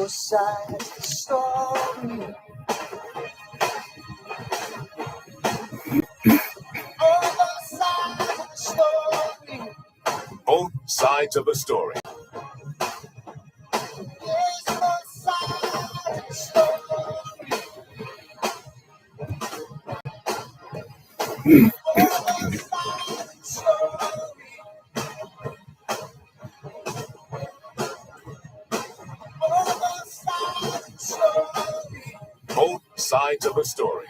both sides of the story. Both sides of the story. Both sides of a story. Yes, both sides of the story. Both sides of the story. Both sides of the story. Both sides of a story.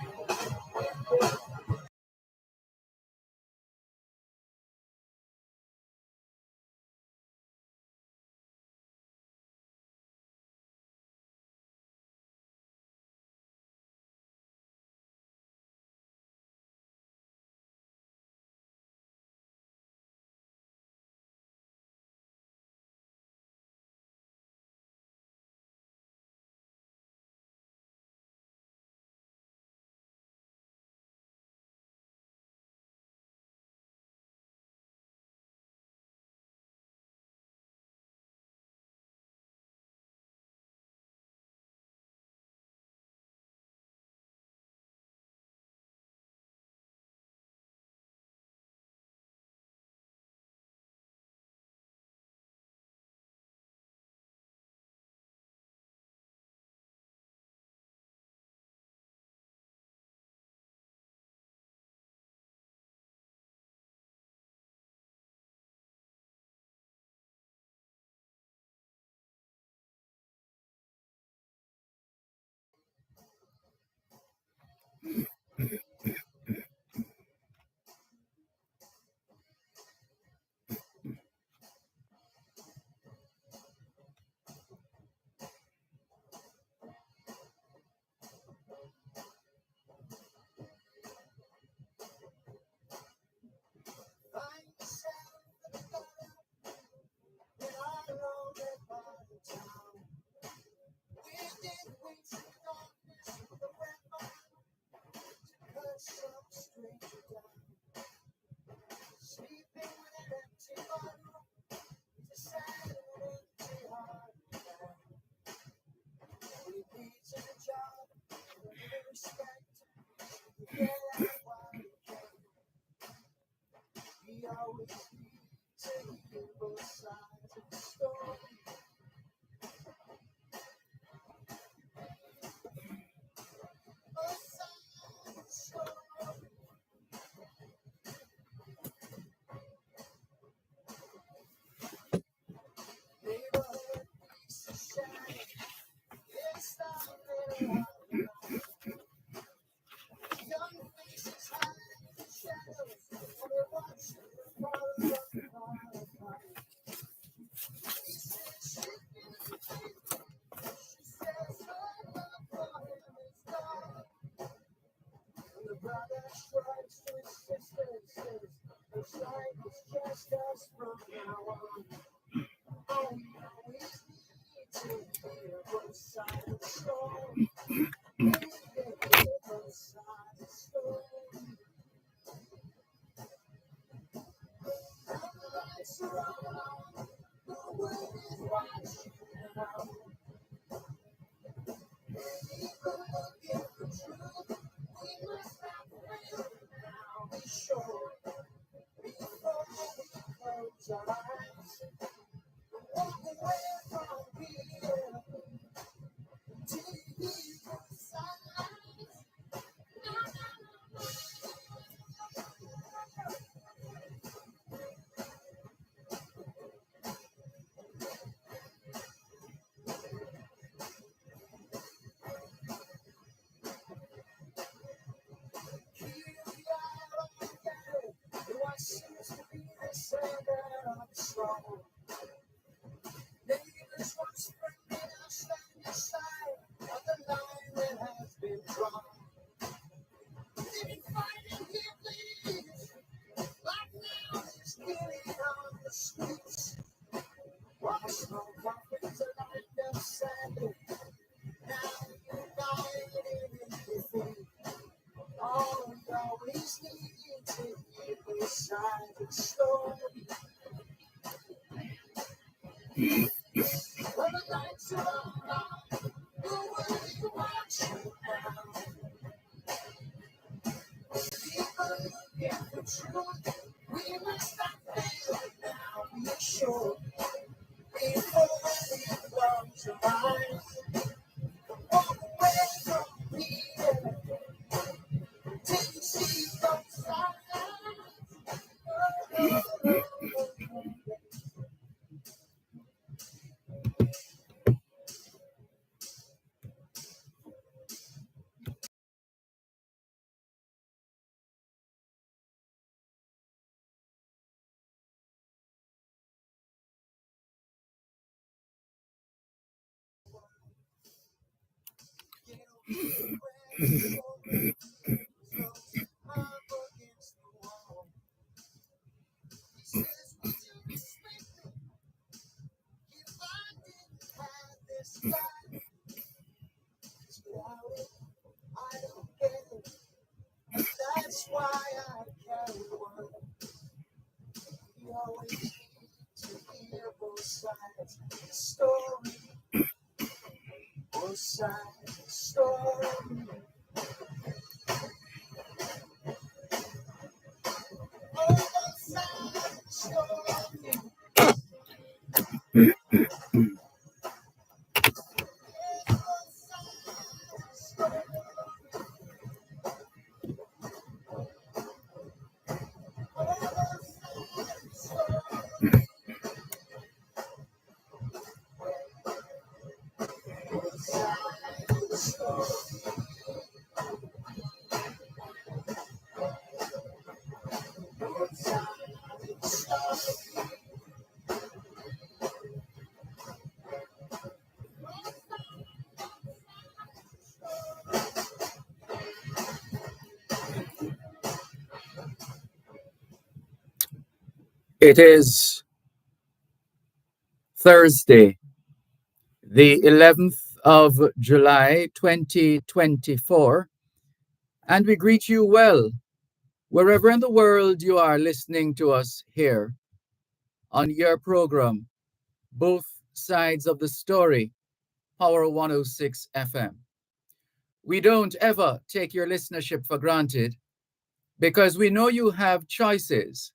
Find yourself in the gutter, and I know that by the town. We did wait in darkness with a weapon to cut some stranger down. Sleeping with an empty bottle is a sad and empty heart. We needs a job, a little respect, to get out while we can. We always need to hear both sides of the story. Both sides of the story. Neighborhood peace is shining. It's starting out. Young faces hide in the shadows, and they watch the fall apart. He says she says her love for him is gone. And the brother shrugs to his sister and says, looks like it's just us from now on. Oh, we always need to hear both sides of the story. We need to hear both sides of the story. Now the lights are on, the world is watching now. People looking for truth, we must not fail now. Be sure before we close our eyes and walk away from here. Till you hear both sides. When your feet close up against the wall, he says, would you respect me if I didn't have this life? 'Cause without it, I don't get it. And that's why I carry one. You always need to hear both sides of the story. Both sides of the story. Both sides of the story. It is Thursday, the 11th of July, 2024, and we greet you well, wherever in the world you are listening to us here on your program, Both Sides of the Story, Power 106 FM. We don't ever take your listenership for granted because we know you have choices.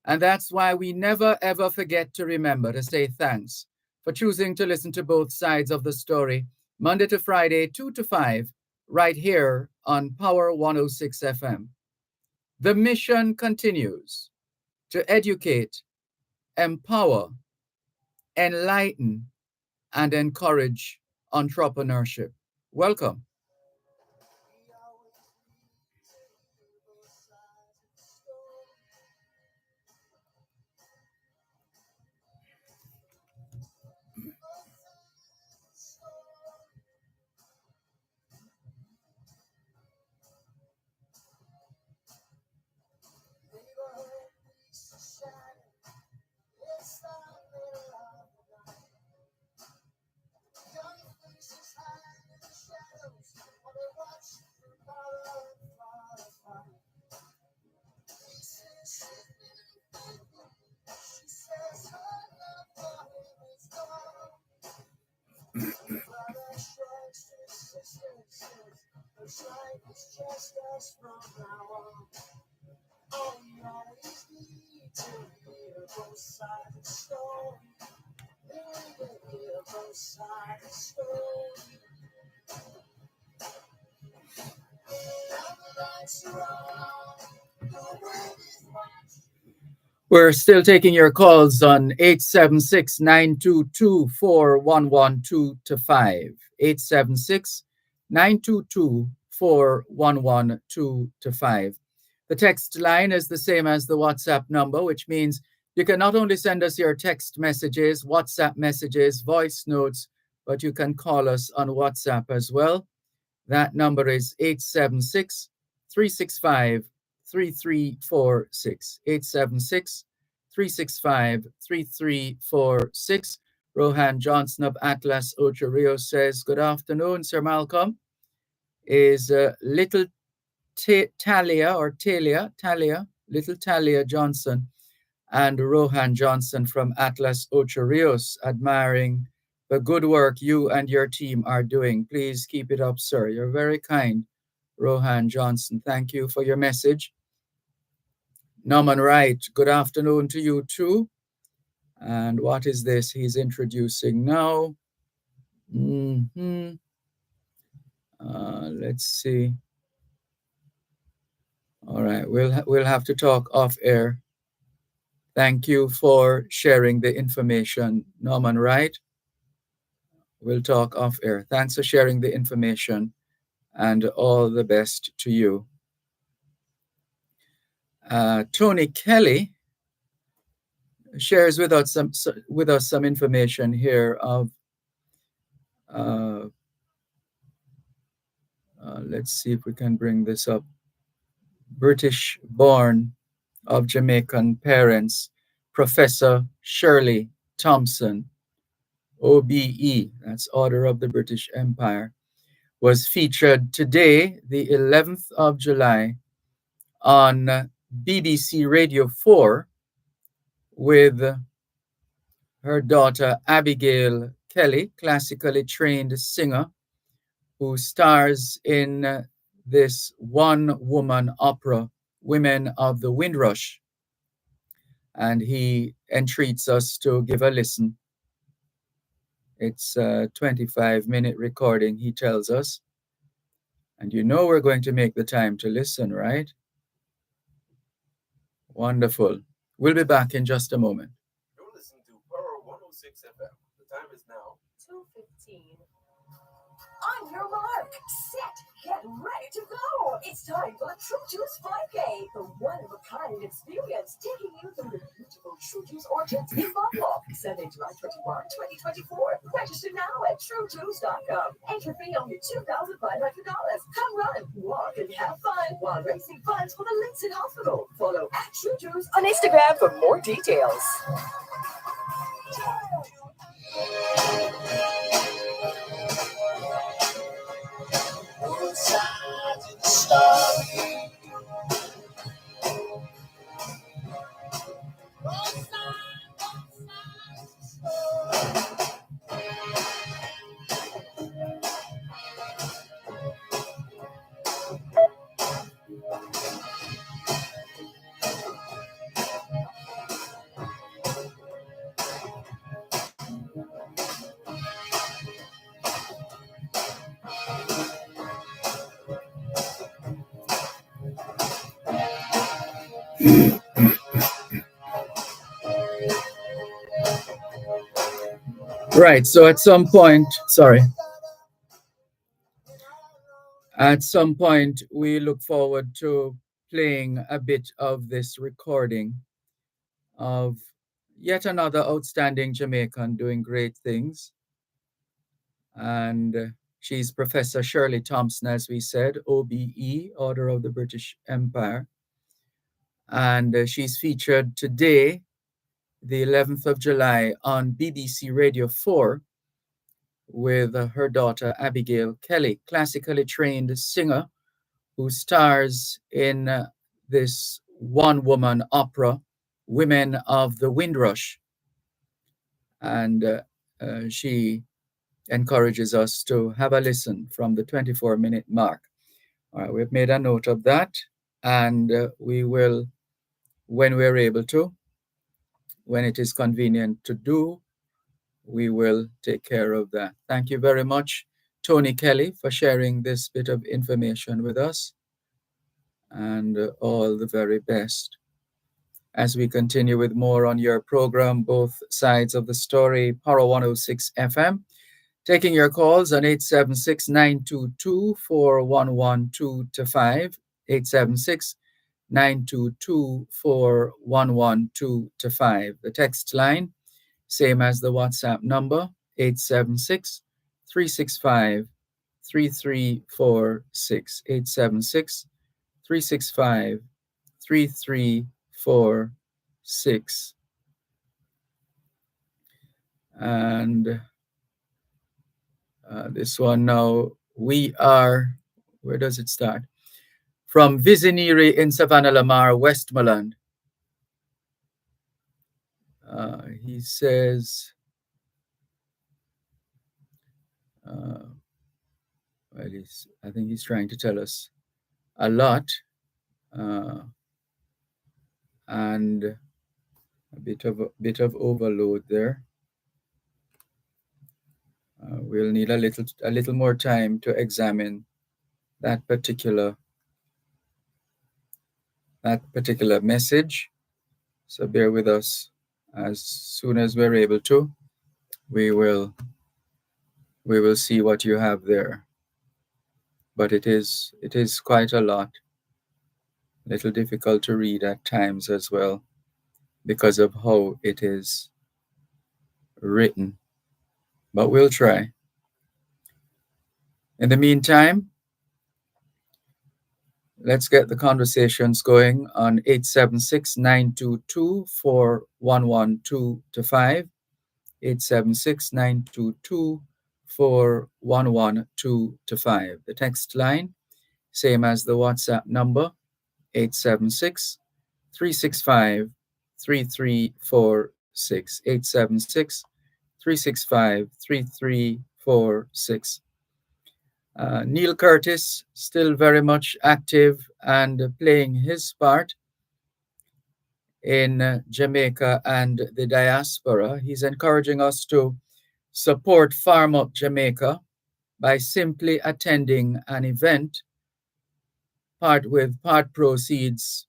And that's why we never ever forget to remember to say thanks for choosing to listen to Both Sides of the Story, Monday to Friday, 2 to 5, right here on Power 106 FM. The mission continues to educate, empower, enlighten, and encourage entrepreneurship. Welcome. We always need to hear both sides of the story. Both sides of the story. Neighborhood police are shining. It's the middle of the night. Young faces hide in the shadows while they watch the color fly. He says she's been infected. She says her love for him is gone. The brother shrugs to his sister and says, looks like it's just us from now on. Oh, we always need to hear both sides of the story. We need to hear both sides of the story. Now the lights are on, the world is watching. We're still taking your calls on 876 922 4112 to 5. 876 922 4112 to 5. The text line is the same as the WhatsApp number, which means you can not only send us your text messages, WhatsApp messages, voice notes, but you can call us on WhatsApp as well. That number is 876 365 3346. 876 365 3346. Rohan Johnson of Atlas Ocho Rios says, good afternoon, Sir Malcolm. Is little Talia, little Talia Johnson and Rohan Johnson from Atlas Ocho Rios admiring the good work you and your team are doing. Please keep it up, sir. You're very kind, Rohan Johnson. Thank you for your message. Norman Wright, good afternoon to you too. And what is this he's introducing now? Let's see. All right, we'll have to talk off air. Thank you for sharing the information, Norman Wright. We'll talk off air. Thanks for sharing the information and all the best to you. Tony Kelly shares with us some information here of let's see if we can bring this up. British born of Jamaican parents, Professor Shirley Thompson, OBE, that's Order of the British Empire, was featured today, the 11th of July, on BBC Radio 4 with her daughter Abigail Kelly, classically trained singer, who stars in this one-woman opera, Women of the Windrush. And he entreats us to give a listen. It's a 25-minute recording, he tells us. And you know we're going to make the time to listen, right? Wonderful. We'll be back in just a moment. You're listening to Power 106 FM. The time is now 2:15. On your mark, set, get ready to go. It's time for the True Juice 5K, the one-of-a-kind experience taking you through the beautiful True Juice orchards in Buffalo. Sunday, July 21, 2024. Register now at TrueJuice.com. Entry fee only $2,500. Come run, walk, and have fun while raising funds for the Lincoln Hospital. Follow at True Juice on Instagram for more details. Right, so at some point, we look forward to playing a bit of this recording of yet another outstanding Jamaican doing great things. And she's Professor Shirley Thompson, as we said, OBE, Order of the British Empire. And she's featured today, the 11th of July, on BBC Radio 4 with her daughter Abigail Kelly, classically trained singer who stars in this one-woman opera, Women of the Windrush. And she encourages us to have a listen from the 24-minute mark. All right, we've made a note of that, and we will, when we're able to, when it is convenient to do, we will take care of that. Thank you very much, Tony Kelly, for sharing this bit of information with us, and all the very best. As we continue with more on your program, Both Sides of the Story, Power 106 FM, taking your calls on 876-922-4112-5, 876-922-4112-5. The text line, same as the WhatsApp number, 876-365-3346, 876-365-3346. And this one now, we are, where does it start? From Viziniri in Savannah Lamar, Westmoreland. He says, well, I think he's trying to tell us a lot, and a bit of overload there. We'll need a little more time to examine that particular message. So bear with us. As soon as we're able to, we will see what you have there. But it is quite a lot. A little difficult to read at times as well, because of how it is written. But we'll try. In the meantime, Let's get the conversations going on 876-922-4112-5, 876-922-4112-5. The text line, same as the WhatsApp number, 876-365-3346, 876-365-3346. Neil Curtis, still very much active and playing his part in Jamaica and the diaspora. He's encouraging us to support Farm Up Jamaica by simply attending an event, part proceeds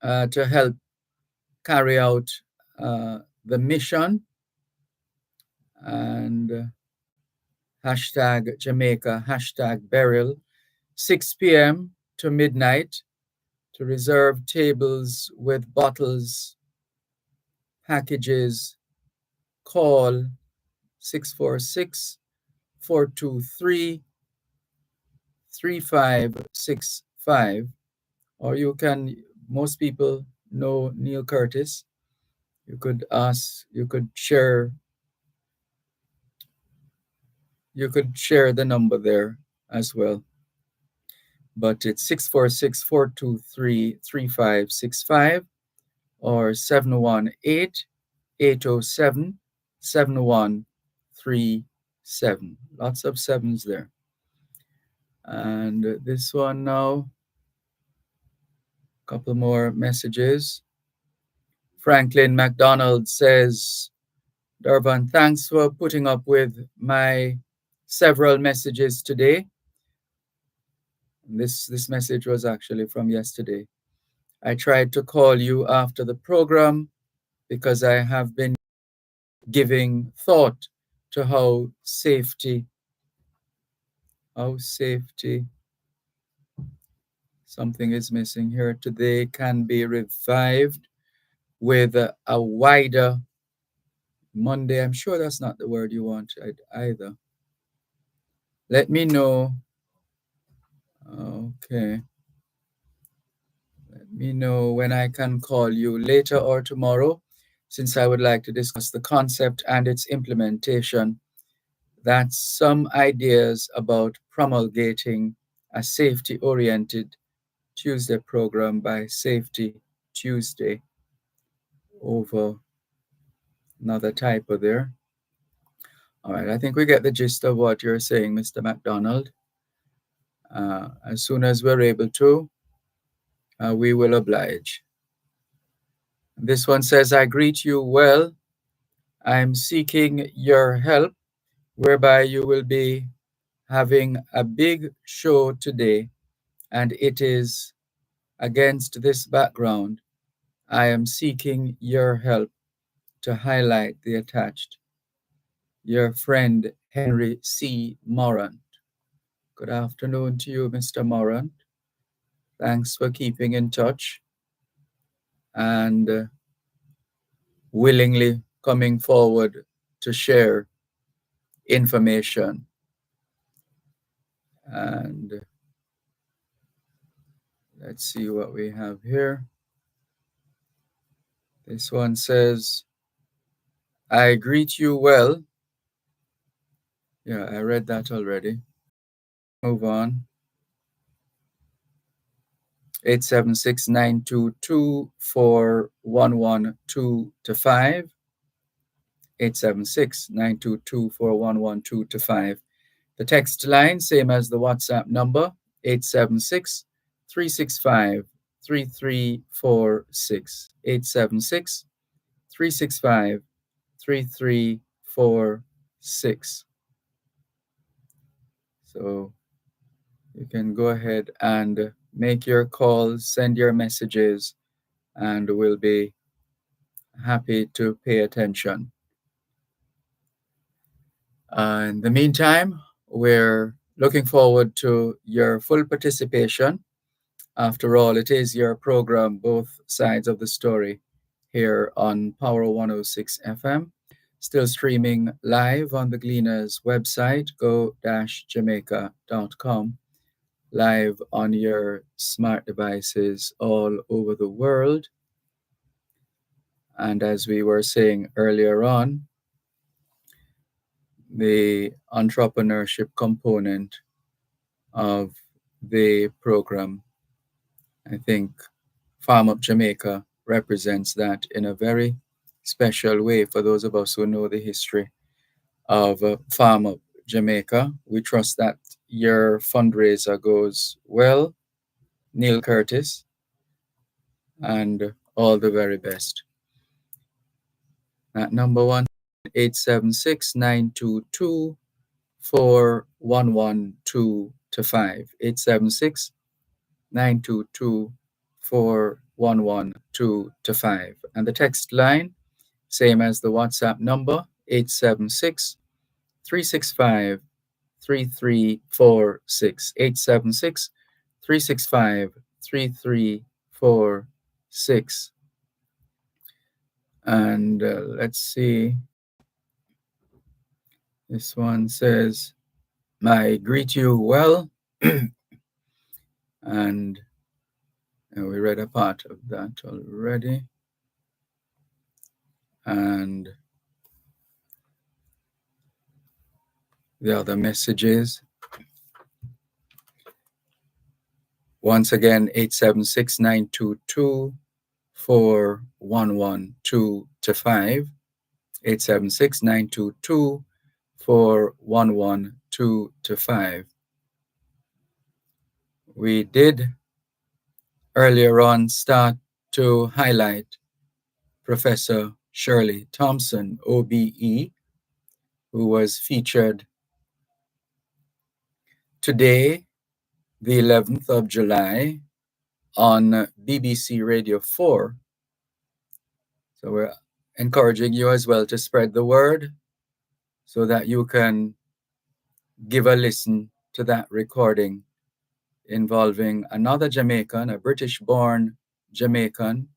to help carry out the mission, and hashtag Jamaica, hashtag burial, 6 p.m. to midnight, to reserve tables with bottles, packages. Call 646-423-3565, or you can, most people know Neil Curtis. You could share the number there as well. But it's 646-423-3565 or 718-807-7137. Lots of sevens there. And this one now, a couple more messages. Franklin McDonald says, Dervan, thanks for putting up with my several messages today. This message was actually from yesterday. I tried to call you after the program because I have been giving thought to how safety, something is missing here today, can be revived with a wider Monday. I'm sure that's not the word you want either. Let me know. Okay. Let me know when I can call you later or tomorrow, since I would like to discuss the concept and its implementation. That's some ideas about promulgating a safety-oriented Tuesday program by Safety Tuesday. Over another typo there. All right, I think we get the gist of what you're saying, Mr. McDonald. As soon as we're able to, we will oblige. This one says, I greet you well. I'm seeking your help, whereby you will be having a big show today, and it is against this background. I am seeking your help to highlight the attached. Your friend, Henry C. Morant. Good afternoon to you, Mr. Morant. Thanks for keeping in touch and willingly coming forward to share information. And let's see what we have here. This one says, I greet you well. Yeah, I read that already. Move on. 876-922-4112-5. 876-922-4112-5. The text line, same as the WhatsApp number, 876-365-3346. 876-365-3346. So you can go ahead and make your calls, send your messages, and we'll be happy to pay attention. In the meantime, we're looking forward to your full participation. After all, it is your program, Both Sides of the Story, here on Power 106 FM. Still streaming live on the Gleaners website, go-jamaica.com. live on your smart devices all over the world. And as we were saying earlier on, the entrepreneurship component of the program, I think Farm Up Jamaica represents that in a very special way for those of us who know the history of Farm Up Jamaica. We trust that your fundraiser goes well, Neil Curtis, and all the very best. That number 1-876-922-4112-5. 876-922-4112-5. And the text line, same as the WhatsApp number, 876-365-3346. 876-365-3346. And let's see. This one says, I greet you well. And we read a part of that already. And the other messages. Once again, 876-922-4112-5. 876-922-4112-5. We did earlier on start to highlight Professor Shirley Thompson, OBE, who was featured today, the 11th of July, on BBC Radio 4. So we're encouraging you as well to spread the word so that you can give a listen to that recording involving another Jamaican, a British-born Jamaican,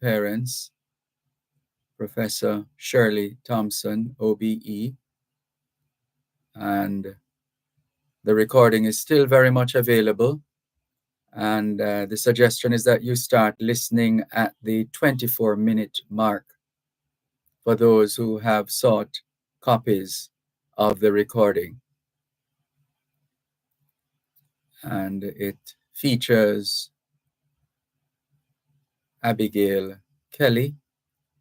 parents, Professor Shirley Thompson, OBE, and the recording is still very much available. And the suggestion is that you start listening at the 24-minute mark for those who have sought copies of the recording. And it features Abigail Kelly,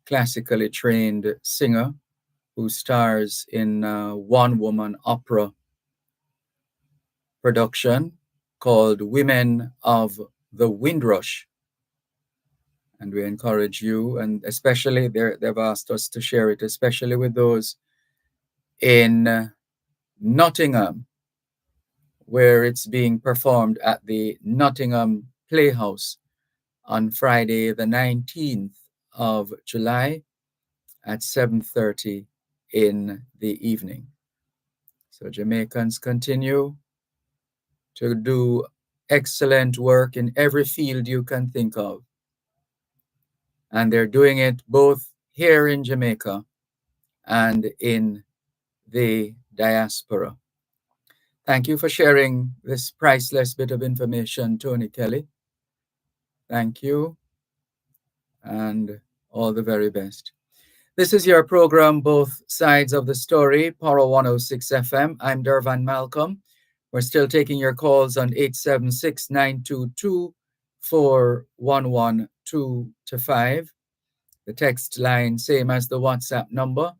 classically trained singer who stars in a one-woman opera production called Women of the Windrush. And we encourage you, and especially they've asked us to share it, especially with those in Nottingham, where it's being performed at the Nottingham Playhouse on Friday, the 19th of July at 7:30 in the evening. So Jamaicans continue to do excellent work in every field you can think of. And they're doing it both here in Jamaica and in the diaspora. Thank you for sharing this priceless bit of information, Tony Kelly. Thank you, and all the very best. This is your program, Both Sides of the Story, Power 106 FM. I'm Dervan Malcolm. We're still taking your calls on 876-922-4112-5. The text line, same as the WhatsApp number,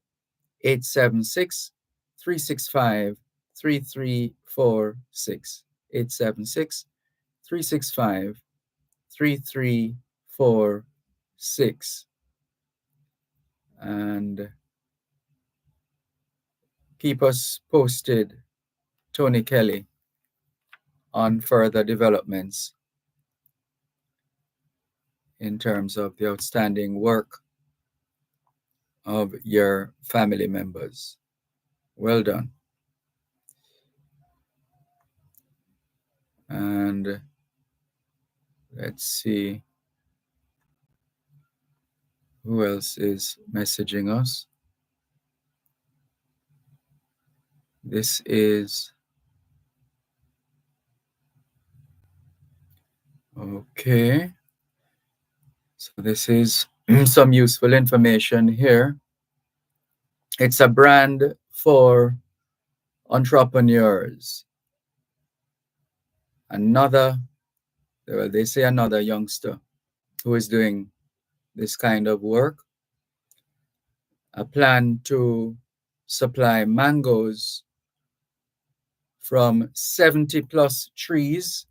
876-365-3346. 876-365-3346. And keep us posted, Tony Kelly, on further developments in terms of the outstanding work of your family members. Well done. And let's see who else is messaging us. This is okay. So this is some useful information here. It's a brand for entrepreneurs. Another, well, they say another youngster who is doing this kind of work. A plan to supply mangoes from 70 plus trees,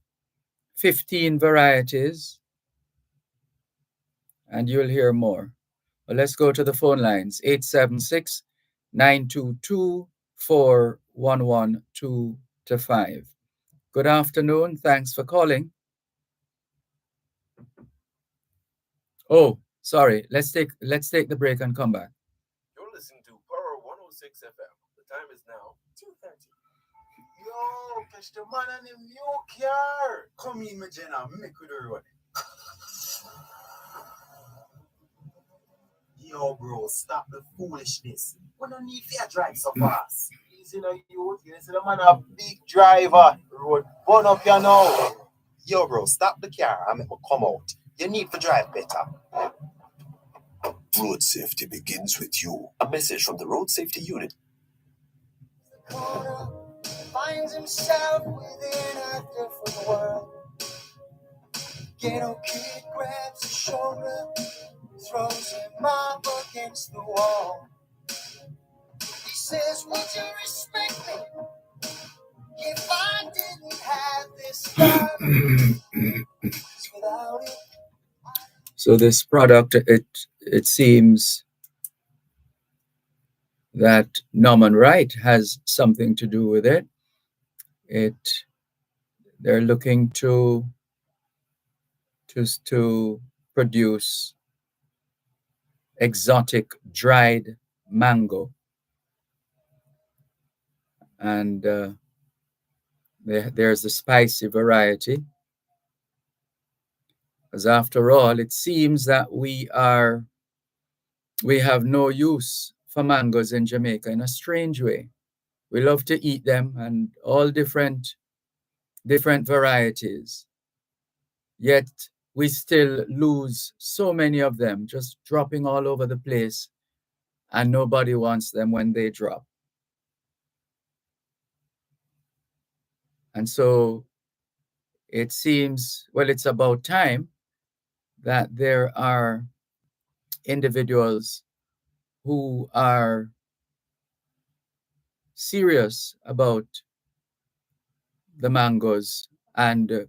15 varieties, and you'll hear more. Well, let's go to the phone lines, 876 922 4112-5. Good afternoon. Thanks for calling. Oh, sorry. Let's take the break and come back. You're listening to Power 106 FM. The time is now 2:30. Yo, catch the man on the new car. Come in, my Jenna, make with the road. Yo, bro, stop the foolishness. We don't need to drive so fast. Easy now, you see the man a big driver. Road burn up you now. Yo, bro, stop the car and make me come out. You need to drive better. Road safety begins with you. A message from the Road Safety Unit. Finds himself within a different world. Ghetto kid grabs his shoulder, throws him up against the wall. He says, would you respect me if I didn't have this love? Without it. So this product, it seems that Norman Wright has something to do with it. They're looking to produce exotic dried mango, and there's the spicy variety. Because after all, it seems that we have no use for mangoes in Jamaica in a strange way. We love to eat them and all different varieties. Yet we still lose so many of them, just dropping all over the place, and nobody wants them when they drop. And so it seems, well, it's about time that there are individuals who are serious about the mangoes, and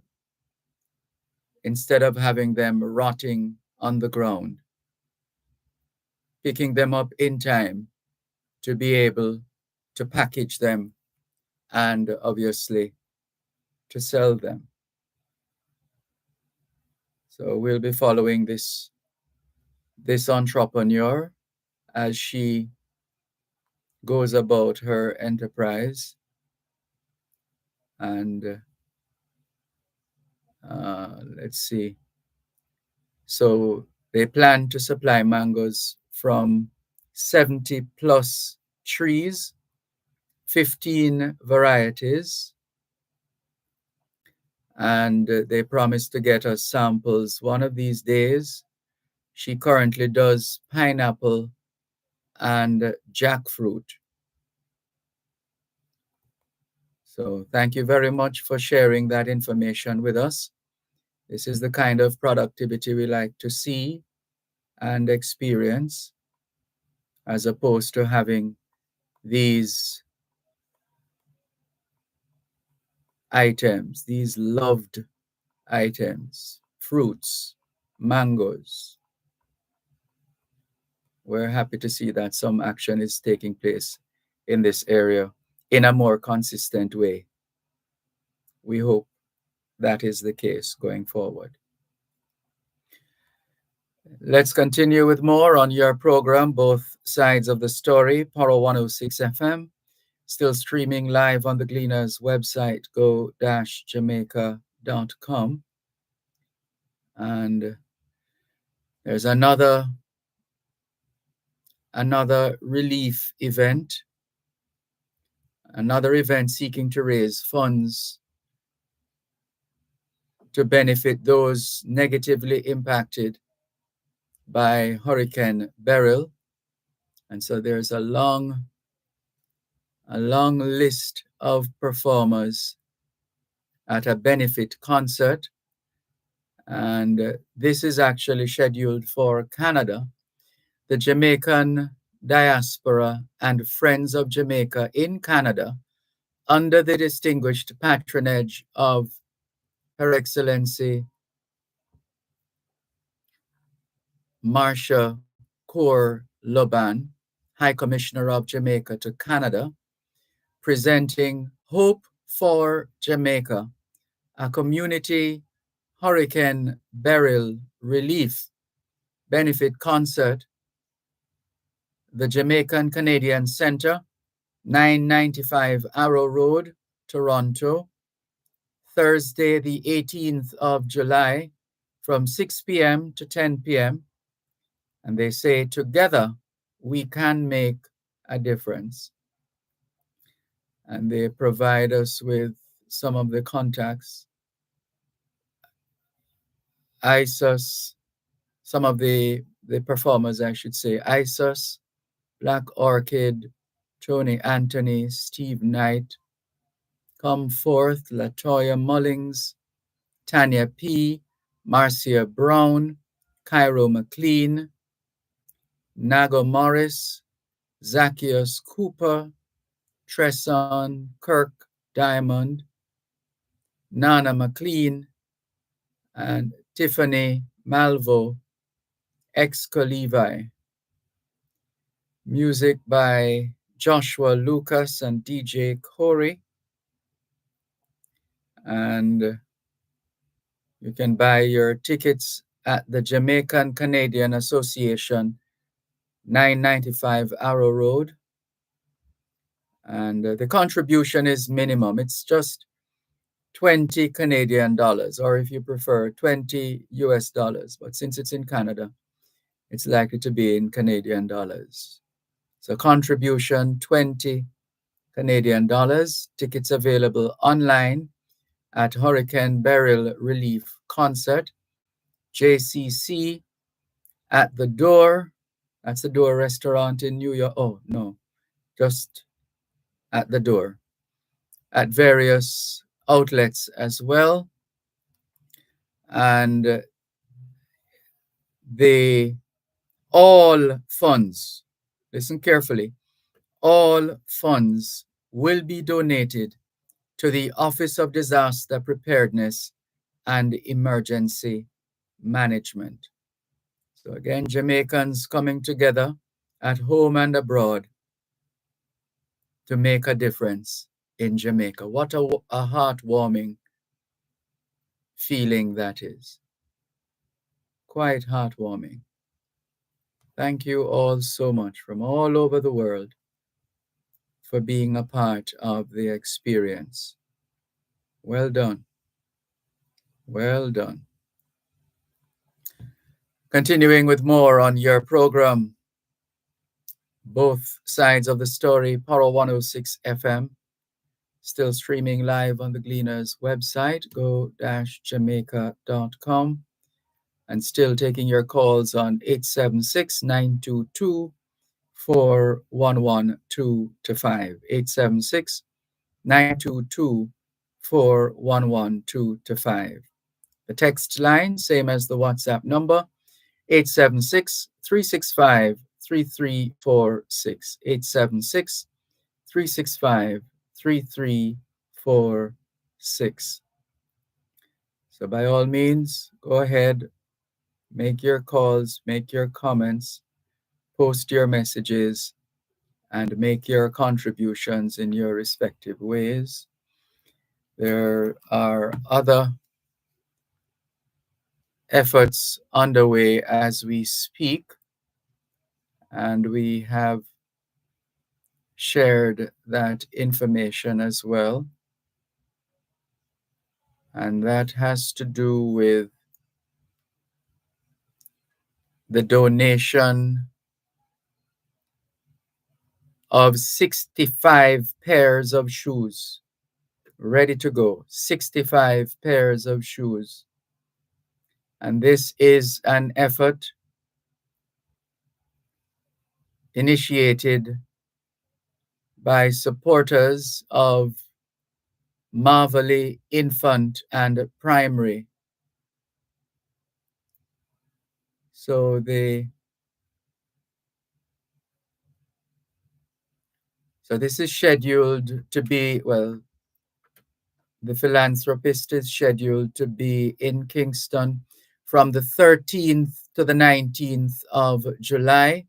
instead of having them rotting on the ground, picking them up in time to be able to package them and obviously to sell them. So we'll be following this entrepreneur as she goes about her enterprise, and let's see. So they plan to supply mangoes from 70 plus trees, 15 varieties, and they promise to get us samples one of these days. She currently does pineapple and jackfruit. So thank you very much for sharing that information with us. This is the kind of productivity we like to see and experience, as opposed to having these items, these loved items, fruits, mangoes. We're happy to see that some action is taking place in this area in a more consistent way. We hope that is the case going forward. Let's continue with more on your program, Both Sides of the Story, Power 106 FM, still streaming live on the Gleaners website, go-jamaica.com. And there's another relief event, another event seeking to raise funds to benefit those negatively impacted by Hurricane Beryl. And so there's a long list of performers at a benefit concert. And this is actually scheduled for Canada. The Jamaican Diaspora and Friends of Jamaica in Canada, under the distinguished patronage of Her Excellency Marcia Coeur Loban, High Commissioner of Jamaica to Canada, presenting Hope for Jamaica, a community Hurricane Beryl relief benefit concert, the Jamaican Canadian Centre, 995 Arrow Road, Toronto, Thursday, the 18th of July, from 6 p.m. to 10 p.m. And they say, together we can make a difference. And they provide us with some of the contacts. ISIS, some of the performers, I should say, ISIS, Black Orchid, Tony Anthony, Steve Knight, Come Forth, Latoya Mullings, Tanya P., Marcia Brown, Cairo McLean, Nago Morris, Zacchaeus Cooper, Tresson Kirk Diamond, Nana McLean, and Tiffany Malvo, ex-Levi. Music by Joshua Lucas and DJ Corey. And you can buy your tickets at the Jamaican Canadian Association, 995 Arrow Road. And the contribution is minimum. It's just 20 Canadian dollars, or if you prefer, 20 US dollars. But since it's in Canada, it's likely to be in Canadian dollars. So contribution, 20 Canadian dollars. Tickets available online at Hurricane Beryl Relief Concert, JCC, at the Door. That's the Door restaurant in New York. Oh, no, just at the Door. At various outlets as well. And all funds, listen carefully, all funds will be donated to the Office of Disaster Preparedness and Emergency Management. So again, Jamaicans coming together at home and abroad to make a difference in Jamaica. What a heartwarming feeling that is. Quite heartwarming. Thank you all so much from all over the world for being a part of the experience. Well done. Well done. Continuing with more on your program, both sides of the story, Power 106 FM, still streaming live on the Gleaners website, go-jamaica.com, and still taking your calls on 876-922-4112 to 5, 876-922-4112 to 5. The text line, same as the WhatsApp number, 876-365-3346, 876-365-3346. So by all means, go ahead, make your calls, make your comments, post your messages, and make your contributions in your respective ways. There are other efforts underway as we speak, and we have shared that information as well. And that has to do with the donation of 65 pairs of shoes ready to go. 65 pairs of shoes. And this is an effort initiated by supporters of Marvelly Infant and Primary. So this is scheduled to be, well, the philanthropist is scheduled to be in Kingston from the 13th to the 19th of July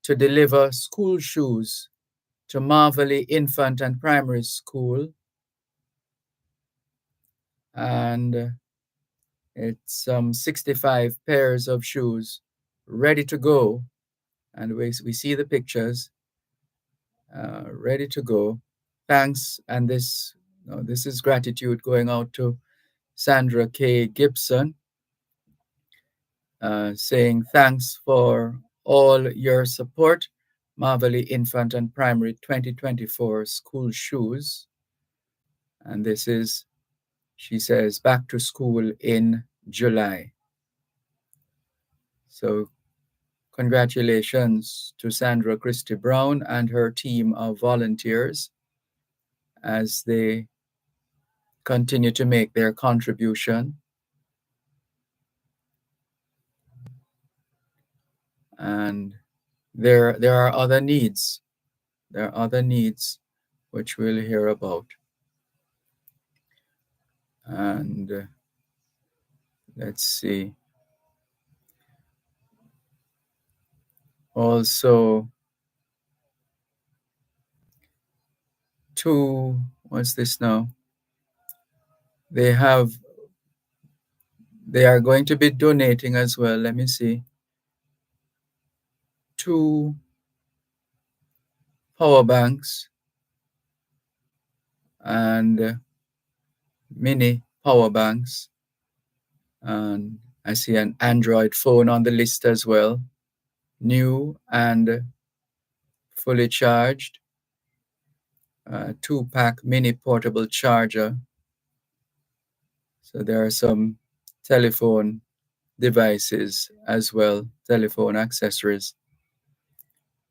to deliver school shoes to Marvelly Infant and Primary School. And it's 65 pairs of shoes ready to go. And we see the pictures ready to go. Thanks. And this is gratitude going out to Sandra K. Gibson, saying thanks for all your support. Marvelly Infant and Primary 2024 school shoes. And this is, she says, back to school in July. So congratulations to Sandra Christie Brown and her team of volunteers as they continue to make their contribution. And there are other needs. There are other needs which we'll hear about. And let's see. Also, what's this now? They are going to be donating as well. Let me see. 2 power banks and mini power banks. And I see an Android phone on the list as well. New and fully charged. 2-pack mini portable charger. So there are some telephone devices as well, telephone accessories,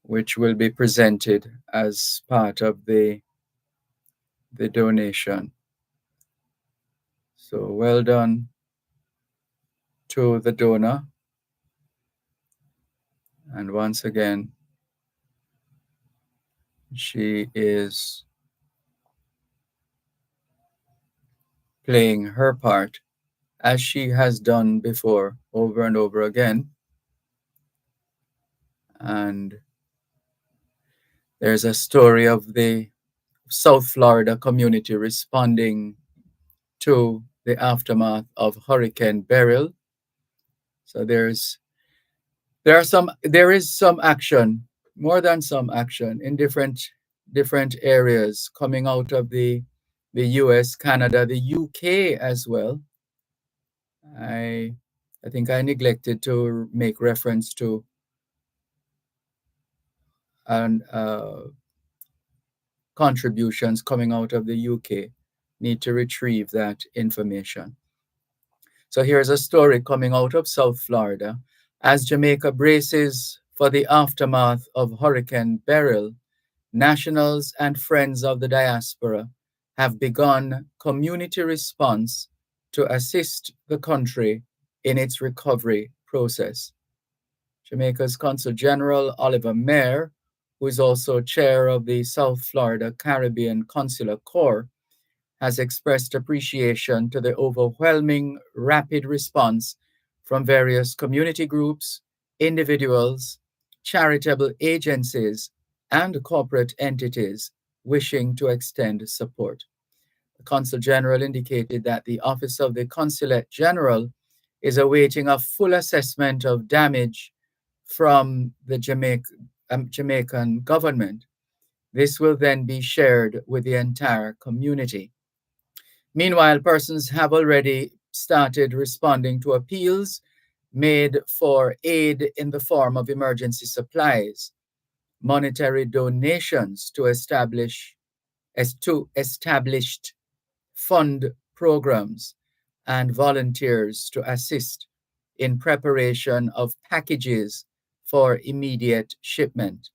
which will be presented as part of the donation. So well done to the donor. And once again, she is playing her part as she has done before, over and over again. And there's a story of the South Florida community responding to the aftermath of Hurricane Beryl. So there is some action, more than some action in different areas coming out of the US, Canada, the UK as well. I think I neglected to make reference to contributions coming out of the UK. Need to retrieve that information. So here's a story coming out of South Florida. As Jamaica braces for the aftermath of Hurricane Beryl, nationals and friends of the diaspora have begun community response to assist the country in its recovery process. Jamaica's Consul General Oliver Mayer, who is also chair of the South Florida Caribbean Consular Corps, has expressed appreciation to the overwhelming rapid response from various community groups, individuals, charitable agencies, and corporate entities wishing to extend support. The Consul General indicated that the Office of the Consulate General is awaiting a full assessment of damage from the Jamaican government. This will then be shared with the entire community. Meanwhile, persons have already started responding to appeals made for aid in the form of emergency supplies. monetary donations to established fund programs and volunteers to assist in preparation of packages for immediate shipment.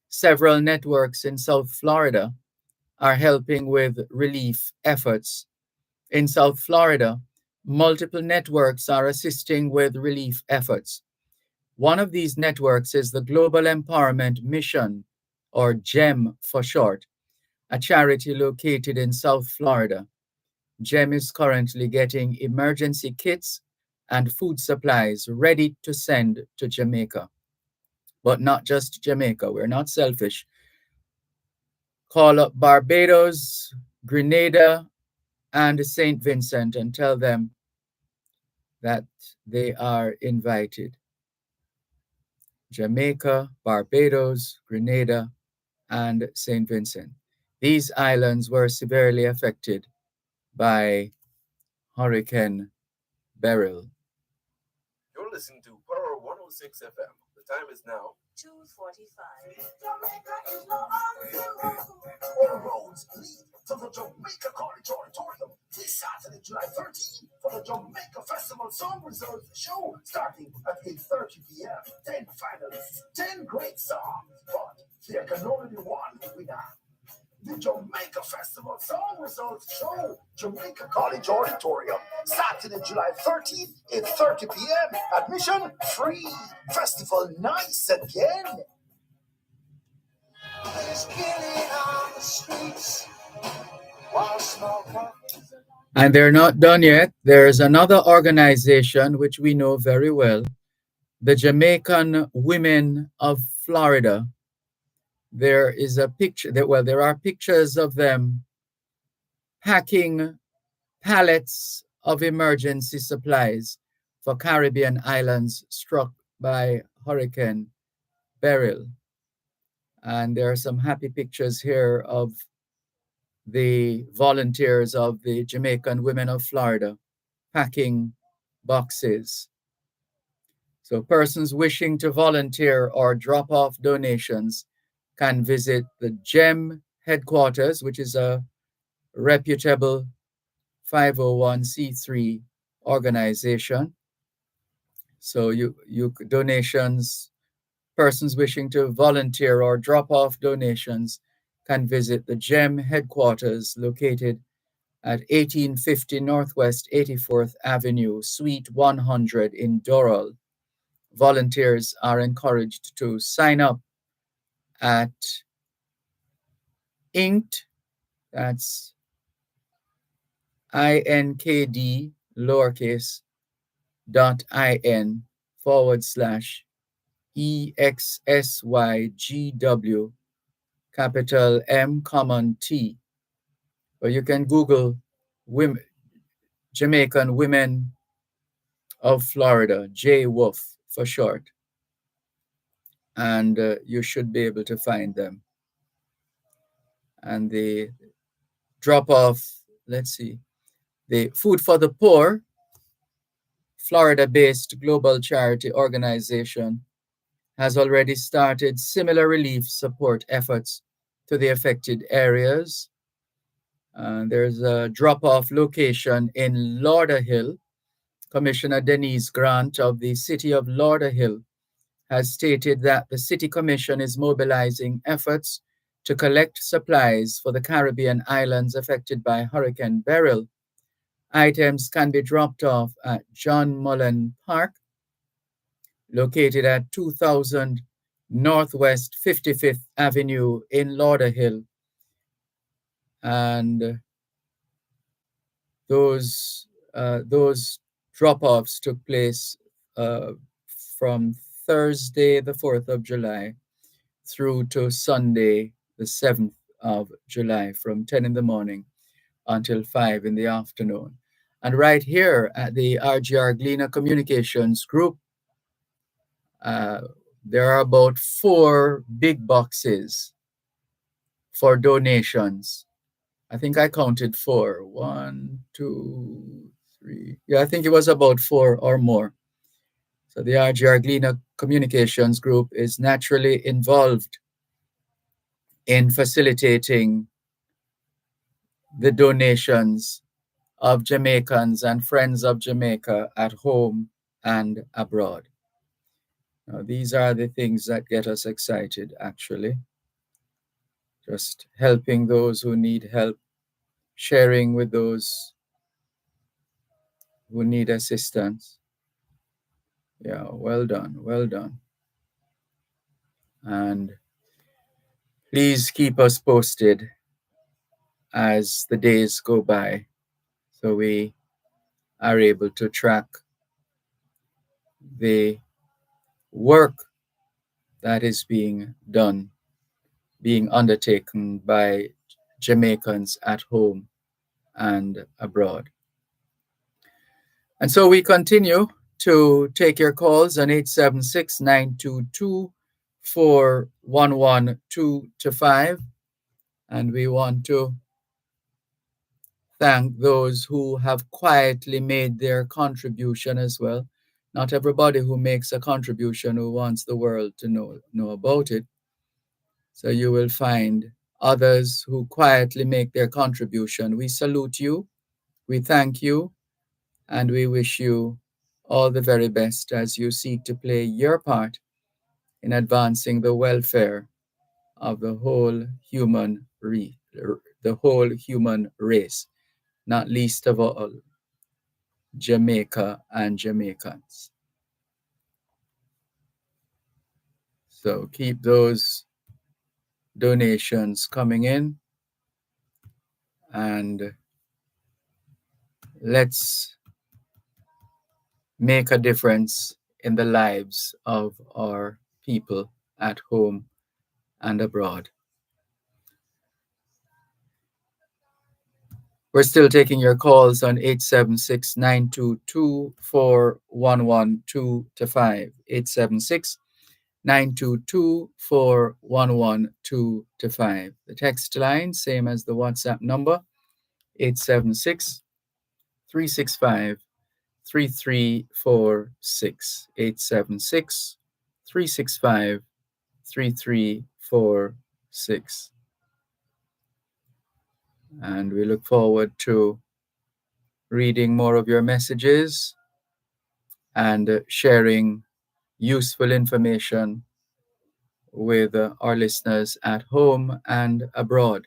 Several networks in South Florida are helping with relief efforts. In South Florida, multiple networks are assisting with relief efforts. One of these networks is the Global Empowerment Mission, or GEM for short, a charity located in South Florida. GEM is currently getting emergency kits and food supplies ready to send to Jamaica. But not just Jamaica, we're not selfish. Call up Barbados, Grenada, and St. Vincent and tell them that they are invited. Jamaica, Barbados, Grenada, and St. Vincent. These islands were severely affected by Hurricane Beryl. You're listening to Power 106 FM. The time is now 2:45. Jamaica is no all roads lead to the Jamaica College Auditorium this Saturday, July 13th, for the Jamaica Festival Song Reserve Show, starting at 8:30 p.m. 10 finalists, 10 great songs, but there can only be one winner. The Jamaica Festival Song Results Show, Jamaica College Auditorium, Saturday, July 13th, 8:30 p.m. Admission free. Festival nice again. There's killing on the streets while smoking. And they're not done yet. There's another organization which we know very well, the Jamaican Women of Florida. There is a picture, there are pictures of them packing pallets of emergency supplies for Caribbean islands struck by Hurricane Beryl. And there are some happy pictures here of the volunteers of the Jamaican Women of Florida packing boxes. So persons wishing to volunteer or drop off donations can visit the GEM headquarters, which is a reputable 501c3 organization. So donations, persons wishing to volunteer or drop off donations can visit the GEM headquarters located at 1850 Northwest 84th Avenue, Suite 100 in Doral. Volunteers are encouraged to sign up at inked, that's INKD lowercase .in /EXSYGW capital M common T. Or you can Google women, Jamaican Women of Florida, JWOF for short. And you should be able to find them. And the drop off, let's see, the Food for the Poor, Florida-based global charity organization, has already started similar relief support efforts to the affected areas. There's a drop-off location in Lauderhill. Commissioner Denise Grant of the City of Lauderhill has stated that the City Commission is mobilizing efforts to collect supplies for the Caribbean islands affected by Hurricane Beryl. Items can be dropped off at John Mullen Park, located at 2000 Northwest 55th Avenue in Lauderhill. And those drop-offs took place from Thursday, the 4th of July, through to Sunday, the 7th of July, from 10 in the morning until 5 in the afternoon. And right here at the RGR Gleaner Communications Group, there are about 4 big boxes for donations. I think I counted 4. 1, 2, 3. Yeah, I think it was about 4 or more. So the RGR Gleaner Communications Group is naturally involved in facilitating the donations of Jamaicans and friends of Jamaica at home and abroad. Now, these are the things that get us excited, actually. Just helping those who need help, sharing with those who need assistance. Yeah, well done, well done. And please keep us posted as the days go by so we are able to track the work that is being done, being undertaken by Jamaicans at home and abroad. And so we continue to take your calls on 876-922-4112-5. And we want to thank those who have quietly made their contribution as well. Not everybody who makes a contribution who wants the world to know about it. So you will find others who quietly make their contribution. We salute you, we thank you, and we wish you all the very best as you seek to play your part in advancing the welfare of the whole human race, not least of all Jamaica and Jamaicans. So keep those donations coming in, and let's make a difference in the lives of our people at home and abroad. We're still taking your calls on 876-922-4112-5. 876-922-4112-5. The text line, same as the WhatsApp number, 876-365-3346. 876-365-3346. And we look forward to reading more of your messages and sharing useful information with our listeners at home and abroad,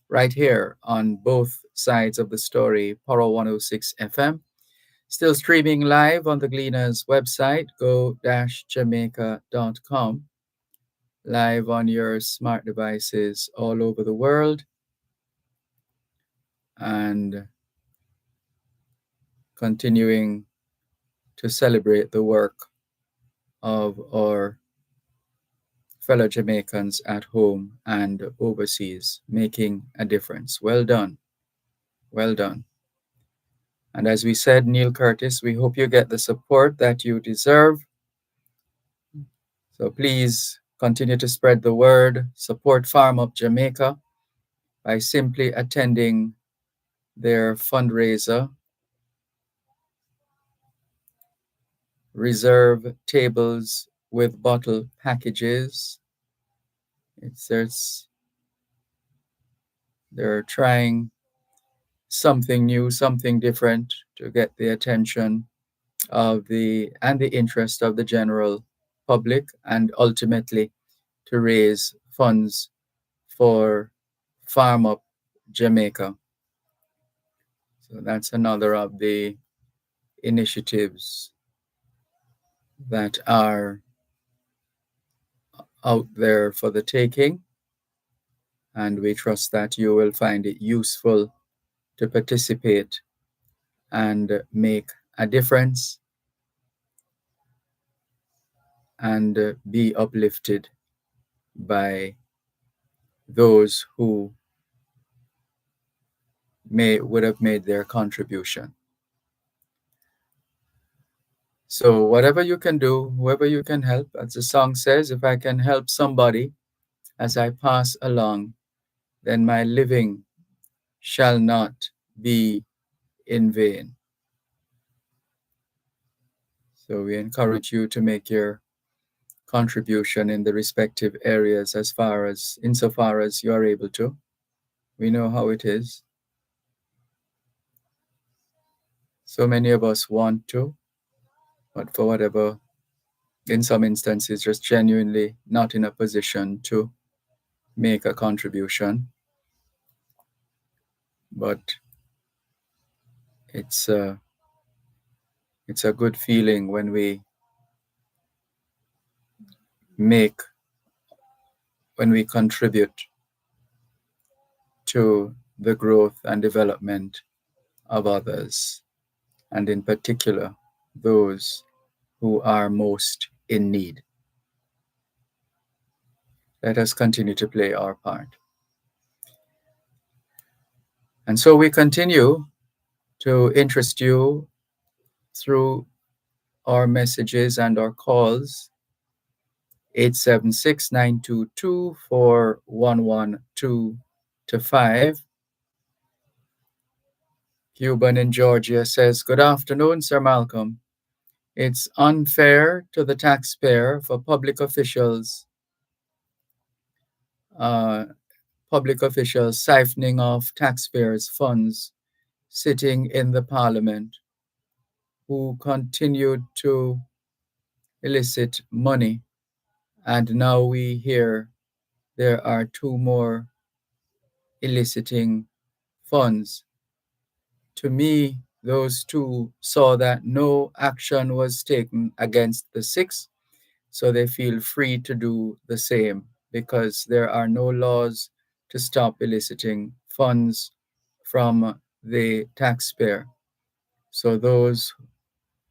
right here on both sides of the story, Poro 106 FM. Still streaming live on the Gleaners website, go-jamaica.com, live on your smart devices all over the world, and continuing to celebrate the work of our fellow Jamaicans at home and overseas, making a difference. Well done. Well done. And as we said, Neil Curtis, we hope you get the support that you deserve. So please continue to spread the word, support Farm Up Jamaica by simply attending their fundraiser. Reserve tables with bottle packages. They're trying something new, something different to get the attention of the interest of the general public, and ultimately to raise funds for Farm Up Jamaica. So that's another of the initiatives that are out there for the taking, and we trust that you will find it useful to participate and make a difference and be uplifted by those who would have made their contribution. So whatever you can do, whoever you can help, as the song says, if I can help somebody as I pass along, then my living shall not be in vain. So we encourage you to make your contribution in the respective areas insofar as you are able to. We know how it is. So many of us want to, but for whatever, in some instances, just genuinely not in a position to make a contribution. But it's a good feeling when we contribute to the growth and development of others, and in particular, those who are most in need. Let us continue to play our part. And so we continue to interest you through our messages and our calls, 876-922-4112-5. Cuban in Georgia says, "Good afternoon, Sir Malcolm. It's unfair to the taxpayer for public officials siphoning off taxpayers' funds sitting in the parliament who continued to elicit money. And now we hear there are two more eliciting funds. To me, those two saw that no action was taken against the six, so they feel free to do the same because there are no laws to stop eliciting funds from the taxpayer. So those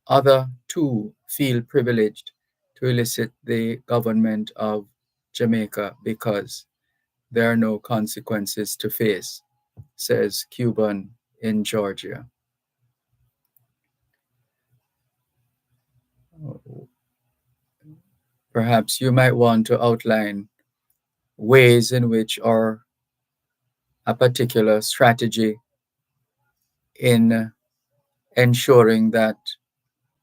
other two feel privileged to elicit the government of Jamaica because there are no consequences to face, says Cuban in Georgia. Perhaps you might want to outline ways in which or a particular strategy in ensuring that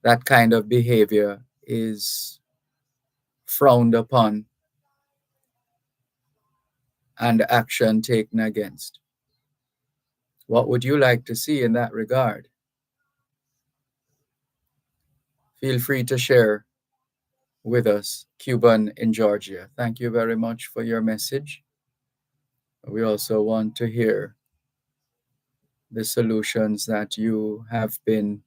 that kind of behavior is frowned upon and action taken against. What would you like to see in that regard? Feel free to share with us, Cuban in Georgia. Thank you very much for your message. We also want to hear the solutions that you have been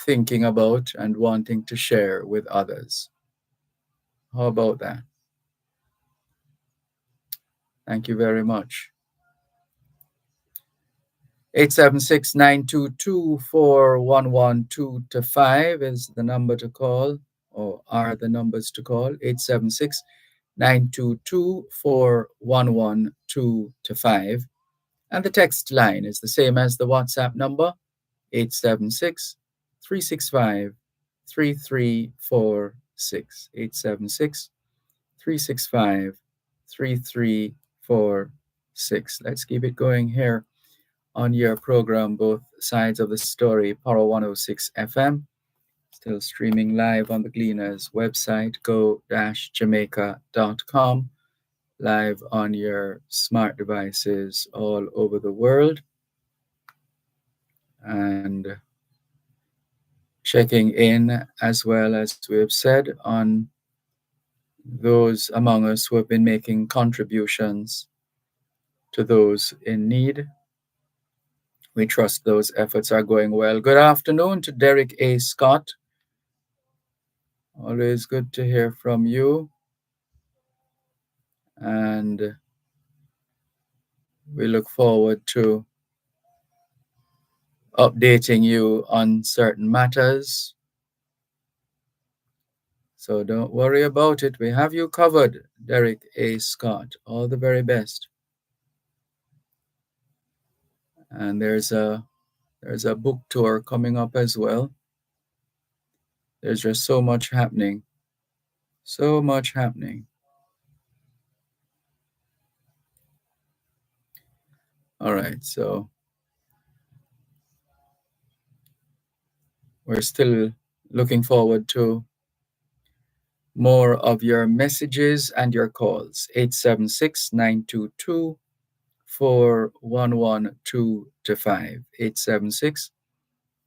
thinking about and wanting to share with others. How about that? Thank you very much. 876-922-4112-5 is the number to call, or are the numbers to call. 876-922-4112-5. And the text line is the same as the WhatsApp number, 876-365-3346. 876-365-3346. Let's keep it going here on your program, Both Sides of the Story, Power 106 FM. Still streaming live on the Gleaners website, go-jamaica.com. Live on your smart devices all over the world. And checking in, as well as we have said, on those among us who have been making contributions to those in need. We trust those efforts are going well. Good afternoon to Derek A. Scott. Always good to hear from you. And we look forward to updating you on certain matters. So don't worry about it. We have you covered, Derek A. Scott. All the very best. And there's a book tour coming up as well. There's just so much happening. So much happening. All right, so we're still looking forward to more of your messages and your calls. 876-922-4112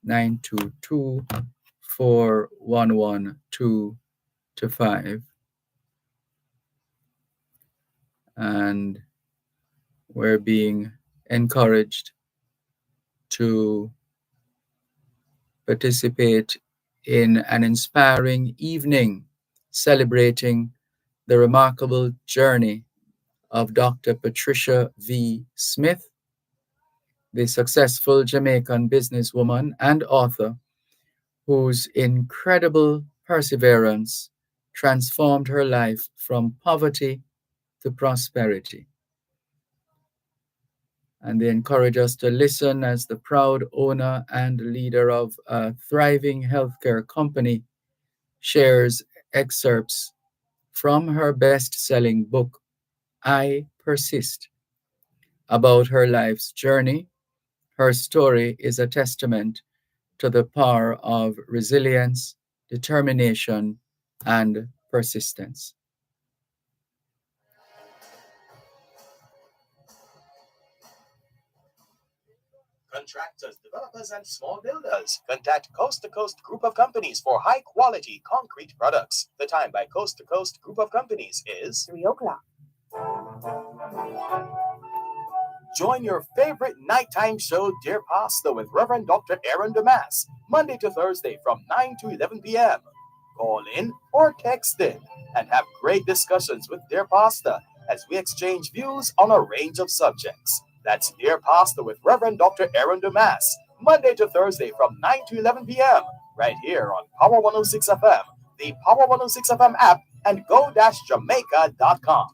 876-922-4112 and we're being encouraged to participate in an inspiring evening celebrating the remarkable journey of Dr. Patricia V. Smith, the successful Jamaican businesswoman and author whose incredible perseverance transformed her life from poverty to prosperity. And they encourage us to listen as the proud owner and leader of a thriving healthcare company shares excerpts from her best-selling book, I Persist, about her life's journey. Her story is a testament to the power of resilience, determination, and persistence. Contractors, developers, and small builders. Contact Coast to Coast Group of Companies for high quality concrete products. The time by Coast to Coast Group of Companies is 3 o'clock. join your favorite nighttime show, Dear Pastor, with Reverend Dr. Aaron Damas, Monday to Thursday from 9 to 11 p.m. Call in or text in and have great discussions with Dear Pastor as we exchange views on a range of subjects. That's Dear Pastor with Reverend Dr. Aaron Damas, Monday to Thursday from 9 to 11 p.m. right here on Power 106 FM, the Power 106 FM app, and go-jamaica.com.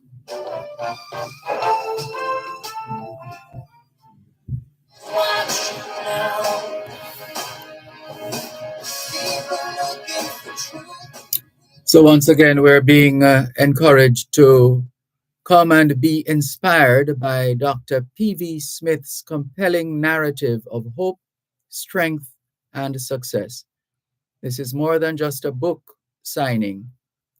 So, once again, we're being encouraged to come and be inspired by Dr. P.V. Smith's compelling narrative of hope, strength, and success. This is more than just a book signing,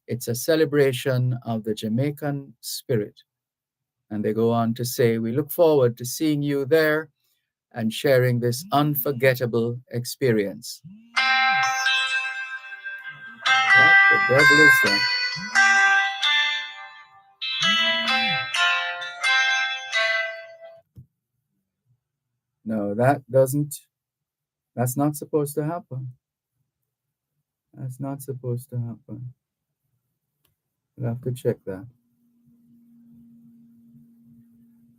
it's a celebration of the Jamaican spirit. And they go on to say, we look forward to seeing you there and sharing this unforgettable experience. What the devil is that? No, that's not supposed to happen. That's not supposed to happen. We'll have to check that.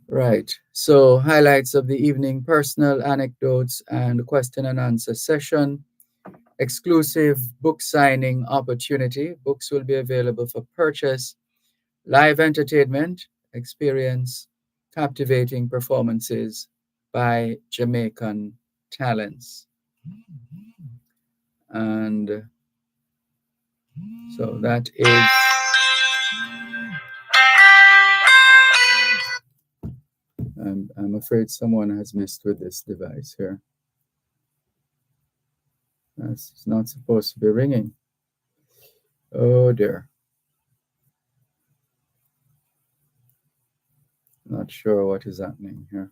Right. So, highlights of the evening: personal anecdotes and question and answer session, exclusive book signing opportunity. Books will be available for purchase, live entertainment, experience captivating performances by Jamaican talents. And so that is I'm afraid someone has messed with this device here. That's not supposed to be ringing. Oh dear. Not sure what is happening here.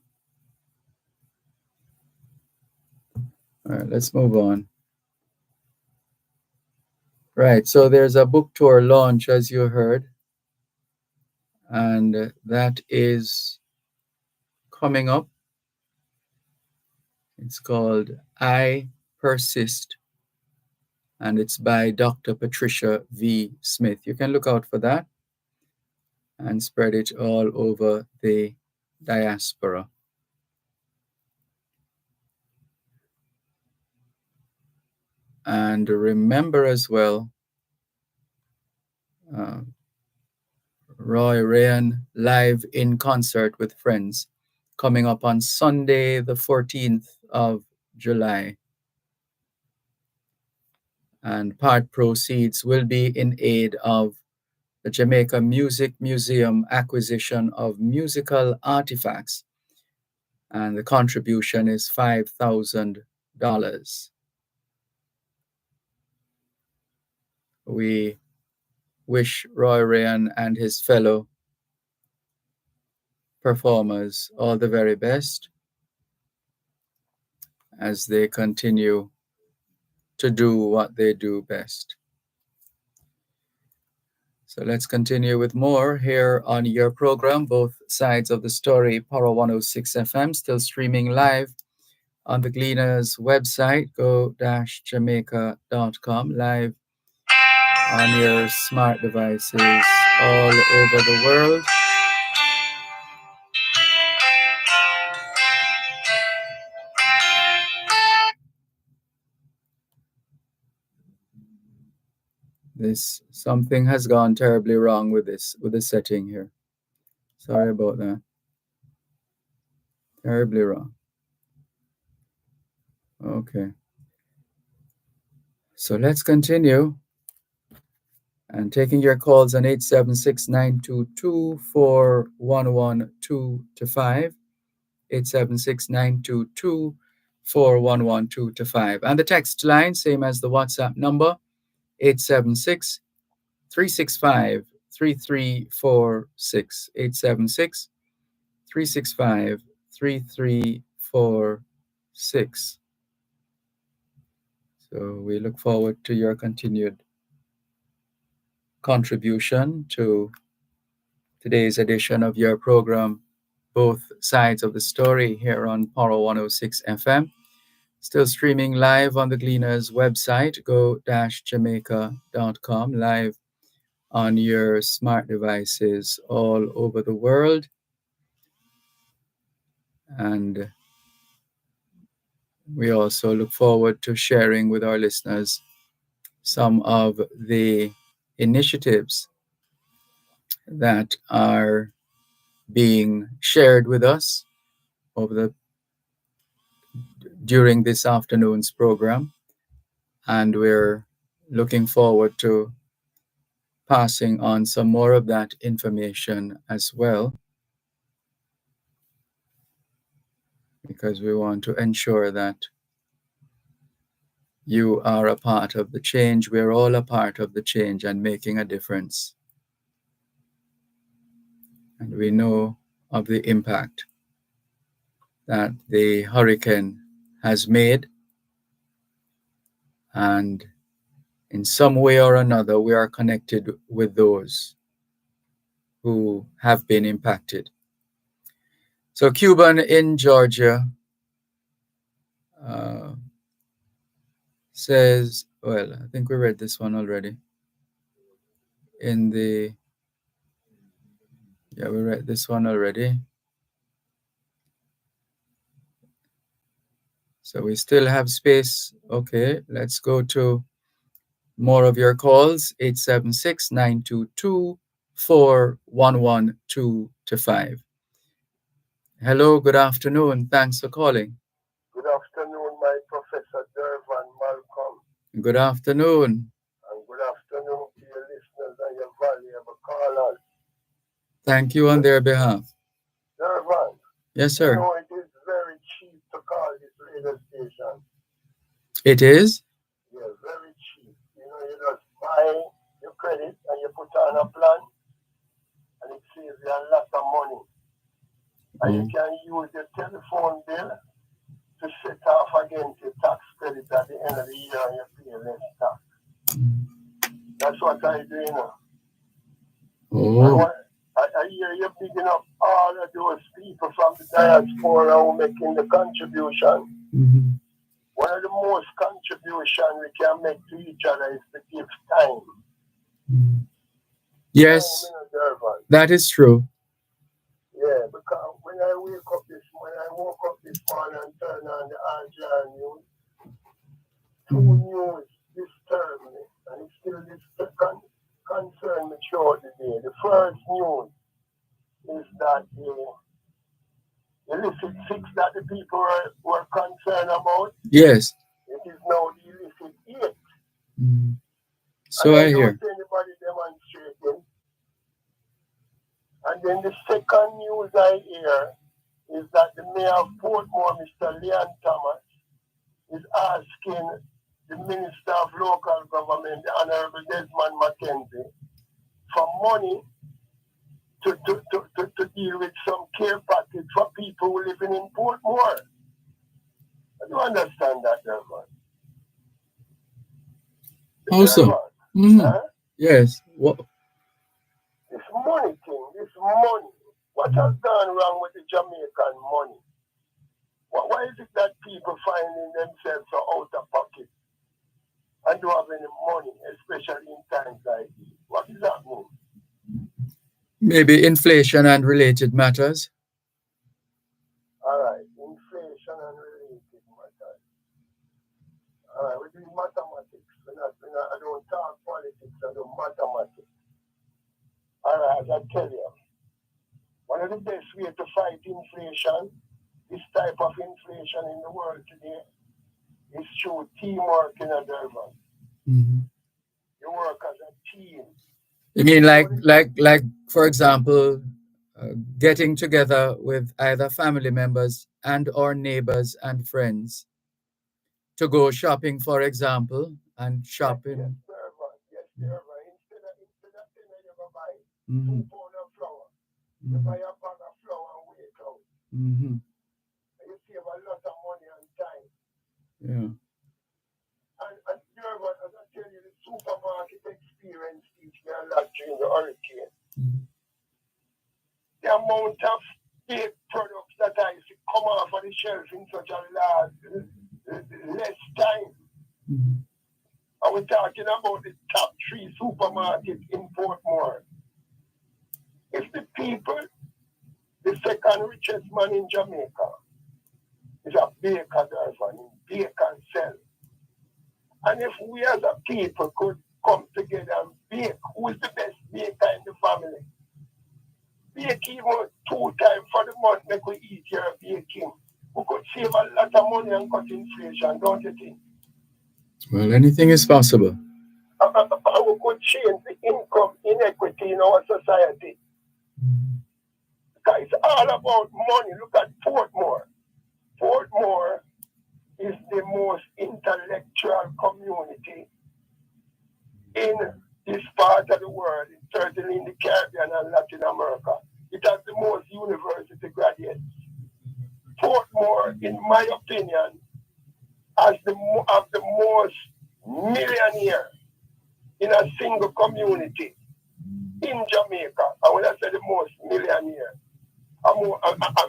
All right, let's move on. Right, so there's a book tour launch, as you heard, and that is coming up. It's called I Persist, and it's by Dr. Patricia V. Smith. You can look out for that and spread it all over the diaspora. And remember as well, Roy Ryan live in concert with friends coming up on Sunday, the 14th of July. And part proceeds will be in aid of the Jamaica Music Museum acquisition of musical artifacts. And the contribution is $5,000. We wish Roy Ryan and his fellow performers all the very best as they continue to do what they do best. So let's continue with more here on your program, Both Sides of the Story, Power 106 FM, still streaming live on the Gleaners website, go-jamaica.com, live on your smart devices all over the world. Something has gone terribly wrong with the setting here. Sorry about that. Terribly wrong. Okay. So let's continue. And taking your calls on 876-922-4112-5, 876-922-4112-5. And the text line, same as the WhatsApp number, 876-365-3346, 876-365-3346. So we look forward to your continued contribution to today's edition of your program, Both Sides of the Story, here on Power 106 FM. Still streaming live on the Gleaners website, go-jamaica.com, live on your smart devices all over the world. And we also look forward to sharing with our listeners some of the initiatives that are being shared with us during this afternoon's program, and we're looking forward to passing on some more of that information as well, because we want to ensure that you are a part of the change. We're all a part of the change and making a difference. And we know of the impact that the hurricane has made, and in some way or another, we are connected with those who have been impacted. So Cuban in Georgia says, well, I think we read this one already. We read this one already. So we still have space. Okay, let's go to more of your calls, 876-922-4112-5. Hello, good afternoon. Thanks for calling. Good afternoon, my Professor Dervan Malcolm. Good afternoon. And good afternoon to your listeners and your valuable callers. Thank you on their behalf. Dervan. Yes, sir. You know, it is very cheap to call this radio station. It is? Yeah, very cheap. You know, you just buy your credit and you put on a plan, and it saves you a lot of money. And you can use your telephone bill to set off against your tax credit at the end of the year, and you pay less tax. That's what I do, you know. Oh. I hear you picking up all of those people from the diaspora who are making the contribution. Mm-hmm. One of the most contribution we can make to each other is to give time. Mm-hmm. Yes, that is true. Yeah, because when I woke up this morning and turned on the Alger news, two news disturbed me, and it still concern me throughout the day. The first news is that the illicit six that the people were concerned about. Yes. It is now the illicit 8. Mm-hmm. So I hear. Don't see anybody demonstrating. And then the second news I hear is that the mayor of Portmore, Mr. Leon Thomas, is asking the Minister of Local Government, the Honorable Desmond McKenzie, for money to deal with some care package for people living in Portmore. I don't understand that, Dervan. Also, Huh? yes. What? This money thing, this money. What has gone wrong with the Jamaican money? Why is it that people finding themselves so out of pocket and don't have any money, especially in times like this? What is that mean? Maybe inflation and related matters. All right, inflation and related matters. All right, we're doing mathematics. I don't talk politics, I do mathematics. All right, as I tell you, one of the best ways to fight inflation, this type of inflation in the world today, is through teamwork in a Dervan. Mm-hmm. You work as a team. You mean like for example, getting together with either family members and or neighbors and friends to go shopping, for example, and shopping. Yes, Dervan. Yes, Dervan. Instead of you go buy 2 Mm-hmm. pounds of flour, you buy a bag of flour and wait out. Mm-hmm. And you save a lot of money and time. Yeah. And Dervan, as I tell you, the supermarket experience teach me a lot during the hurricane. Mm-hmm. The amount of baked products that I see come off of the shelf in such a less time. Mm-hmm. And we're talking about the top 3 supermarkets in Portmore. If the people, the second richest man in Jamaica, is a baker, Dervan, bake and sell. And if we as a people could come together and bake, who is the best baker in the family? Bake even 2 times for the month, make we eat your baking. We could save a lot of money and cut inflation, don't you think? Well, anything is possible. We could change the income inequity in our society. Because it's all about money. Look at Portmore. Portmore is the most intellectual community in this part of the world, certainly in the Caribbean and Latin America. It has the most university graduates. Portmore, in my opinion, has the most millionaire in a single community in Jamaica. And when I say the most millionaire, I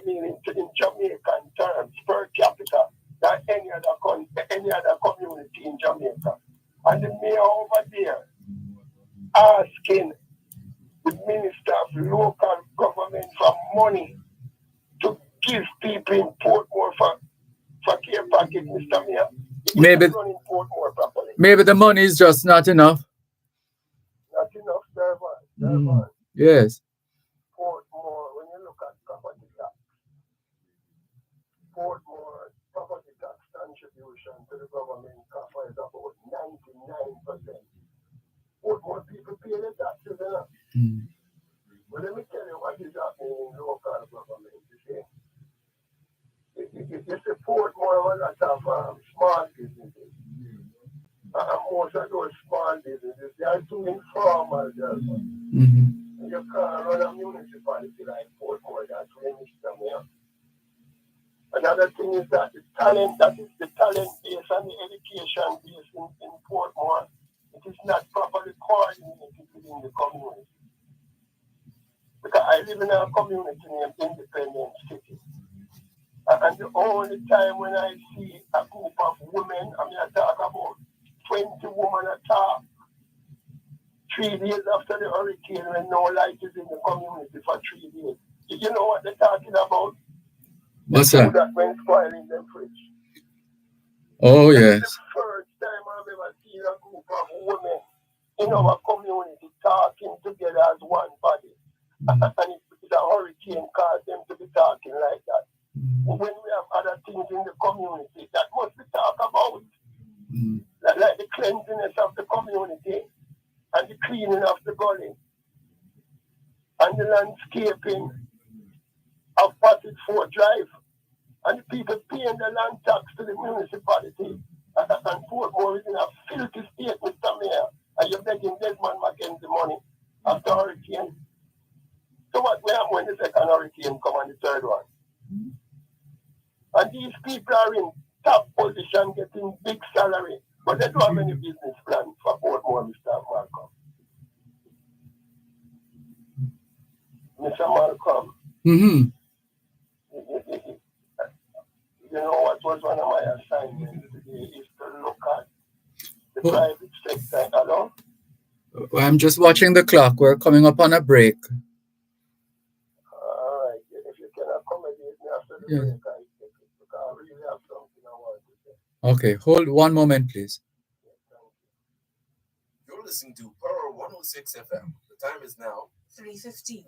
mean in Jamaican terms, per capita, than any other community in Jamaica. And the mayor over there asking the Minister of Local Government for money to give people in Portmore for care package, Mr. Mayor. Maybe Running Portmore properly. maybe the money is just not enough. Not enough, Dervan. Yes. Portmore, when you look at property tax, Portmore property tax contribution to the government cover is about 99%. Portmore people pay the taxes, you know? Mm. But let me tell you what is happening in local government. You see, you support more of a lot of small businesses. And most of those small businesses, they are too informal. Mm-hmm. You can't run a municipality like Portmore, that's when Mr. Mayor. Another thing is that the talent base and the education base in Portmore, it is not properly coordinated within the community. Because I live in a community named Independent City. And the only time when I see a group of women, I talk about 20 women attack 3 days after the hurricane when no light is in the community for 3 days. You know what they're talking about? What's that? That went spoiling them fridge. Oh, yes. It's the first time I've ever seen a group of women in our community talking together as one body. And it's a hurricane caused them to be talking like that. When we have other things in the community that must be talked about, like the cleanliness of the community and the cleaning of the gully and the landscaping of Passage 4 Drive and the people paying the land tax to the municipality and Portmore is in a filthy state, Mr. Mayor, and you're begging Desmond McKenzie money. after hurricane. So what will happen when the second hurricane come and the third one? And these people are in top position, getting big salary, but they don't have any business plan for Portmore, Mr. Malcolm. Mr. Malcolm, Mm-hmm. you know what was one of my assignments today is to look at the private sector. Hello? I'm just watching the clock. We're coming up on a break. All right. If you can accommodate me after the break, I take it because I really have something I want to say. Okay, hold one moment, please. You're listening to Power 106 FM. The time is now 3:15.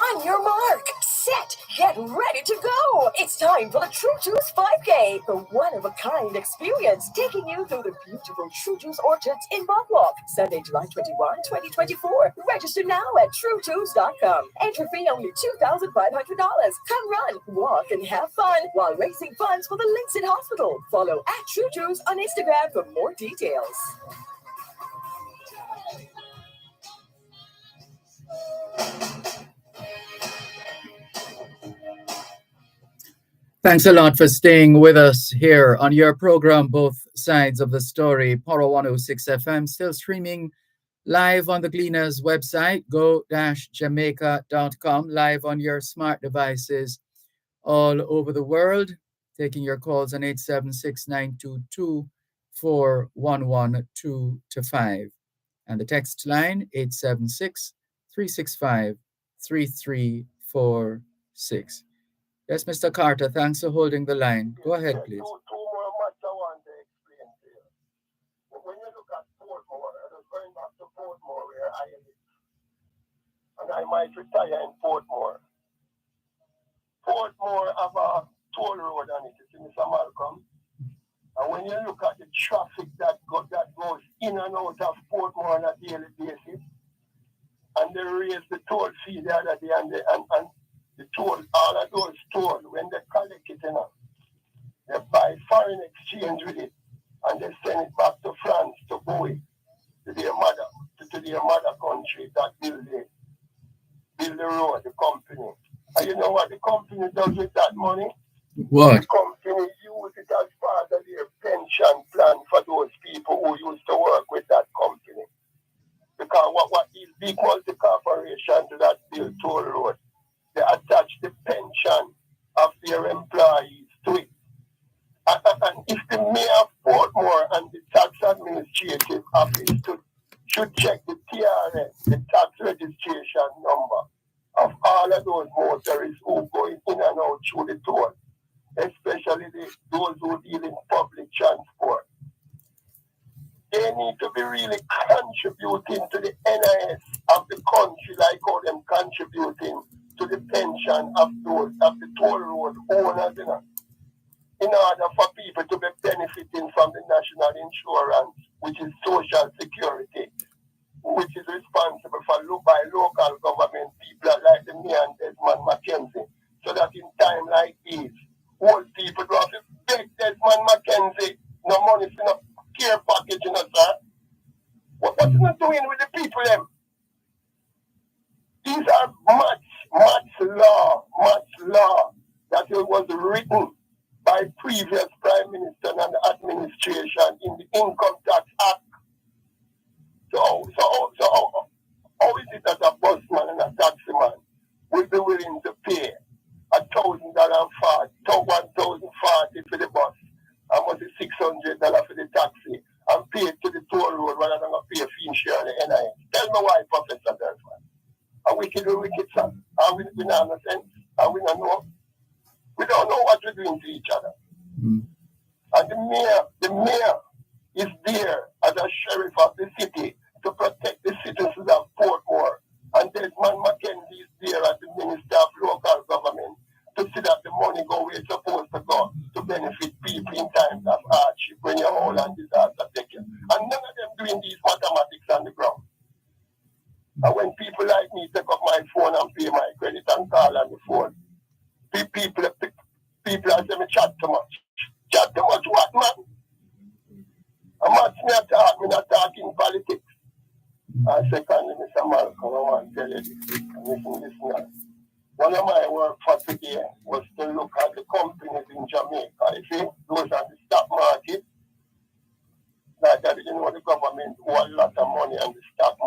On your mark, set, get ready to go. It's time for the True Juice 5K, the one-of-a-kind experience taking you through the beautiful True Juice orchards in Boardwalk, Sunday, July 21, 2024. Register now at truejuice.com. Entry fee only $2,500. Come run, walk, and have fun while raising funds for the Lincoln Hospital. Follow at True Juice on Instagram for more details. Thanks a lot for staying with us here on your program, Both Sides of the Story, Power 106 FM, still streaming live on the Gleaners website, go-jamaica.com, live on your smart devices all over the world, taking your calls on 876-922-4112-5, and the text line 876-365-3346. Yes, Mr. Carter, thanks for holding the line. Go ahead, please. Two more matters I want to explain to you. When you look at Portmore, I was going back to Portmore where I live, and I might retire in Portmore. Portmore have a toll road on it, you see, Mr. Malcolm. And when you look at the traffic that goes in and out of Portmore on a daily basis, and they raise the toll fee the other day, and the toll, all of those toll, when they collect it, you know, they buy foreign exchange with it, and they send it back to France, to Bowie, to their mother country that build the road, the company. And you know what the company does with that money? What? The company use it as part of their pension plan for those people who used to work with that company. Because what these big multi-corporations do that build toll road, they attach the pension of their employees to it. And if the mayor of Portmore and the tax administrative office should check the TRS, the tax registration number of all of those motorists who go in and out through the toll, especially those who deal in public transport. They need to be really contributing to the NIS of the country, like how them contributing to the pension of the toll road owners, you know, in order for people to be benefiting from the national insurance, which is social security, which is responsible for by local government people like the me and Desmond Mackenzie, so that in time like this, old people do have to beg Desmond Mackenzie no money for no care package, you know, sir. What's he doing with the people, them? These are much law that it was written by previous prime minister and administration in the Income Tax Act. So how is it that a busman and a taximan will be willing to pay $1,040 for the bus, and was it $600 for the taxi, and pay it to the toll road rather than pay a fee share on the NIS? Tell me why, Professor Dervan. Are we wicked son? Are we not no sense? Are we not know? We don't know what we're doing to each other. Mm. And the mayor is there as a sheriff of the city to protect the citizens of Portmore. And Desmond Mackenzie is there as the minister of local government to see that the money go where it's supposed to go to benefit people in times of hardship when your whole land disaster take you. And none of them doing these mathematics on the ground. And when people like me take up my phone and pay my credit and call on the phone, people are saying me chat too much. Chat too much what, man? I'm not talking politics. And secondly, Mr. Listen. One of my work for today was to look at the companies in Jamaica. You see, those are the stock market. Like that, the government owe a lot of money on the stock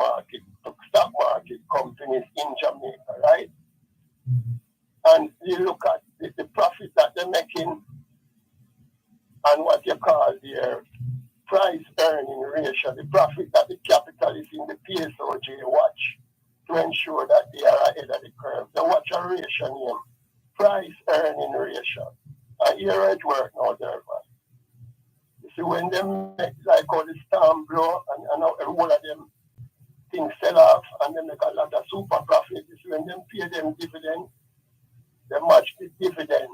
market companies in Jamaica, right? And you look at the profit that they're making and what you call their price earning ratio, the profit that the capitalists in the PSOJ watch to ensure that they are ahead of the curve. They watch a ratio named price earning ratio. And here it works now, Dervan. You see, when they make like all the storm blow and all of them things sell off and they make a lot of super profit, you see, when they pay them dividend, they match the dividend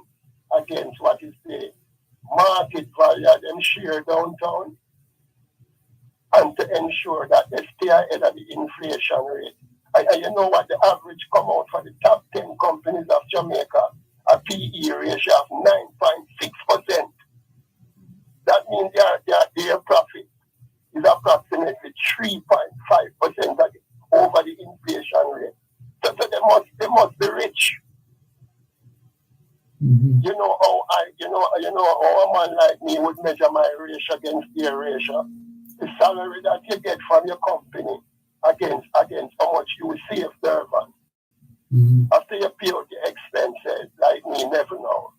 against what is the market value of them share downtown, and to ensure that they stay ahead of the inflation rate. And you know what the average come out for the top 10 companies of Jamaica, a PE ratio of 9.6%. That means their profit is approximately 3.5% over the inflation rate. So they must be rich. Mm-hmm. You know how a man like me would measure my ratio against their ratio. The salary that you get from your company against how much you will save, Dervan. Mm-hmm. After you pay out the expenses, like me, never know.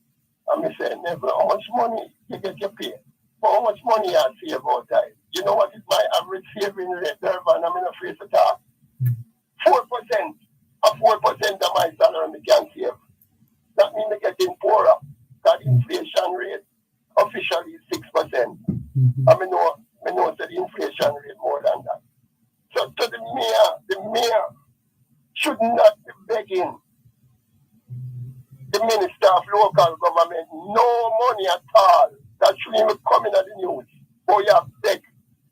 I mean, say never how much money you get your pay. But how much money I save all time. You know what is my average saving rate, Dervan? I'm in a face to talk. 4%. 4% of my salary I can save. That means they're getting poorer. That inflation rate officially is 6%. Mm-hmm. I know that the inflation rate more than that. So the mayor should not be begging the minister of local government no money at all. That shouldn't even come in at the news. Or you have to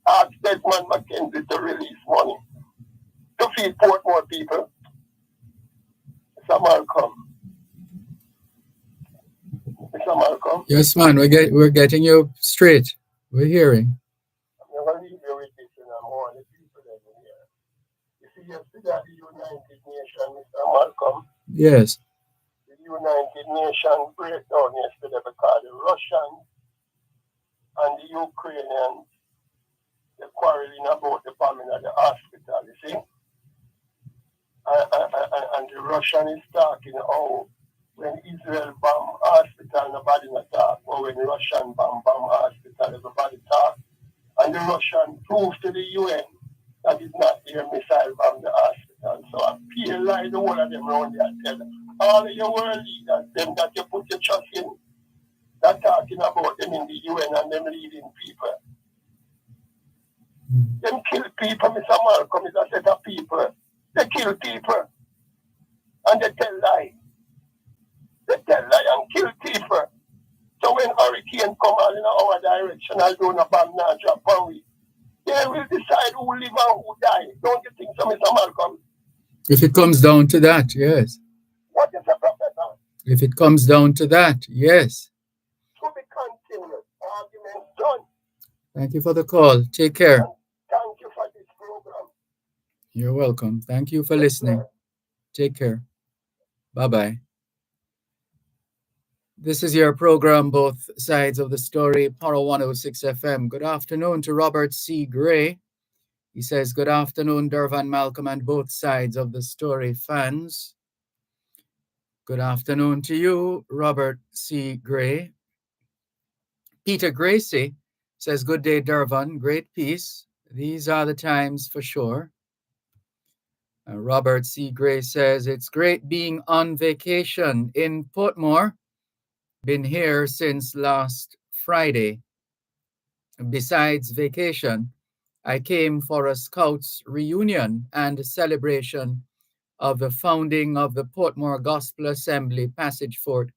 ask Desmond McKenzie to release money to feed more people. Mr. Malcolm. Yes, man, we're getting you straight. We're hearing. I'm going to leave you with this and I'm on the people that are here. You see, yesterday at the United Nations, Mr. Malcolm. Yes. The United Nations breakdown yesterday because the Russians and the Ukrainians, they're quarreling about the bombing of the hospital, you see? And the Russian is talking, when Israel bomb hospital, nobody not talk. Or when Russian bomb hospital, everybody talk. And the Russian proved to the UN that it's not their missile bomb the hospital. So I feel like the whole of them around there tell all of your world leaders, them that you put your trust in, that talking about them in the UN and them leading people. Them kill people, Mr. Malcolm, is a set of people. They kill people. And they tell lies. They tell lie and kill people. So when hurricane come out in our direction, I'll do a bomb now drop on we. They will decide who live and who die. Don't you think so, Mr. Malcolm? If it comes down to that, yes. What is the professor? If it comes down to that, yes. To be continued. Argument done. Thank you for the call. Take care. And thank you for this program. You're welcome. Thank you for listening. Take care. Bye-bye. This is your program, Both Sides of the Story, Power 106 FM. Good afternoon to Robert C. Gray. He says, good afternoon, Dervan, Malcolm, and Both Sides of the Story fans. Good afternoon to you, Robert C. Gray. Peter Gracie says, good day, Dervan. Great peace. These are the times for sure. Robert C. Gray says, it's great being on vacation in Portmore. Been here since last Friday. Besides vacation, I came for a Scouts reunion and a celebration of the founding of the Portmore Gospel Assembly Passage Fort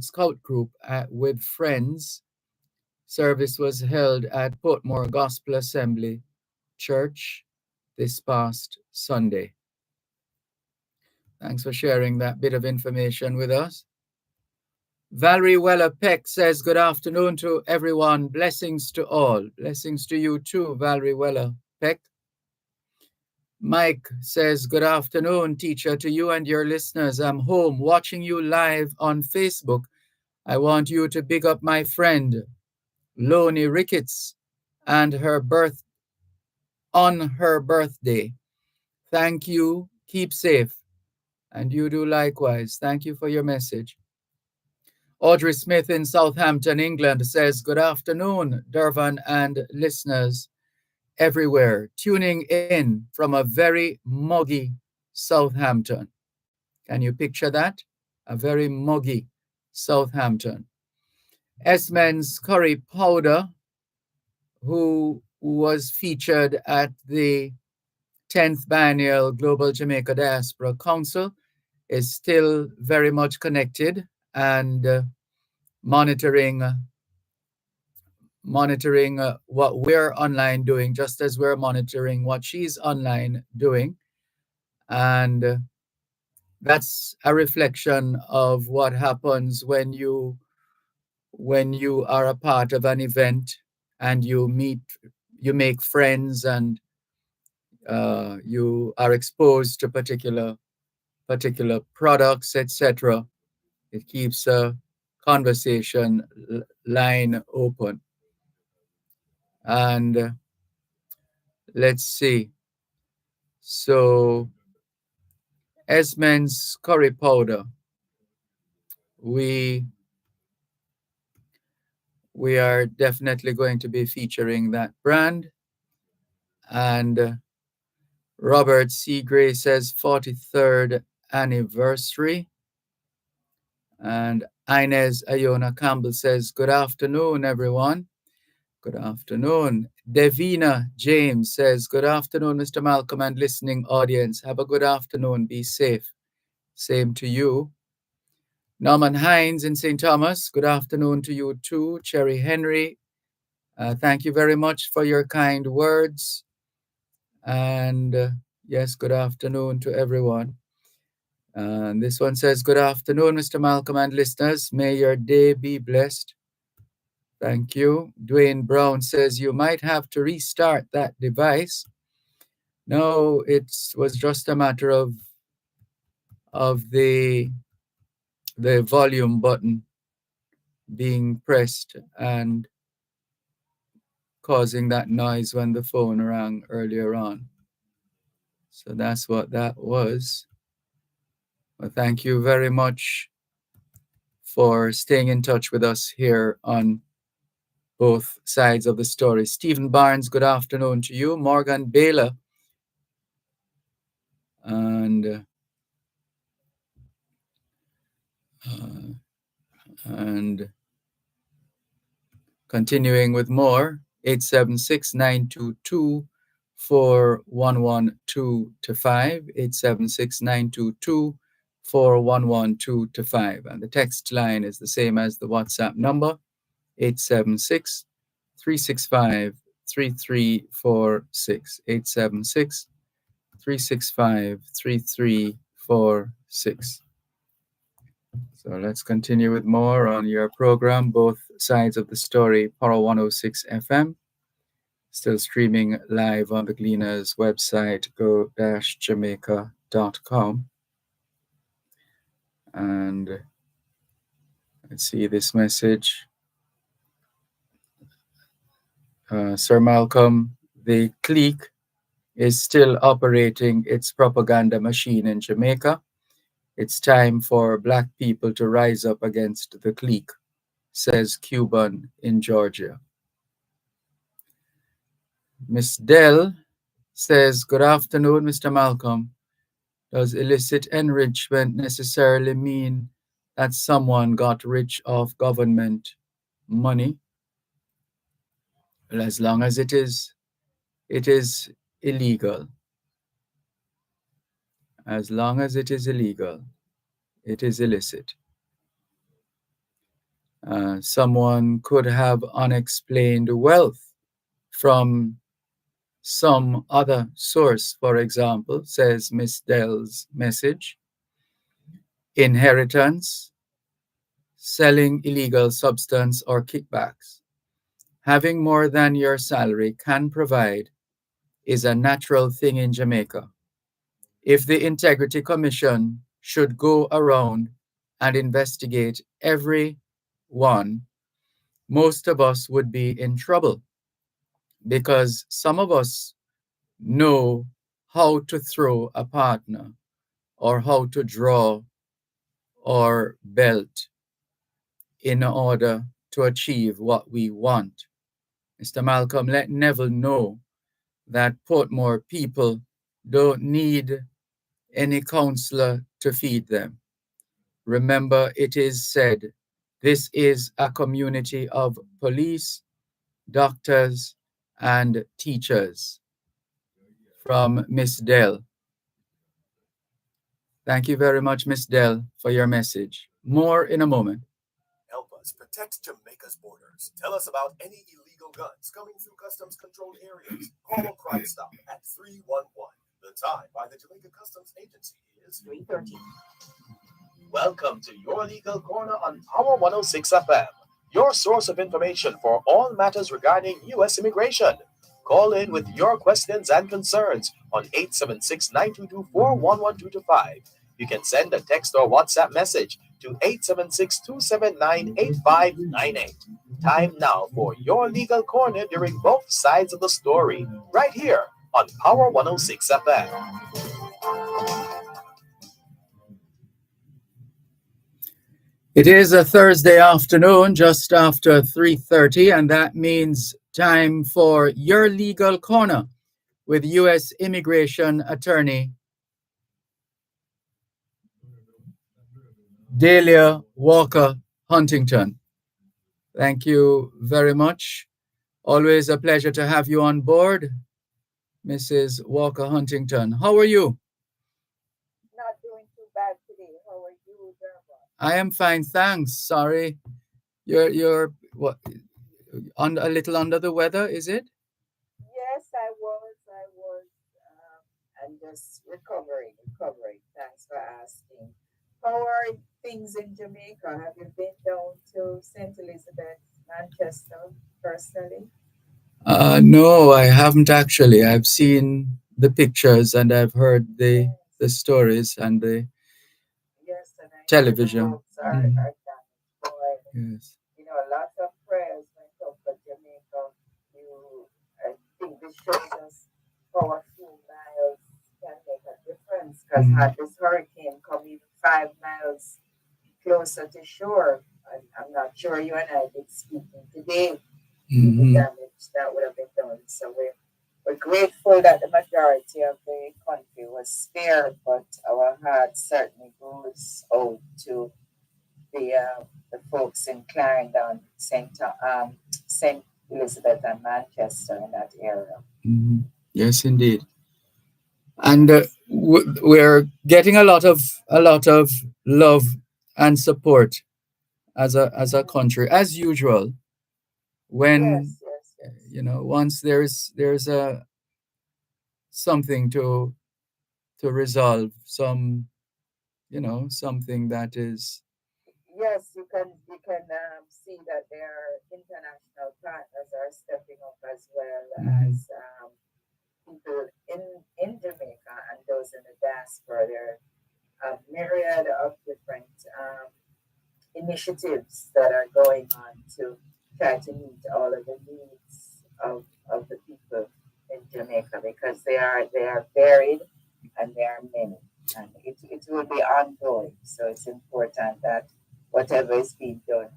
Scout Group with friends. Service was held at Portmore Gospel Assembly Church this past Sunday. Thanks for sharing that bit of information with us. Valerie Weller Peck says, good afternoon to everyone. Blessings to all. Blessings to you too, Valerie Weller Peck. Mike says, good afternoon, teacher, to you and your listeners. I'm home watching you live on Facebook. I want you to big up my friend, Loni Ricketts, and on her birthday. Thank you. Keep safe. And you do likewise. Thank you for your message. Audrey Smith in Southampton, England says, good afternoon, Dervan and listeners everywhere, tuning in from a very muggy Southampton. Can you picture that? A very muggy Southampton. Esmond's Curry Powder, who was featured at the 10th Biennial Global Jamaica Diaspora Council, is still very much connected and monitoring what we're online doing, just as we're monitoring what she's online doing. And that's a reflection of what happens when you are a part of an event and you make friends, and you are exposed to particular products, etc. It keeps a conversation line open. And let's see. So Esmond's Curry Powder, we are definitely going to be featuring that brand. And Robert C. Gray says 43rd anniversary. And Inez Ayona Campbell says, good afternoon, everyone. Good afternoon. Devina James says, good afternoon, Mr. Malcolm and listening audience. Have a good afternoon. Be safe. Same to you. Norman Hines in St. Thomas, good afternoon to you too. Cherry Henry, thank you very much for your kind words. And yes, good afternoon to everyone. And this one says, good afternoon, Mr. Malcolm and listeners. May your day be blessed. Thank you. Dwayne Brown says, you might have to restart that device. No, it was just a matter of the volume button being pressed and causing that noise when the phone rang earlier on. So that's what that was. Well, thank you very much for staying in touch with us here on both sides of the story. Stephen Barnes, good afternoon to you. Morgan Baylor. And continuing with more, 876-922-4112 to 5, 876-922-4112 to 5. And the text line is the same as the WhatsApp number, 876-365-3346, 876-365-3346. So let's continue with more on your program, both sides of the story, Power 106 FM. Still streaming live on the Gleaners website, go-jamaica.com. And let's see this message. Sir Malcolm, the clique is still operating its propaganda machine in Jamaica. It's time for Black people to rise up against the clique, says Cuban in Georgia. Miss Dell says, good afternoon, Mr. Malcolm. Does illicit enrichment necessarily mean that someone got rich off government money? Well, as long as it is illegal. As long as it is illegal, it is illicit. Someone could have unexplained wealth from some other source, for example, says Miss Dell's message. Inheritance, selling illegal substance or kickbacks. Having more than your salary can provide is a natural thing in Jamaica. If the Integrity Commission should go around and investigate every one, most of us would be in trouble because some of us know how to throw a partner or how to draw or belt in order to achieve what we want. Mr. Malcolm, let Neville know that Portmore people don't need any counselor to feed them. Remember, it is said, this is a community of police, doctors, and teachers. From Miss Dell. Thank you very much, Miss Dell, for your message. More in a moment. Help us protect Jamaica's borders. Tell us about any illegal guns coming through customs controlled areas. Call Crime Stop at 311. The time by the Jamaica Customs Agency is 3:30. Welcome to your legal corner on Power 106 FM, your source of information for all matters regarding U.S. immigration. Call in with your questions and concerns on 876-922-41125. You can send a text or WhatsApp message to 876-279-8598. Time now for your legal corner during both sides of the story, right here on Power 106 FM. It is a Thursday afternoon, just after 3:30, and that means time for your legal corner with U.S. immigration attorney Delia Walker Huntington. Thank you very much. Always a pleasure to have you on board, Mrs. Walker Huntington. How are you? Not doing too bad today. How are you, Dervan? I am fine, thanks. Sorry, you're what a little under the weather, is it? Yes, I was. I'm just recovering. Thanks for asking. How are things in Jamaica? Have you been down to St. Elizabeth, Manchester, personally? No, I haven't actually. I've seen the pictures and I've heard the Yes, stories and the yes, and I hear the television. roads are damaged. Boy, Yes. lots of prayers went up for Jamaica. I think this shows us how a few miles can make a difference. Because had this hurricane come even 5 miles closer to shore, I'm not sure you and I did speaking today, the damage that would have been done. So we're grateful that the majority of the country was spared, but our heart certainly goes out to the folks in Clarendon, St. Elizabeth and Manchester in that area. Yes, indeed. And we're getting a lot of love and support as a country, as usual. When Yes. once there's a something to resolve, something that is. Yes, see that their international partners are stepping up as well as people in Jamaica and those in the diaspora. There are a myriad of different initiatives that are going on to try to meet all of the needs of the people in Jamaica because they are varied and they are many and it will be ongoing. So it's important that whatever is being done,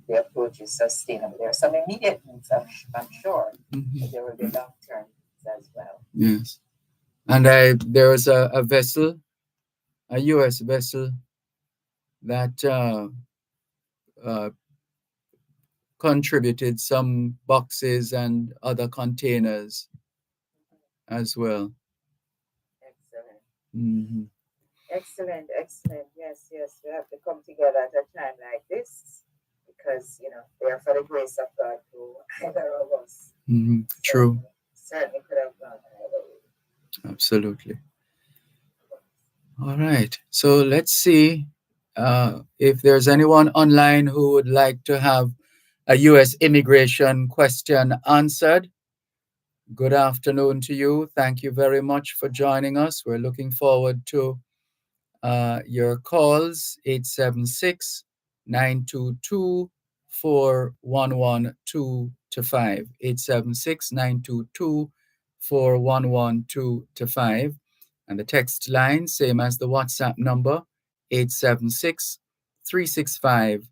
the approach is sustainable. There are some immediate needs, I'm sure, but there will be long-term needs as well. Yes, and there was a vessel, a U.S. vessel that contributed some boxes and other containers as well. Excellent. Excellent. Yes. We have to come together at a time like this because, they are for the grace of God to either of us. True. Certainly could have gone either way. Absolutely. All right. So let's see if there's anyone online who would like to have a U.S. immigration question answered. Good afternoon to you. Thank you very much for joining us. We're looking forward to your calls, 876-922-4112 876-922-4112. And the text line, same as the WhatsApp number, 876-365-3346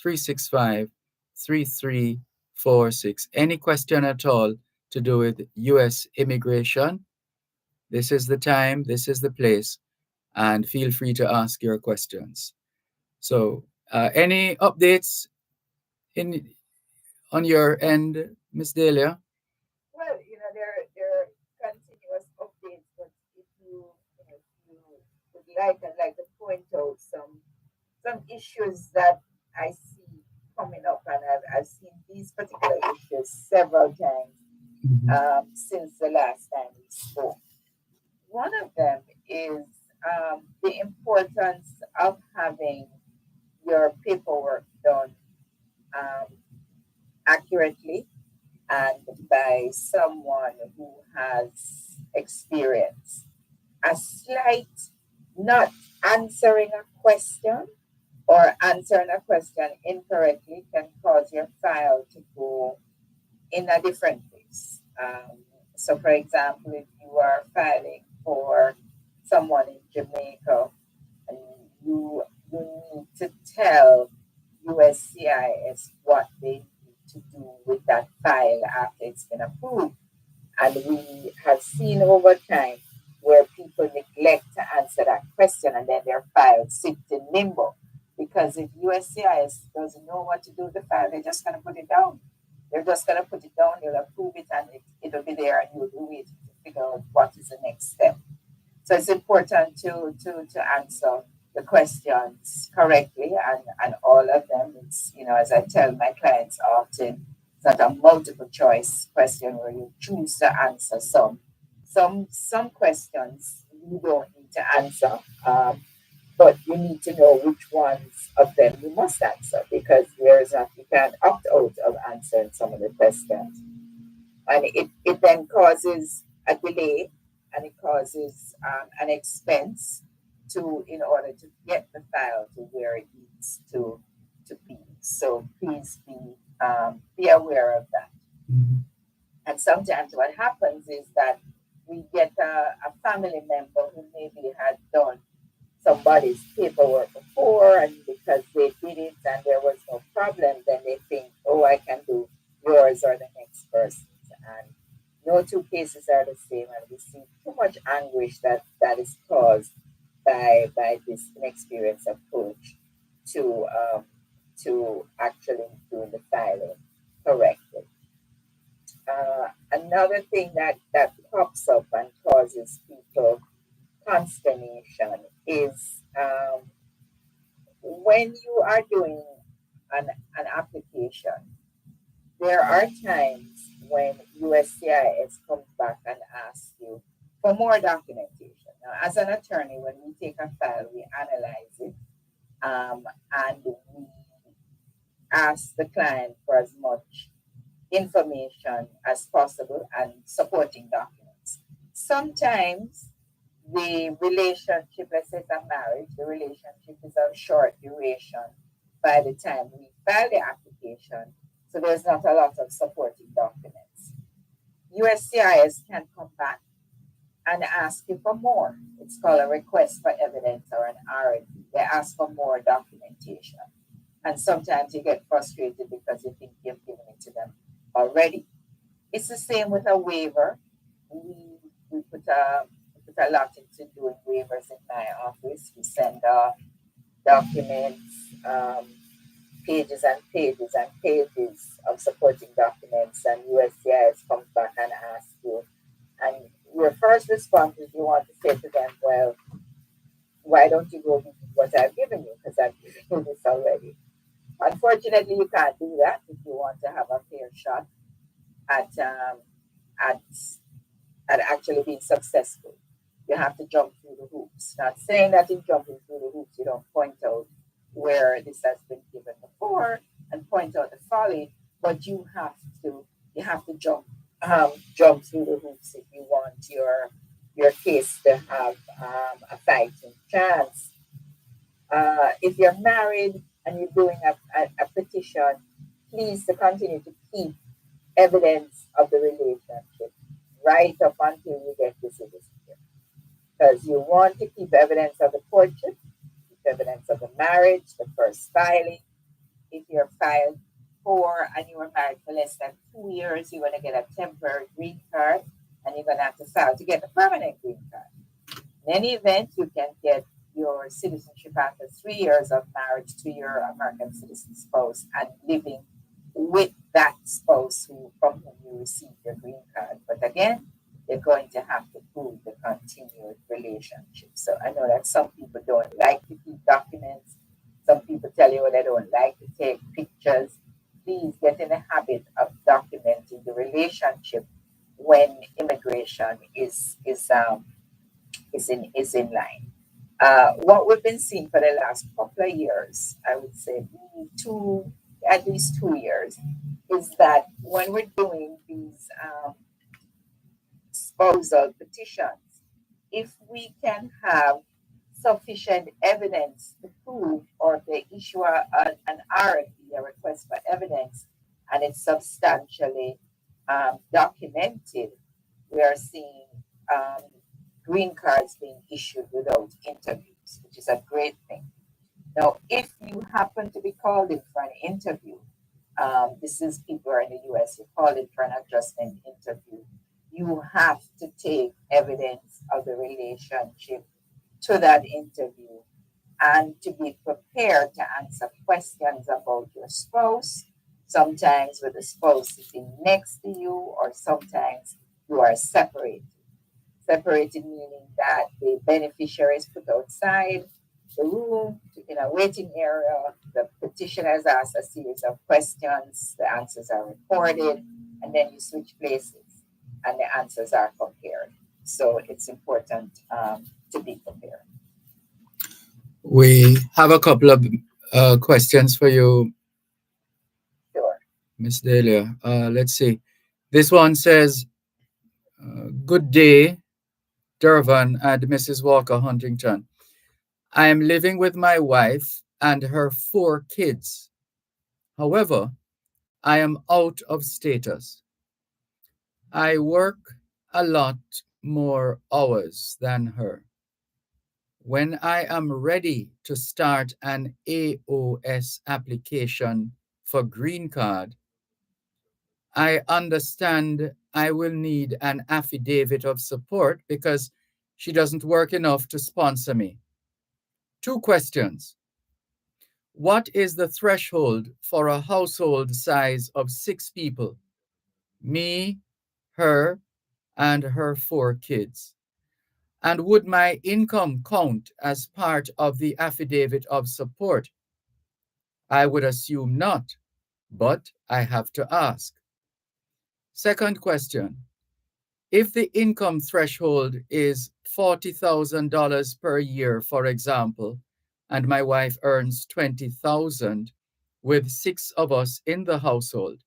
876-365-3346. Any question at all to do with U.S. immigration, this is the time, this is the place, and feel free to ask your questions. So, any updates in on your end, Miss Delia? Well, there are continuous updates, but if you would like, I'd like to point out some issues that I see coming up, and I've seen these particular issues several times since the last time we spoke. One of them is the importance of having your paperwork done um, accurately and by someone who has experience. A slight not answering a question or answering a question incorrectly can cause your file to go in a different place. So, for example, if you are filing for someone in Jamaica and you need to tell USCIS what they need to do with that file after it's been approved. And we have seen over time where people neglect to answer that question and then their file sits in limbo. Because if USCIS doesn't know what to do with the file, they're just going to put it down. They're just going to put it down, they'll approve it, and it'll be there, and you'll be waiting to figure out what is the next step. So it's important to answer the questions correctly and all of them. It's, as I tell my clients often, it's not a multiple choice question where you choose to answer some. Some questions you don't need to answer, but you need to know which ones of them you must answer because you can opt out of answering some of the questions. And it then causes a delay and it causes an expense in order to get the file to where it needs to be. So please be aware of that. Mm-hmm. And sometimes what happens is that we get a family member who maybe had done somebody's paperwork before, and because they did it and there was no problem, then they think, oh, I can do yours or the next person's. And no two cases are the same, and we see too much anguish that is caused by this inexperienced approach to actually doing the filing correctly. Another thing that pops up and causes people consternation is when you are doing an application, there are times when USCIS comes back and asks you for more documentation. Now, as an attorney, when we take a file, we analyze it and we ask the client for as much information as possible and supporting documents. Sometimes the relationship, let's say it's a marriage, the relationship is of short duration by the time we file the application. So there's not a lot of supporting documents. USCIS can come back and ask you for more. It's called a request for evidence or an RFE. They ask for more documentation. And sometimes you get frustrated because you think you've given it to them already. It's the same with a waiver. We put a lot into doing waivers in my office. We send documents, pages and pages and pages of supporting documents, and USCIS comes back and asks you. And your first response is you want to say to them, well, why don't you go with what I've given you? Because I've given you this already. Unfortunately, you can't do that if you want to have a fair shot at actually being successful. You have to jump through the hoops. Not saying that in jumping through the hoops, you don't point out where this has been given before and point out the folly, but you have to jump through the hoops if you want your case to have a fighting chance. If you're married and you're doing a petition, please to continue to keep evidence of the relationship right up until you get the citizenship. Because you want to keep evidence of the courtship, keep evidence of the marriage, the first filing. If you're filed for and you were married for less than 2 years, you're going to get a temporary green card and you're going to have to file to get a permanent green card. In any event, you can get your citizenship after 3 years of marriage to your American citizen spouse and living with that spouse from whom you received your green card. But again, you're going to have to prove the continued relationship. So I know that some people don't like to keep documents. Some people tell you they don't like to take pictures. Please get in the habit of documenting the relationship when immigration is in line. What we've been seeing for the last couple of years, I would say at least 2 years, is that when we're doing these spousal petitions, if we can have sufficient evidence to prove, or if they issue an RFE, a request for evidence, and it's substantially documented, we are seeing green cards being issued without interviews, which is a great thing. Now, if you happen to be called in for an interview, this is people are in the US, you call it for an adjustment interview, you have to take evidence of the relationship to that interview and to be prepared to answer questions about your spouse, sometimes with the spouse sitting next to you, or sometimes you are separated. Separated meaning that the beneficiary is put outside the room in a waiting area. The petitioner has asked a series of questions, the answers are recorded, and then you switch places and the answers are compared. So it's important to be prepared. We have a couple of questions for you, Sure. Ms. Delia. Let's see. This one says, good day, Dervan and Mrs. Walker Huntington. I am living with my wife and her 4 kids. However, I am out of status. I work a lot more hours than her. When I am ready to start an AOS application for green card, I understand I will need an affidavit of support because she doesn't work enough to sponsor me. 2 questions. What is the threshold for a household size of 6 people? Me, her, and her 4 kids. And would my income count as part of the affidavit of support? I would assume not, but I have to ask. Second question. If the income threshold is $40,000 per year, for example, and my wife earns $20,000 with 6 of us in the household,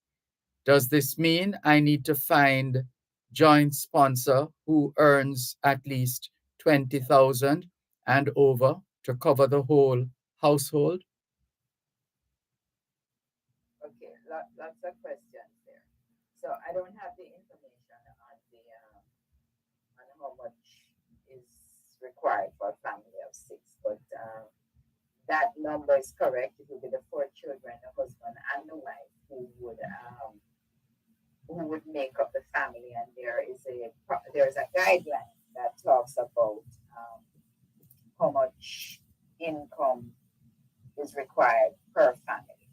does this mean I need to find joint sponsor who earns at least $20,000 and over to cover the whole household? Okay, lots of questions there. So I don't have the information on how much is required for a family of 6, but that number is correct. It will be the 4 children, the husband and the wife who would make up the family, and there's a guideline that talks about how much income is required per family.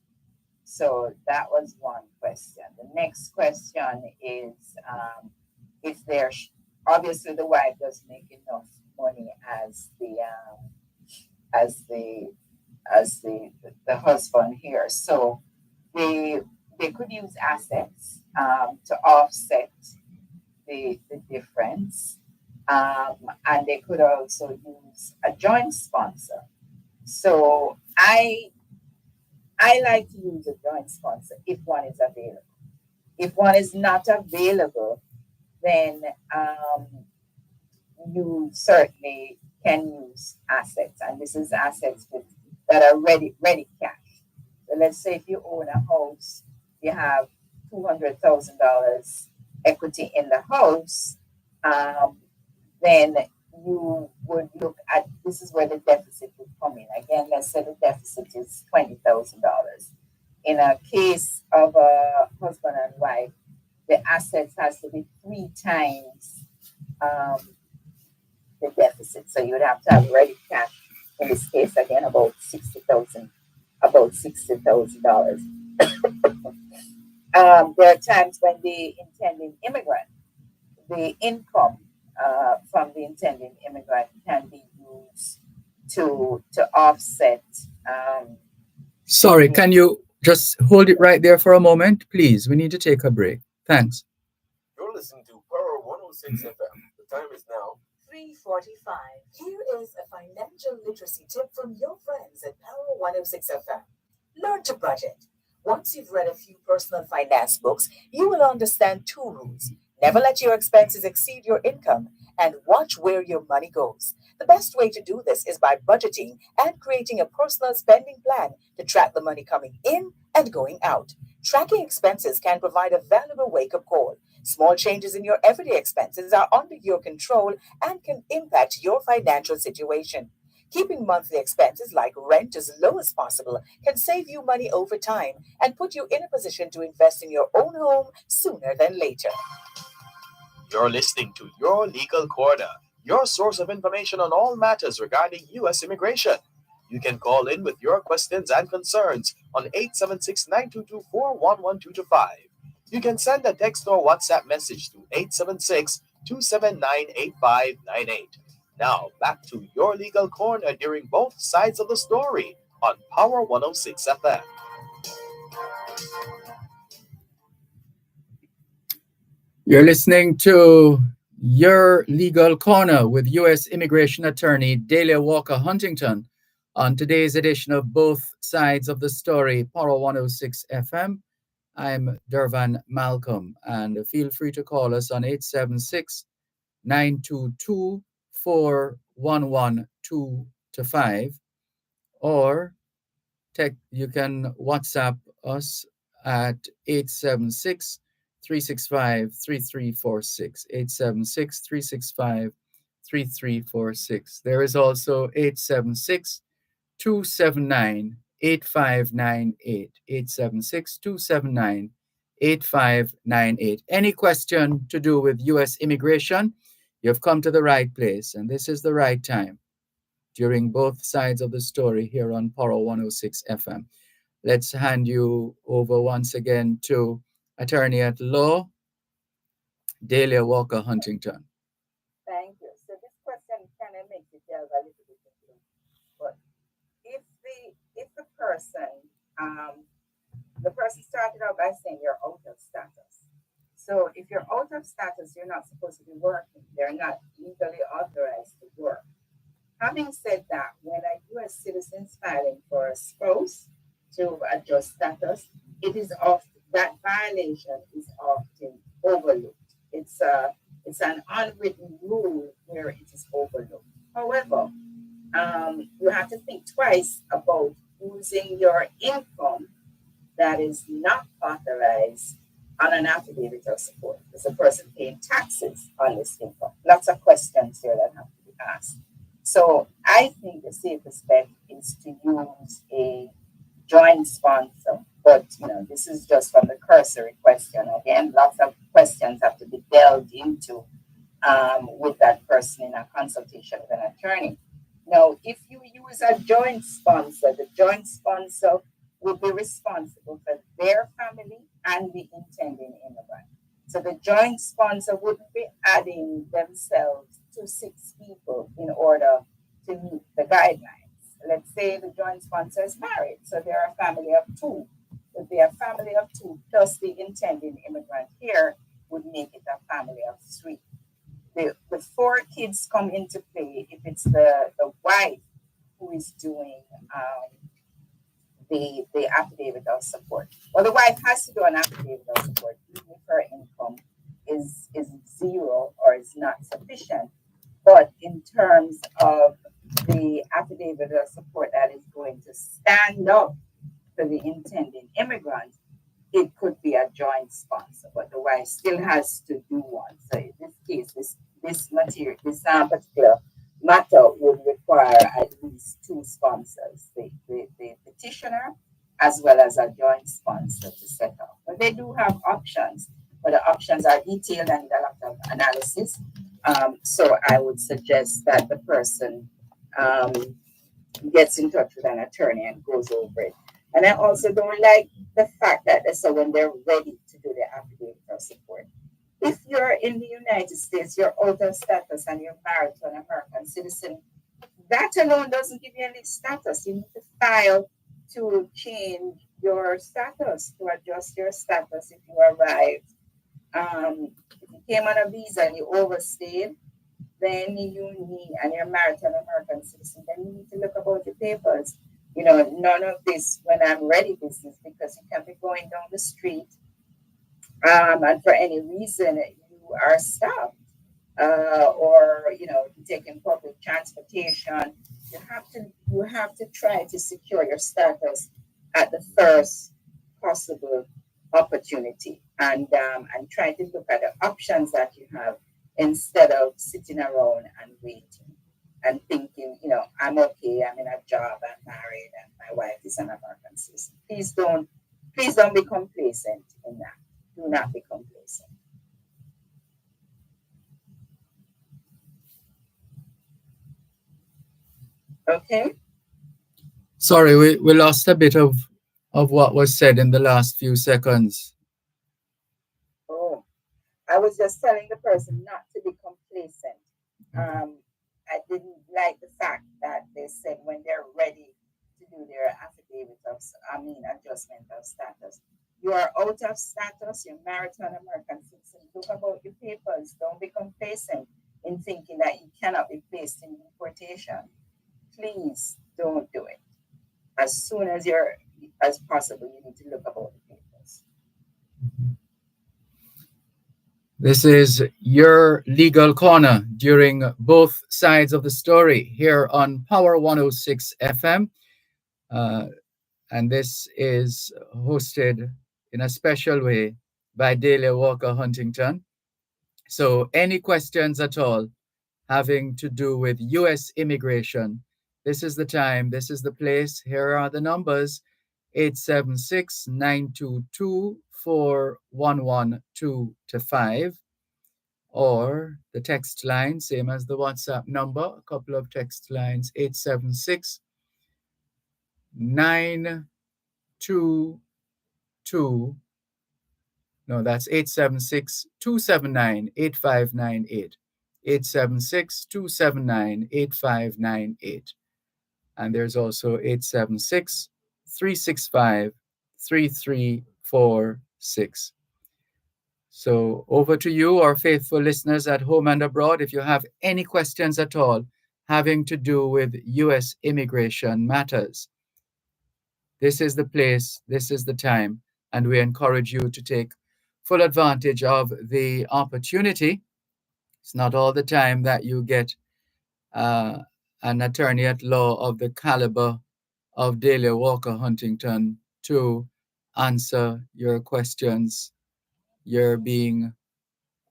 So that was one question. The next question is if there's obviously the wife doesn't make enough money as the husband here, so they could use assets to offset the difference, and they could also use a joint sponsor. So I I like to use a joint sponsor if one is available. If one is not available, then you certainly can use assets, and this is assets that are ready cash. So let's say if you own a house, you have $200,000 equity in the house, um, then you would look at this is where the deficit would come in. Again, let's say the deficit is $20,000. In a case of a husband and wife, the assets has to be 3 times um, the deficit. So you would have to have ready cash. In this case, again, about $60,000. There are times when the intending immigrant, the income from the intending immigrant can be used to offset. Sorry, can you just hold it right there for a moment, please? We need to take a break. Thanks. You're listening to Power 106 FM. The time is now 3:45. Here is a financial literacy tip from your friends at Power 106 FM. Learn to budget. Once you've read a few personal finance books, you will understand 2 rules. Never let your expenses exceed your income and watch where your money goes. The best way to do this is by budgeting and creating a personal spending plan to track the money coming in and going out. Tracking expenses can provide a valuable wake up call. Small changes in your everyday expenses are under your control and can impact your financial situation. Keeping monthly expenses like rent as low as possible can save you money over time and put you in a position to invest in your own home sooner than later. You're listening to Your Legal Corner, your source of information on all matters regarding U.S. immigration. You can call in with your questions and concerns on 876-922-41125. You can send a text or WhatsApp message to 876-279-8598. Now, back to Your Legal Corner during both sides of the story on Power 106 FM. You're listening to Your Legal Corner with U.S. Immigration Attorney Delia Walker Huntington on today's edition of Both Sides of the Story, Power 106 FM. I'm Dervan Malcolm, and feel free to call us on 876-922-41125, or you can WhatsApp us at 876-365-3346, 876-365-3346. There is also 876-279-8598, 876-279-8598. Any question to do with U.S. immigration, you've come to the right place, and this is the right time during both sides of the story here on Power 106 FM. Let's hand you over once again to Attorney at Law, Delia Walker Huntington. Thank you. So this question kind of makes it delve a little bit into, but if the person started out by saying you're out of status. So if you're out of status, you're not supposed to be working. They're not legally authorized to work. Having said that, when a U.S. citizen is filing for a spouse to adjust status, that violation is often overlooked. It's an unwritten rule where it is overlooked. However, you have to think twice about using your income that is not authorized on an affidavit of support. Is a person paying taxes on this income? Lots of questions here that have to be asked. So I think the safest bet is to use a joint sponsor. But this is just from the cursory question. Again, lots of questions have to be delved into with that person in a consultation with an attorney. Now, if you use a joint sponsor, the joint sponsor will be responsible for their family and the intending immigrant. So the joint sponsor wouldn't be adding themselves to 6 people in order to meet the guidelines. Let's say the joint sponsor is married, so they're a family of 2. If they're a family of 2 plus the intending immigrant here would make it a family of 3. The 4 kids come into play if it's the wife who is doing the affidavit of support. Well, the wife has to do an affidavit of support even if her income is zero or is not sufficient. But in terms of the affidavit of support that is going to stand up for the intending immigrant, it could be a joint sponsor, but the wife still has to do one. So in this case, this material, this particular matter would require at least two sponsors, the petitioner as well as a joint sponsor to set up. But they do have options, but the options are detailed and a lot of analysis. So I would suggest that the person um, gets in touch with an attorney and goes over it. And I also don't like the fact that they say when they're ready to do the affidavit of support. If you're in the United States, you're out of status and you're married to an American citizen, that alone doesn't give you any status. You need to file to change your status, to adjust your status if you arrived. If you came on a visa and you overstayed, then you need, and you're married to an American citizen, then you need to look about your papers. You know, none of this when I'm ready business, because you can be going down the street and for any reason you are stopped or, you know, taking public transportation. You have to try to secure your status at the first possible opportunity and try to look at the options that you have instead of sitting around and waiting and thinking, you know, I'm okay, I'm in a job, I'm married, and my wife is an American citizen. Please don't be complacent in that. Do not be complacent. Okay. Sorry, we lost a bit of what was said in the last few seconds. Oh, I was just telling the person not to be complacent. I didn't like the fact that they said when they're ready to do their affidavit of, adjustment of status. You are out of status, you're married to an American citizen. Look about your papers. Don't be complacent in thinking that you cannot be placed in deportation. Please don't do it. As soon as possible, you need to look about the papers. This is your legal corner during both sides of the story here on Power 106 FM. And this is hosted in a special way by Delia Walker Huntington. So any questions at all having to do with U.S. immigration, this is the time, this is the place. Here are the numbers: 876-922-4112-5, or the text line, same as the WhatsApp number, a couple of text lines, 876 922, no, that's 876-279-8598. 876-279-8598. And there's also 876-365-3346. So over to you, our faithful listeners at home and abroad. If you have any questions at all having to do with U.S. immigration matters, this is the place, this is the time, and we encourage you to take full advantage of the opportunity. It's not all the time that you get an attorney at law of the caliber of Delia Walker Huntington to answer your questions. You're being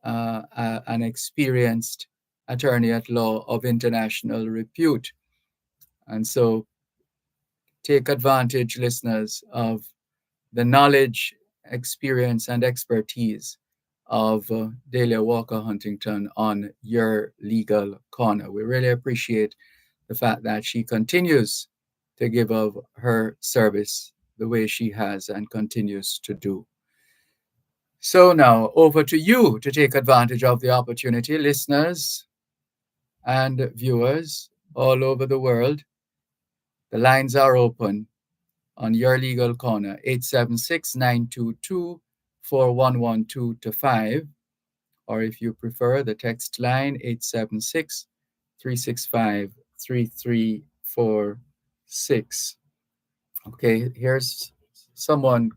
an experienced attorney at law of international repute. And so take advantage, listeners, of the knowledge, experience, and expertise of Delia Walker Huntington on your legal corner. We really appreciate the fact that she continues to give of her service the way she has and continues to do. So now over to you to take advantage of the opportunity, listeners and viewers all over the world. The lines are open on your legal corner, 876-922-4112-5, or if you prefer, the text line, 876-365-3346. Okay, here's someone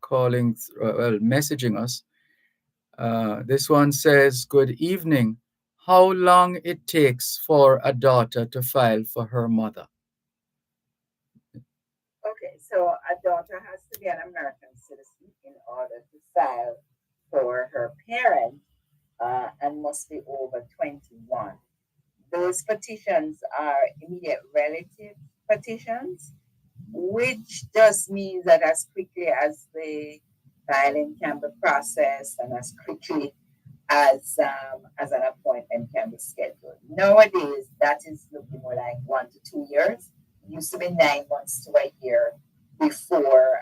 calling, messaging us. This one says, "Good evening. How long it takes for a daughter to file for her mother?" Okay, so a daughter has to be an American citizen in order to file for her parent and must be over 21. Those petitions are immediate relative petitions, which just means that as quickly as the filing can be processed and as quickly as an appointment can be scheduled. Nowadays, that is looking more like 1 to 2 years. It used to be 9 months to a year before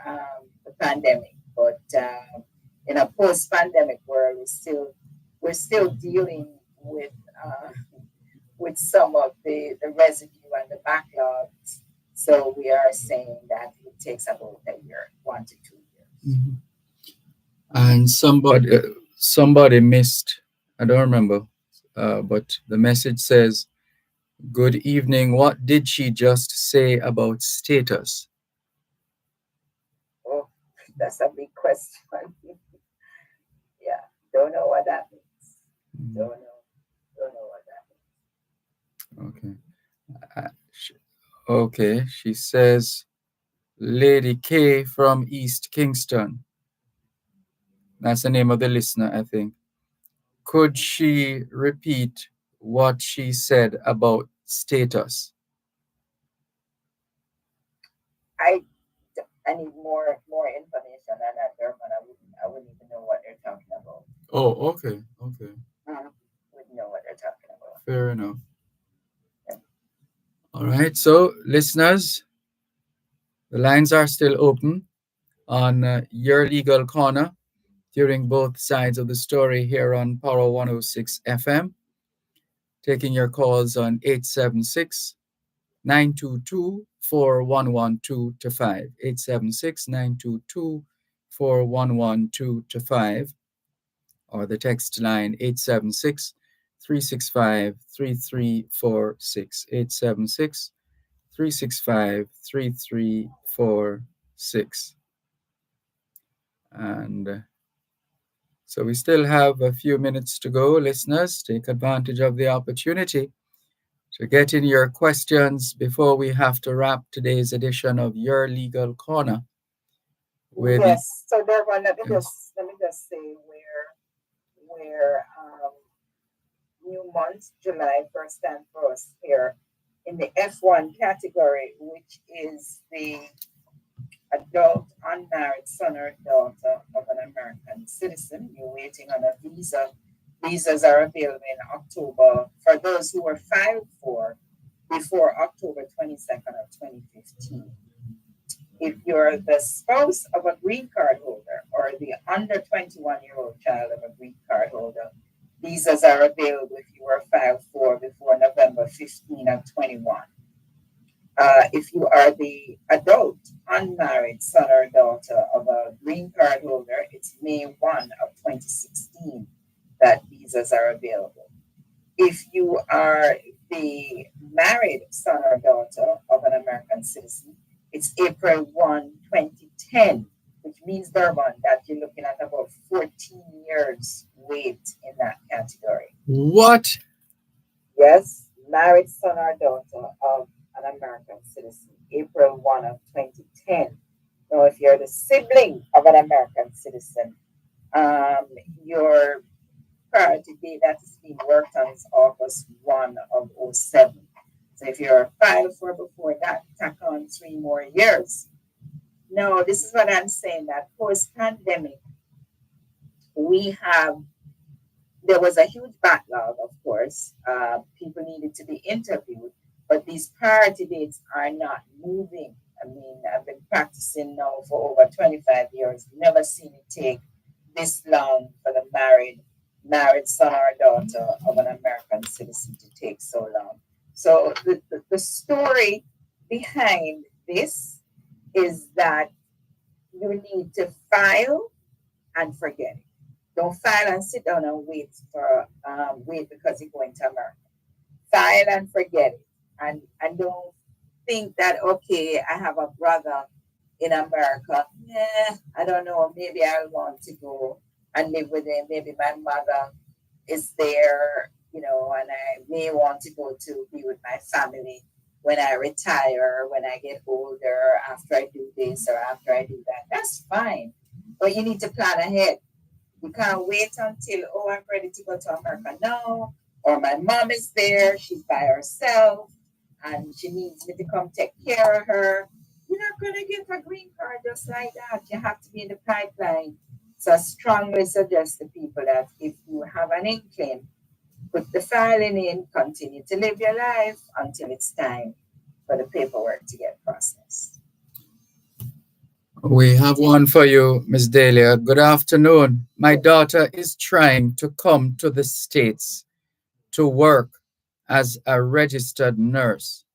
the pandemic, but in a post-pandemic world, we're still dealing with some of the residue and the backlogs. So we are saying that it takes about a year, 1 to 2 years. Mhm. And somebody missed. I don't remember, but the message says, "Good evening. What did she just say about status?" Oh, that's a big question. Yeah, don't know what that means. Mhm. Don't know what that Okay. Okay. She says, "Lady K from East Kingston." That's the name of the listener, I think. Could means. she repeat what she said about status? I I need more information on that, Dervan. I wouldn't even know what they're talking about. Oh, okay. Okay. Wouldn't know what they're talking about. Fair enough. Yeah. All right. So, listeners, the lines are still open on Your Legal Corner during both sides of the story here on Power 106 FM, taking your calls on 876 922 4112 to 5. 876 922 4112 to 5, or the text line 876 365 3346. 876 365 3346. And so we still have a few minutes to go, listeners. Take advantage of the opportunity to get in your questions before we have to wrap today's edition of Your Legal Corner with Yes. So Dervan, let me yes. just say where new month, July, first and first here in the F1 category, which is the adult unmarried son or daughter of an American citizen. You're waiting on a visa. Visas are available in October for those who were filed for before October 22nd of 2015. If you're the spouse of a green card holder or the under 21-year-old child of a green card holder, visas are available if you were filed for before November 15 of 21. If you are the adult unmarried son or daughter of a green card holder, it's May 1 of 2016 that visas are available. If you are the married son or daughter of an American citizen, it's April 1, 2010, which means, Dervan, that you're looking at about 14 years wait in that category. What? Yes, married son or daughter of an American citizen, April 1 of 2010. Now, if you're the sibling of an American citizen, your priority date that is being worked on is August 1 of '07. So if you're filed for before that, tack on 3 more years. No, this is what I'm saying, that post-pandemic, we have there was a huge backlog, of course. People needed to be interviewed, but these priority dates are not moving. I mean, I've been practicing now for over 25 years. Never seen it take this long for the married son or daughter of an American citizen to take so long. So the story behind this is that you need to file and forget it. Don't file and sit down and wait because you're going to America. File and forget it, and don't think that, okay, I have a brother in America, I don't know, maybe I'll want to go and live with him. Maybe my mother is there, and I may want to go to be with my family when I retire, when I get older, after I do this or after I do that. That's fine. But you need to plan ahead. You can't wait until, I'm ready to go to America now, or my mom is there, she's by herself, and she needs me to come take care of her. You're not going to get a green card just like that. You have to be in the pipeline. So I strongly suggest to people that if you have an inkling, put the filing in, continue to live your life until it's time for the paperwork to get processed. We have one for you, Ms. Dahlia. Good afternoon. My daughter is trying to come to the States to work as a registered nurse.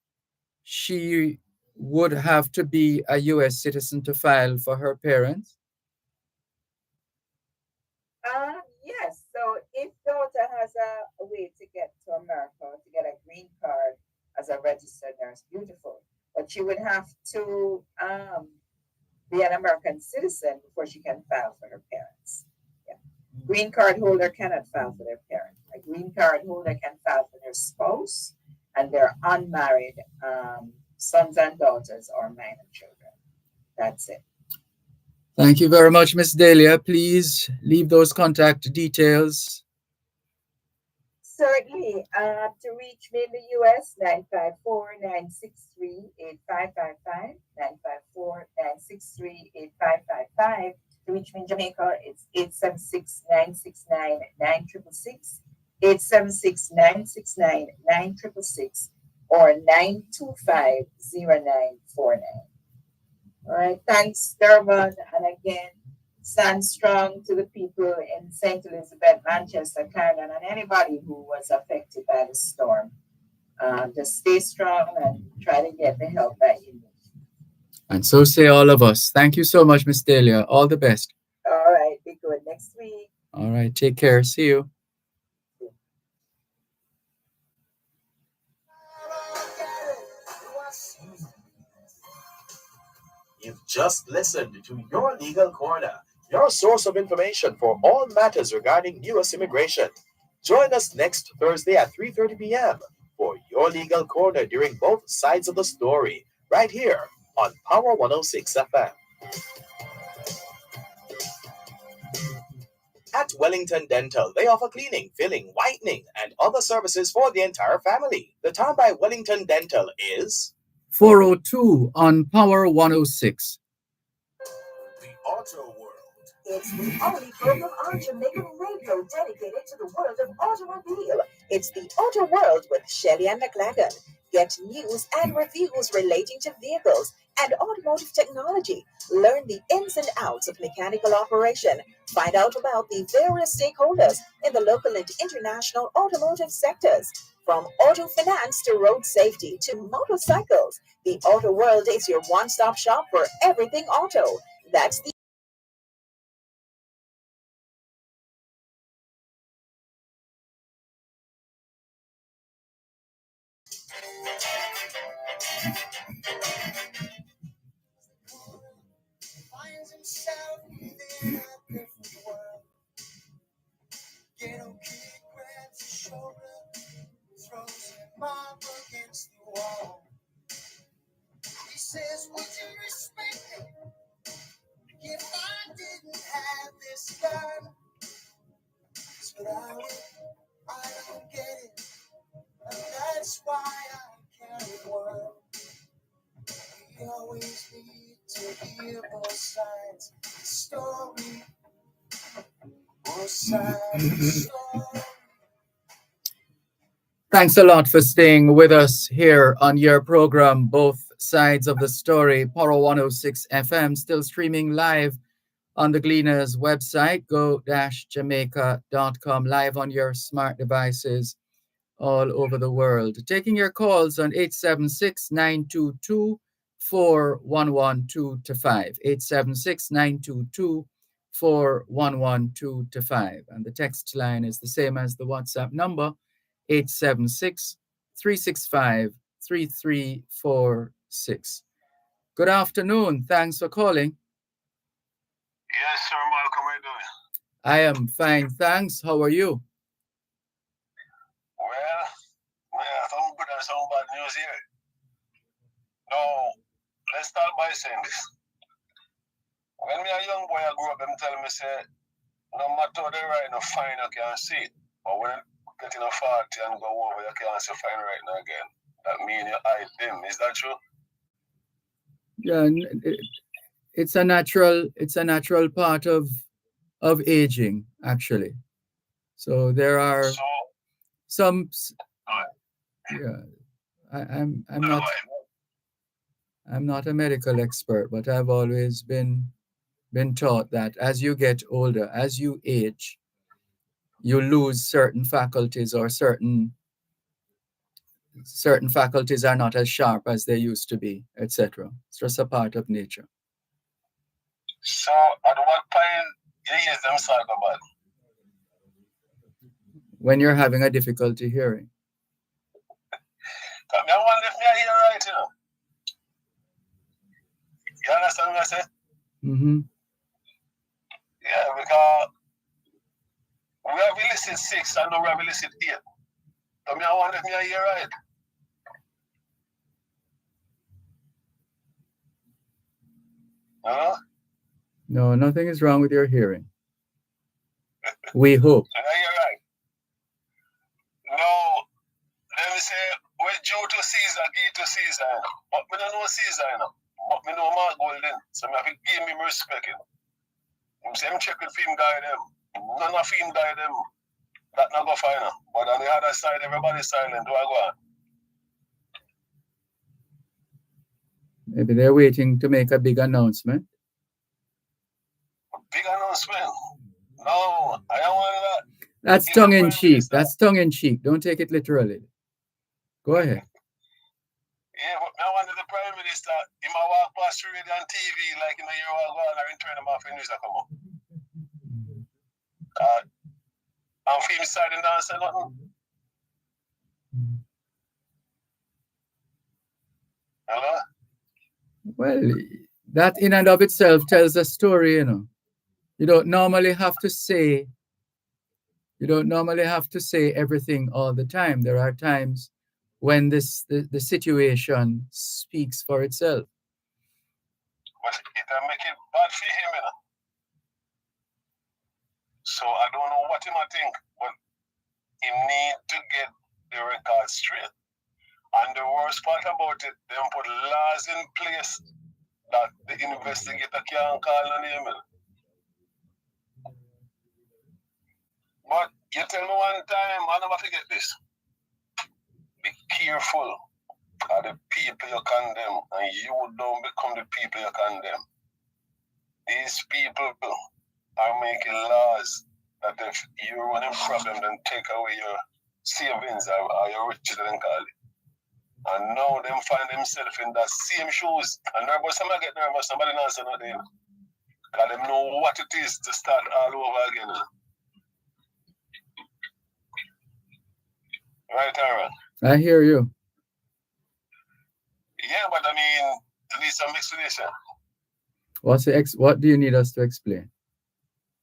She would have to be a U.S. citizen to file for her parents? Yes. So if daughter has a way to get to America, to get a green card as a registered nurse, beautiful. But she would have to be an American citizen before she can file for her parents. Yeah. Green card holder cannot file for their parent. A green card holder can file for their spouse and their unmarried sons and daughters or minor children. That's it. Thank you very much, Ms. Dahlia. Please leave those contact details. Certainly. To reach me in the U.S., 954-963-8555, 954-963-8555. To reach me in Jamaica, it's 876-969-9666, 876-969-9666, or 925-0949. All right. Thanks, Dervan. And again, stand strong to the people in St. Elizabeth, Manchester, Clarendon, and anybody who was affected by the storm. Just stay strong and try to get the help that you need. And so say all of us. Thank you so much, Ms. Dahlia. All the best. All right. Be good next week. All right. Take care. See you. You've just listened to Your Legal Corner, your source of information for all matters regarding U.S. immigration. Join us next Thursday at 3:30 p.m. for Your Legal Corner during both sides of the story, right here on Power 106 FM. At Wellington Dental, they offer cleaning, filling, whitening, and other services for the entire family. The time by Wellington Dental is 4:02 on Power 106. The Auto World. It's the only program on Jamaican radio dedicated to the world of automobile. It's the Auto World with Shelley and McLagan. Get news and reviews relating to vehicles and automotive technology. Learn the ins and outs of mechanical operation. Find out about the various stakeholders in the local and international automotive sectors. From auto finance to road safety to motorcycles, the Auto World is your one-stop shop for everything auto. That's the Finds himself within a different world. Ghetto kid grabs his shoulder, throws him up against the wall. He says, would you respect me if I didn't have this gun? 'Cause without it, I don't get it, and that's why I carry one. We always need to hear both sides of the story. Both sides of the story. Thanks a lot for staying with us here on your program, Both Sides of the Story, Power 106 FM, still streaming live on the Gleaners website, go-jamaica.com, live on your smart devices all over the world. Taking your calls on 876-922-4112-5, 876-922-4112-5. And the text line is the same as the WhatsApp number, 876-365-3346. Good afternoon. Thanks for calling. Yes, sir, Malcolm, how are you doing? I am fine, thanks. How are you? Well, some good and some bad news here. Now, let's start by saying this. When me a young boy I grew up, them tell me say, no matter how they write no fine, you can't see it. But when you get in a 40 and go over, you can't see fine right now again. That means you hide them. Is that true? Yeah, it's a natural part of aging, actually. So there are So, some. alright. Yeah, I'm not a medical expert, but I've always been taught that as you get older, as you age, you lose certain faculties, or certain faculties are not as sharp as they used to be, etc. It's just a part of nature. So, at what point you use them psychopath? When you're having a difficulty hearing. I wonder if me hear right, you know. You understand what I say? Mm-hmm. Yeah, because we have illicit 6 and now we have illicit 8. So I wonder if me hear right. No, nothing is wrong with your hearing. We hope. I hear right. No, let me say, we're due to Caesar, give to Caesar. But me don't know Caesar, you know. But me know Mark Golden. So I have to give him respect. You know. I'm saying, I'm checking film guy them. None of film guy them. That not go fine. But on the other side, everybody's silent. Do I go on? Maybe they're waiting to make a big announcement. Big announcement. No, I don't want that. That's tongue in cheek. That's tongue in cheek. Don't take it literally. Go ahead. Yeah, but I wanted the Prime Minister, he might walk past the radio and TV like in a year ago and I turn him off in news that come up. I'm feeling side and dance and nothing. Hello? Well, that in and of itself tells a story, you know. You don't normally have to say everything all the time. There are times when the situation speaks for itself. But it make it bad for him, you know. So I don't know what he might think, but he need to get the record straight. And the worst part about it, they put laws in place that the investigator can't call on him. But you tell me one time, I never forget this. Be careful of the people you condemn, and you don't become the people you condemn. These people are making laws that if you run a problem, then take away your savings or your riches, then call it. And now them find themselves in that same shoes. And nervous, somebody get nervous, somebody not say nothing. Because them know what it is to start all over again. Right, Aaron? I hear you. Yeah, but I mean, at least some explanation. What do you need us to explain?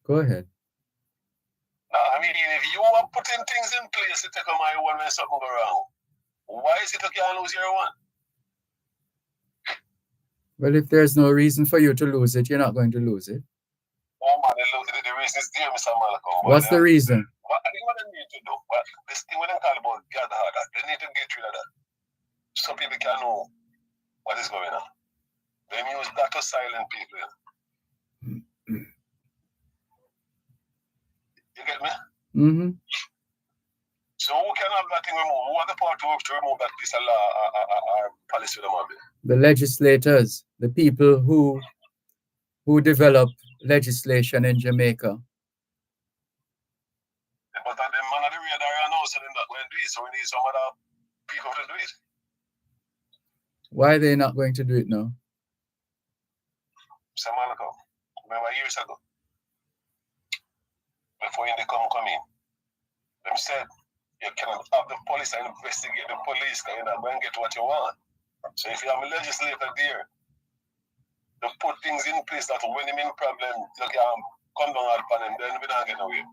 Go ahead. No, I mean, if you are putting things in place to take on my one when something go wrong, why is it you can't lose your one? Well, if there's no reason for you to lose it, you're not going to lose it. Oh man, the reason is there, Mr. Malcolm. What's the reason? I think what they need to do, this thing when they call about gather harder, they need to get rid of that. So people can know what is going on. They use that to silent people. You get me? Mm-hmm. So who can have that thing removed? Who are the party to remove that piece of law or policy with them? The legislators, the people who develop legislation in Jamaica. But the man of the radar now so they're not going to do it, so we need some other people to do it. Why are they not going to do it now? Some while ago, remember years ago, before they come in, them said you cannot have the police investigate the police because you're not going to get what you want. So if you have a legislator there to put things in place that when him in problem, you can come down upon him, then we don't get away.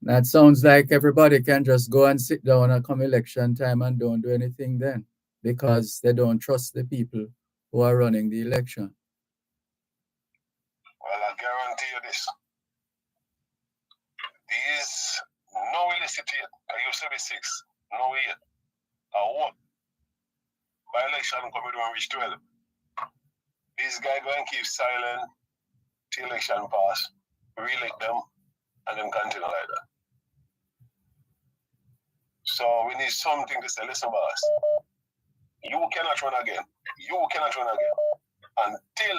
That sounds like everybody can just go and sit down and come election time and don't do anything then, because they don't trust the people who are running the election. Well, I guarantee you this. These no illicit yet. I used to be 6. No yet. I what? By election coming to reach 12. These guys go and keep silent till election pass, re-elect them, and then continue like that. So we need something to say, listen, boss. You cannot run again. You cannot run again until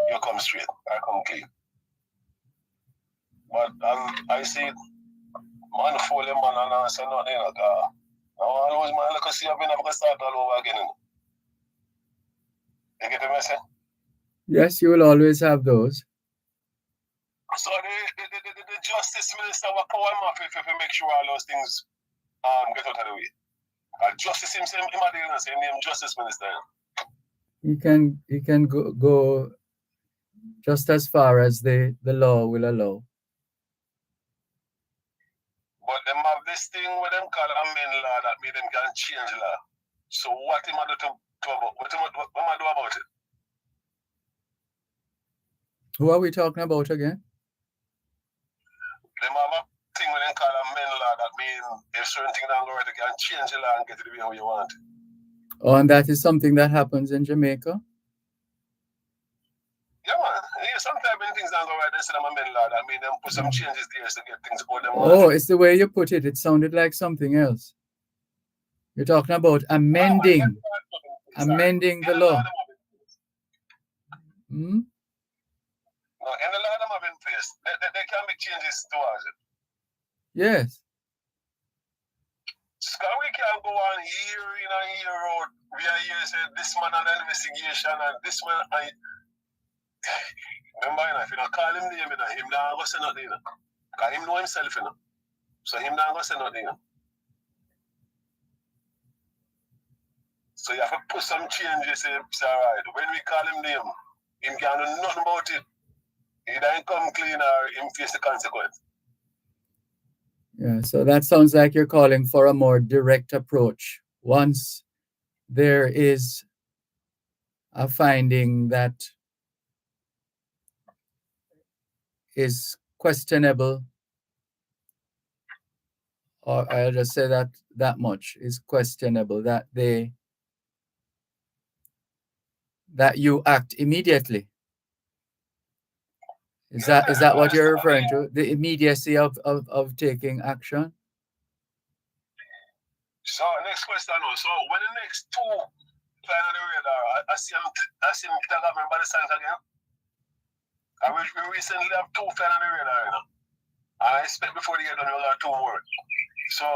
you come straight or come clean. But I see man fool him man and I say nothing like that. I always man like I see I've been able to start all over again. You get the message? Yes, you will always have those. So the justice minister will power him off if make sure all those things get out of the way. Justice himself, him at the end say name justice minister. He can go just as far as the law will allow. But them have this thing where them call amend law that mean them can change law. So what him do to about what him do about it? Who are we talking about again? Them have a thing where them call amend law that mean if certain things don't go right, they can change the law and get it the way how you want. Oh, and that is something that happens in Jamaica? Yeah, man. Yeah, sometimes when things don't go right, they say them amend law that mean them put some changes there to get things going. Oh, it's the way you put it. It sounded like something else. You're talking about amending the law. Hmm? No, and the law them have in place. They can make changes towards it. Yes. So we can't go on year in and year out. We are here saying this man an investigation and this man remember, if you don't call him name, him not going to say nothing. Because him know himself, so him not going to say nothing. So you have to put some changes, say, alright, when we call him name, him can't do nothing about it. He don't come clean or him face the consequence. Yeah, so that sounds like you're calling for a more direct approach. Once there is a finding that is questionable, or I'll just say that much is questionable, that you act immediately. Is that what you're referring to? The immediacy of taking action? So next question now. So when the next 2 flying on the radar, I see him tag up by the signs again. And we recently have 2 flying on the radar, I expect before the year done we'll have 2 more. So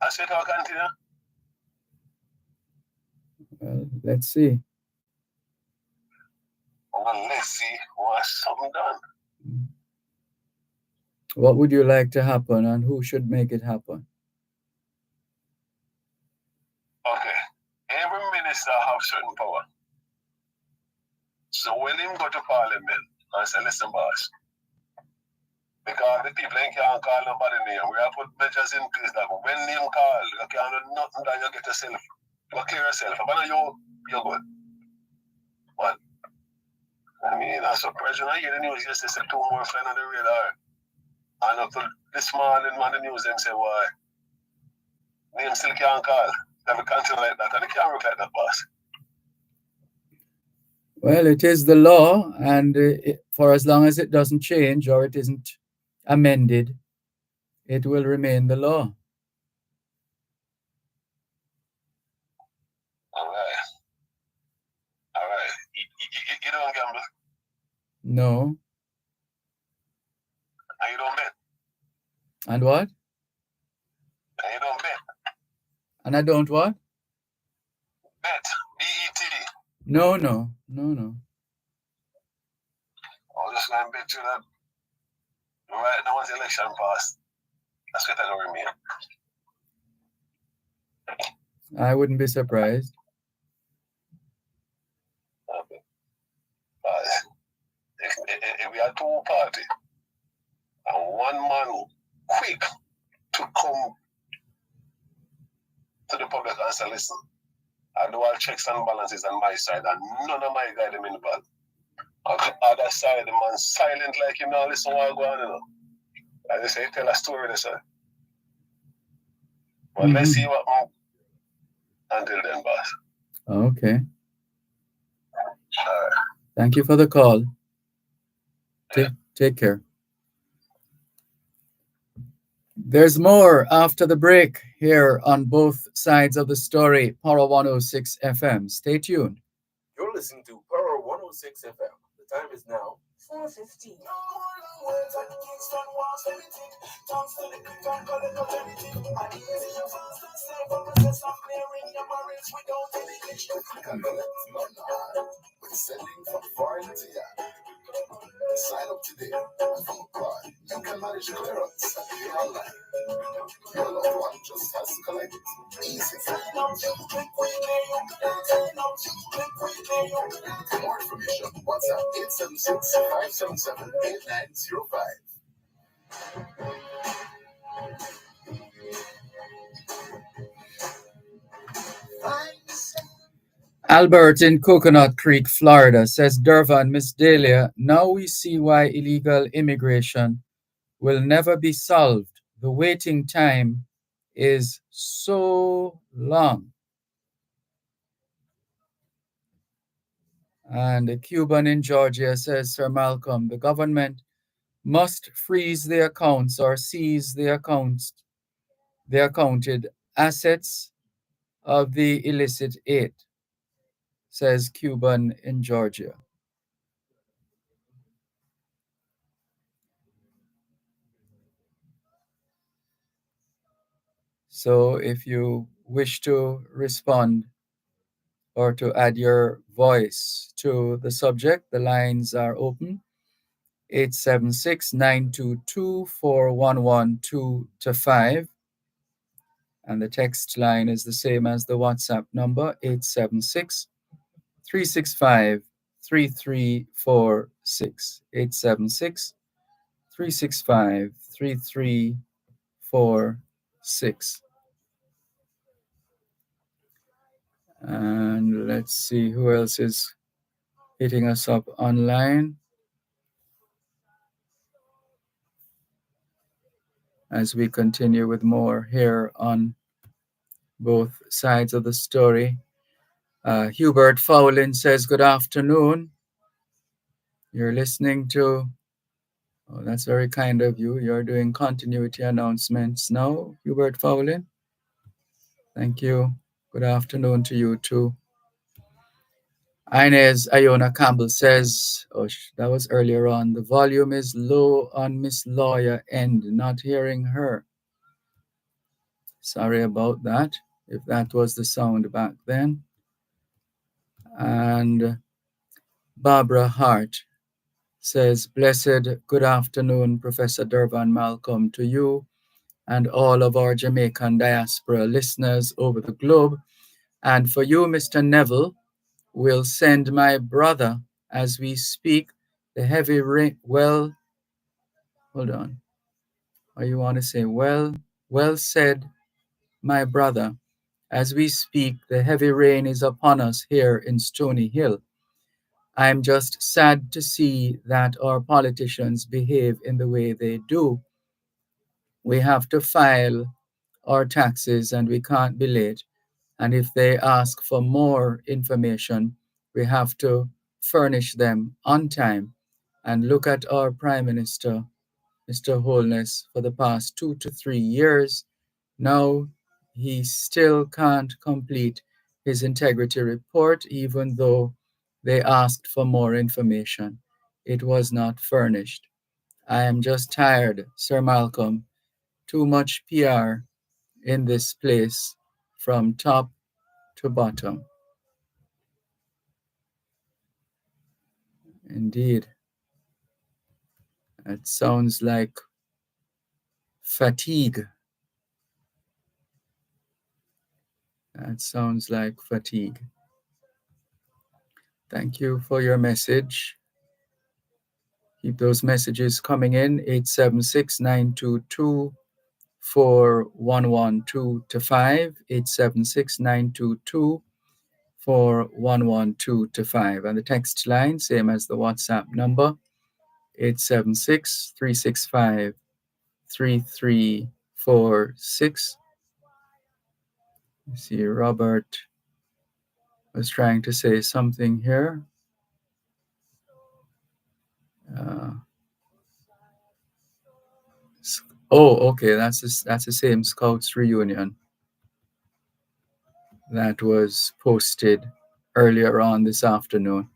I said I'll continue. Well, let's see. Well, let's see what's something done. What would you like to happen, and who should make it happen? Okay. Every minister have certain power. So when him go to parliament and say, listen, boss, because the people ain't can't call nobody name, we have put measures in place that when name call, you can't do nothing that you get yourself. You clear yourself. If I know you're good. But I mean, I'm surprised when I hear the news yesterday, 2 more flying on the radar. And up to this morning, man, the news, them say, why? Name still can't call. They have a country like that, and they can't work like that, boss. Well, it is the law, and for as long as it doesn't change or it isn't amended, it will remain the law. All right. You don't gamble? No. And you don't bet? And what? And you don't bet? And I don't what? Bet. B-E-T. No. I'll just go and bet you that right now once the election passed, that's what I remain. I wouldn't be surprised. if we are two party and one man quick to come to the public and say, listen, I do all checks and balances on my side and none of my guy them in the bag. On the other side, the man silent like him now listen what go on, you know. As they say, tell a story, they say. But let's see what moves until then, boss. Okay. Thank you for the call. Take care. There's more after the break here on both sides of the story. Power 106 FM. Stay tuned. You're listening to Power 106 FM. The time is now 4:15. Sending from foreign to yeah. Sign up today from abroad. You can manage clearance here online. Your loved one just has collected. Easy. For more information, WhatsApp 876-577-8905. Albert in Coconut Creek, Florida says, Dervan, Miss Dahlia, now we see why illegal immigration will never be solved. The waiting time is so long. And a Cuban in Georgia says, Sir Malcolm, the government must freeze the accounts or seize the accounted assets of the illicit aid, says Cuban in Georgia. So if you wish to respond or to add your voice to the subject, the lines are open. 876-922-4112-5. And the text line is the same as the WhatsApp number, 876-365-3346. 876-365-3346. And let's see who else is hitting us up online as we continue with more here on both sides of the story. Hubert Fowlin says, good afternoon. You're listening to, oh, that's very kind of you. You're doing continuity announcements now, Hubert Fowlin. Thank you. Good afternoon to you too. Inez Iona Campbell says, oh, that was earlier on. The volume is low on Miss Lawyer end, not hearing her. Sorry about that, if that was the sound back then. And Barbara Hart says, blessed good afternoon, Professor Dervan Malcolm, to you and all of our Jamaican diaspora listeners over the globe. And for you, Mr. Neville, will send my brother as we speak the heavy rain. Well, hold on. Or you want to say, well said, my brother. As we speak, the heavy rain is upon us here in Stony Hill. I'm just sad to see that our politicians behave in the way they do. We have to file our taxes and we can't be late. And if they ask for more information, we have to furnish them on time. And look at our Prime Minister, Mr. Holness, for the past 2 to 3 years. Now he still can't complete his integrity report, even though they asked for more information. It was not furnished. I am just tired, Sir Malcolm. Too much PR in this place from top to bottom. Indeed. It sounds like fatigue. That sounds like fatigue. Thank you for your message. Keep those messages coming in. 876-922-4112 to 5. 876-922-4112 to 5. And the text line, same as the WhatsApp number, 876-365-3346. You see, Robert was trying to say something here. Okay, that's the same Scouts reunion that was posted earlier on this afternoon.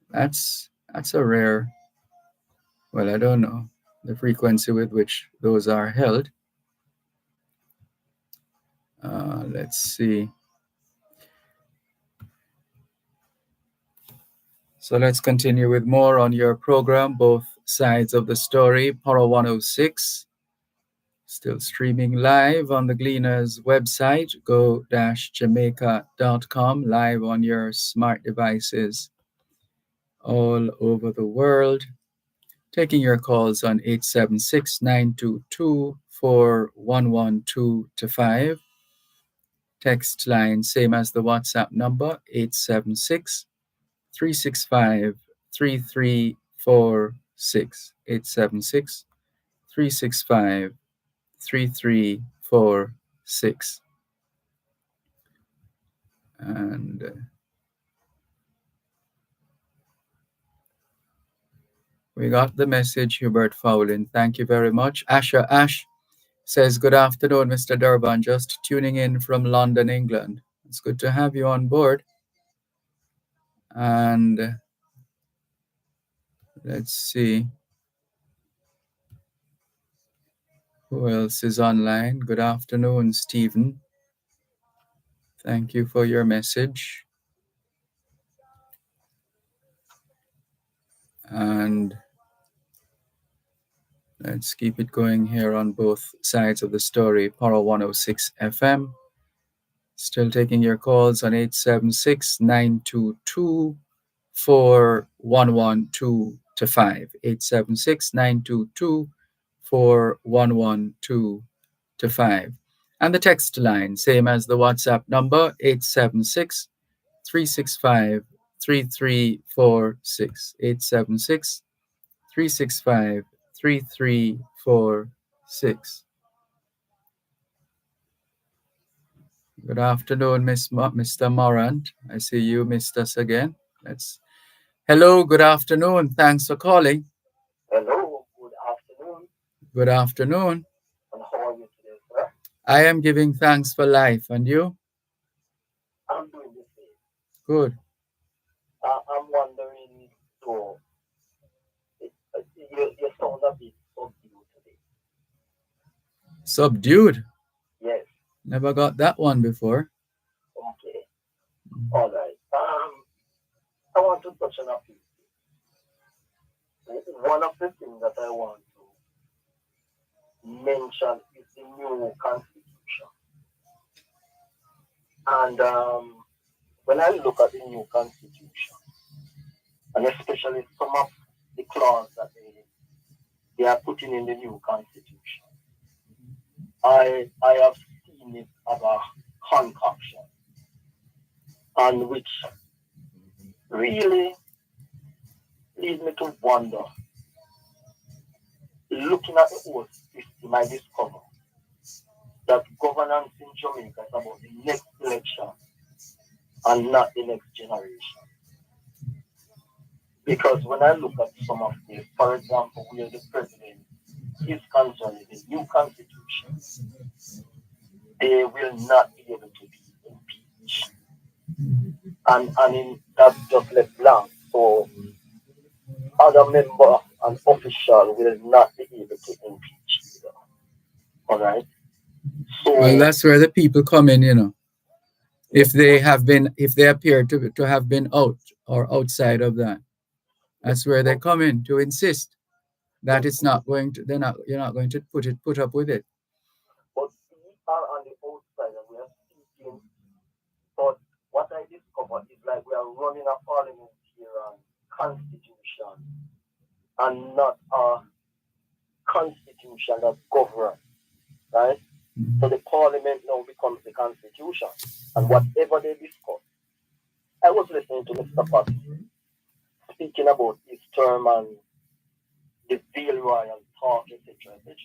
That's a rare. Well, I don't know the frequency with which those are held. Let's see. So let's continue with more on your program, both sides of the story. Para 106, still streaming live on the Gleaners website, go-jamaica.com, live on your smart devices all over the world. Taking your calls on 876-922-4112 to 5. Text line, same as the WhatsApp number, 876-365-3346. 876-365-3346. And we got the message, Hubert Fowlin. Thank you very much. Asha Ash says, good afternoon, Mr. Dervan. Just tuning in from London, England. It's good to have you on board. And let's see who else is online. Good afternoon, Stephen. Thank you for your message. And let's keep it going here on both sides of the story. Para 106 FM. Still taking your calls on 876-922-4112 to 5. 876-922-4112 to 5. And the text line, same as the WhatsApp number, 876-365-3346. 876-365-3346. Good afternoon, Mr. Morant. I see you missed us again. Hello, good afternoon. Thanks for calling. Hello, good afternoon. Good afternoon. And how are you today, sir? I am giving thanks for life. And you? I'm doing the same. Good. I'm wondering, so, you sound a bit subdued today. Subdued? Yes. Never got that one before. Okay. All right. I want to touch on a few things. One of the things that I want to mention is the new constitution. And when I look at the new constitution, and especially some of the clauses that they are putting in the new constitution, I have seen it as a concoction, and which really leads me to wonder. Looking at the whole system, I discover that governance in Jamaica is about the next election and not the next generation. Because when I look at some of the, for example, where the president is concerned with the new constitution, they will not be able to be impeached. And that's just left blank. So other member and official will not be able to impeach either. All right. So well, that's where the people come in, you know. If they appear to have been out or outside of that, that's where they come in to insist that it's not going to. You're not going to put up with it. But we are on the outside and we are speaking. But what I discovered is like we are running a parliamentarian constitution and not a constitution that governs, right? So the parliament now becomes the constitution, and whatever they discuss. I was listening to Mr. Pat speaking about his term and the Villeroy and talk, etc., etc.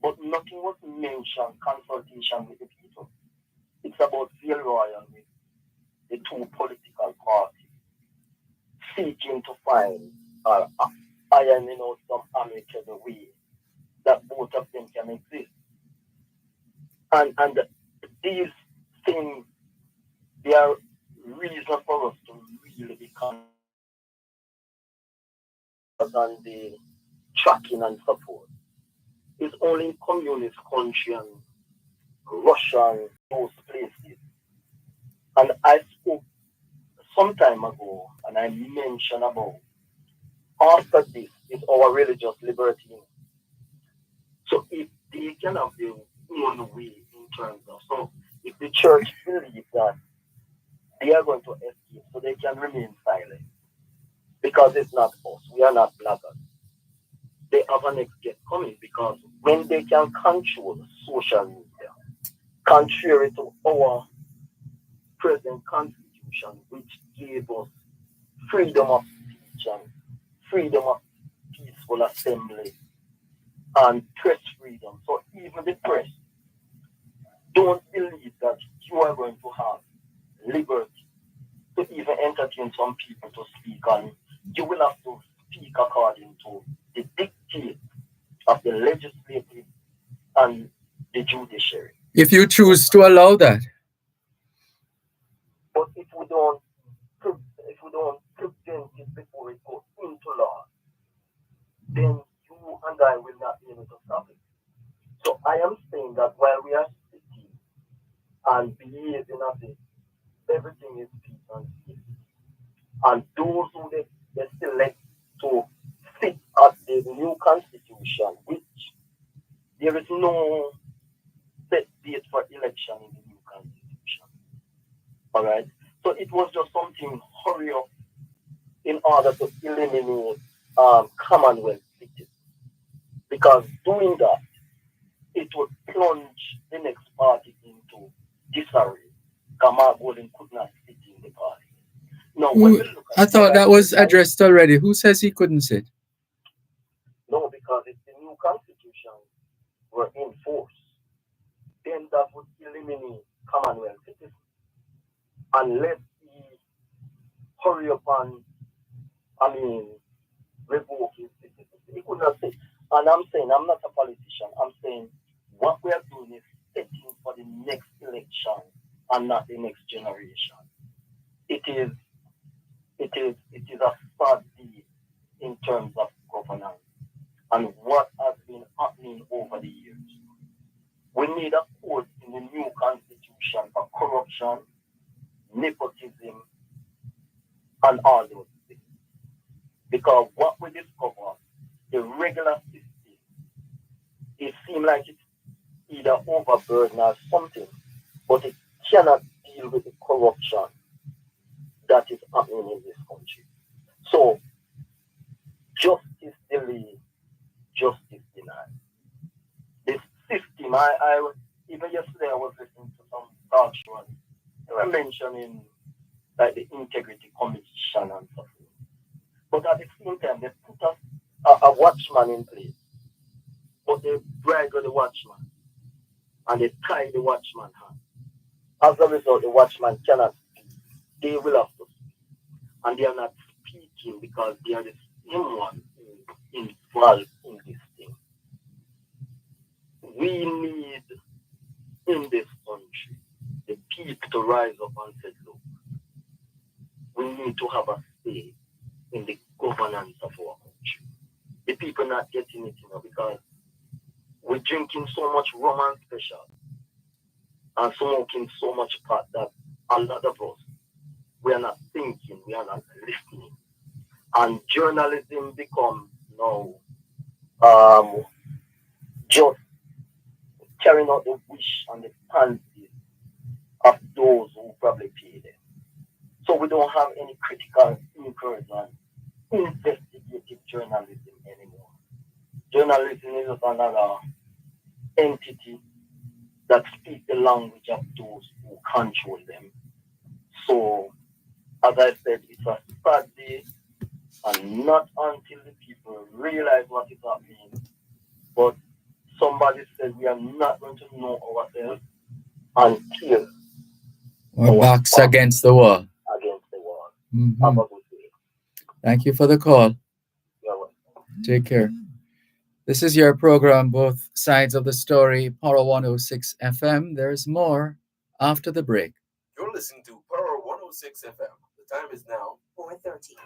But nothing was mentioned consultation with the people. It's about Villeroy and with the two political parties seeking to find ironing out some amicable way that both of them can exist. And these things, they are reason for us to really be concerned than the tracking and support. It's only in communist country and Russia and those places. And I spoke some time ago and I mentioned about after this is our religious liberty. So if they can have their own way in terms of, so if the church believes that they are going to escape, so they can remain silent because it's not us. We are not bloggers. They have an next get coming because when they can control social media, contrary to our present constitution, which gave us freedom of speech and freedom of peaceful assembly and press freedom. So even the press don't believe that you are going to have liberty to even entertain some people to speak, and you will have to speak according to the dictate of the legislative and the judiciary. If you choose to allow that. But if we don't prevent it before it goes into law, then you and I will not be able to stop it. So I am saying that while we are sitting and behaving as if everything is peace and peace, and those who they select to sit at the new constitution, which there is no set date for election in the new constitution. All right. So it was just something hurry up in order to eliminate Commonwealth cities, because doing that it would plunge the next party into disarray. Kamal Golden could not sit in the party. Now, when we look at I thought that was addressed already. Who says he couldn't sit? No, because if the new constitution were in force, then that would eliminate Commonwealth citizens. Unless he hurry up and, revoke his citizenship. He could not say. And I'm saying, I'm not a politician. I'm saying what we are doing is setting for the next election and not the next generation. It is a sad deed in terms of governance and what has been happening over the years. We need a code in the new constitution for corruption, nepotism, and all those things. Because what we discover, the regular system, it seems like it's either overburdened or something, but it cannot deal with the corruption that is happening in this country. So, justice delayed, justice denied. This system, even yesterday I was listening to some talk show and they were mentioning like the integrity commission and so forth. But at the same time, they put a watchman in place. But they bribe the watchman and they tie the watchman hand. As a result, the watchman cannot speak. They will have to speak. And they are not speaking because they are the same one who involved in this thing. We need in this country the people to rise up and say, look, we need to have a say in the governance of our country. The people not getting it, because we're drinking so much rum and special and smoking so much pot that a lot of us, we are not thinking, we are not listening. And journalism becomes now just carrying out the wish and the fancies of those who probably pay them. So we don't have any critical inquiries and investigation investigative journalism anymore. Journalism is another entity that speak the language of those who control them. So, as I said, it's a sad day, and not until the people realize what is happening. But somebody said we are not going to know ourselves until our backs against the wall. Against the wall. Mm-hmm. Have a good day. Thank you for the call. You're welcome. Take care. This is your program, Both Sides of the Story, Power 106 FM. There's more after the break. You're listening to Power 106 FM. The time is now 4:30.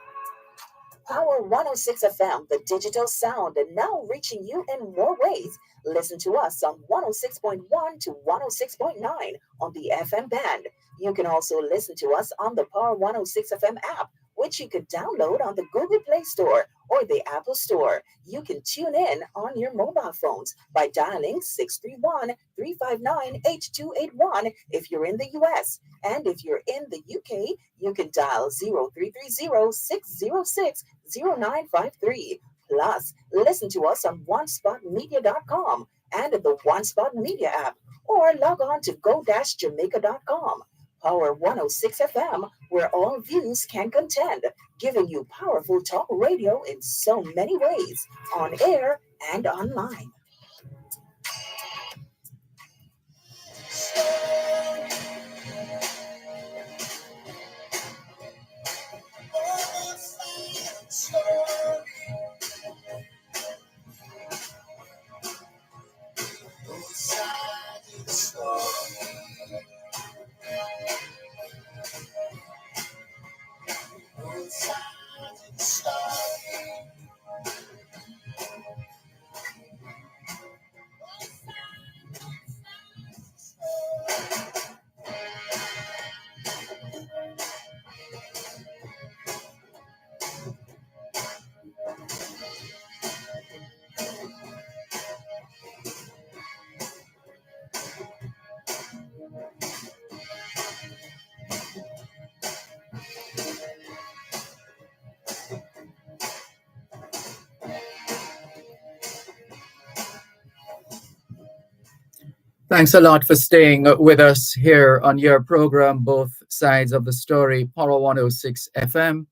Power 106 FM, the digital sound, and now reaching you in more ways. Listen to us on 106.1 to 106.9 on the FM band. You can also listen to us on the Power 106 FM app, which you could download on the Google Play Store or the Apple Store. You can tune in on your mobile phones by dialing 631-359-8281 if you're in the US. And if you're in the UK, you can dial 0330-606-0953. Plus, listen to us on onespotmedia.com and the One Spot Media app, or log on to go-jamaica.com. Power 106 FM, where all views can contend, giving you powerful talk radio in so many ways, on air and online. Thanks a lot for staying with us here on your program, Both Sides of the Story, Power 106 FM.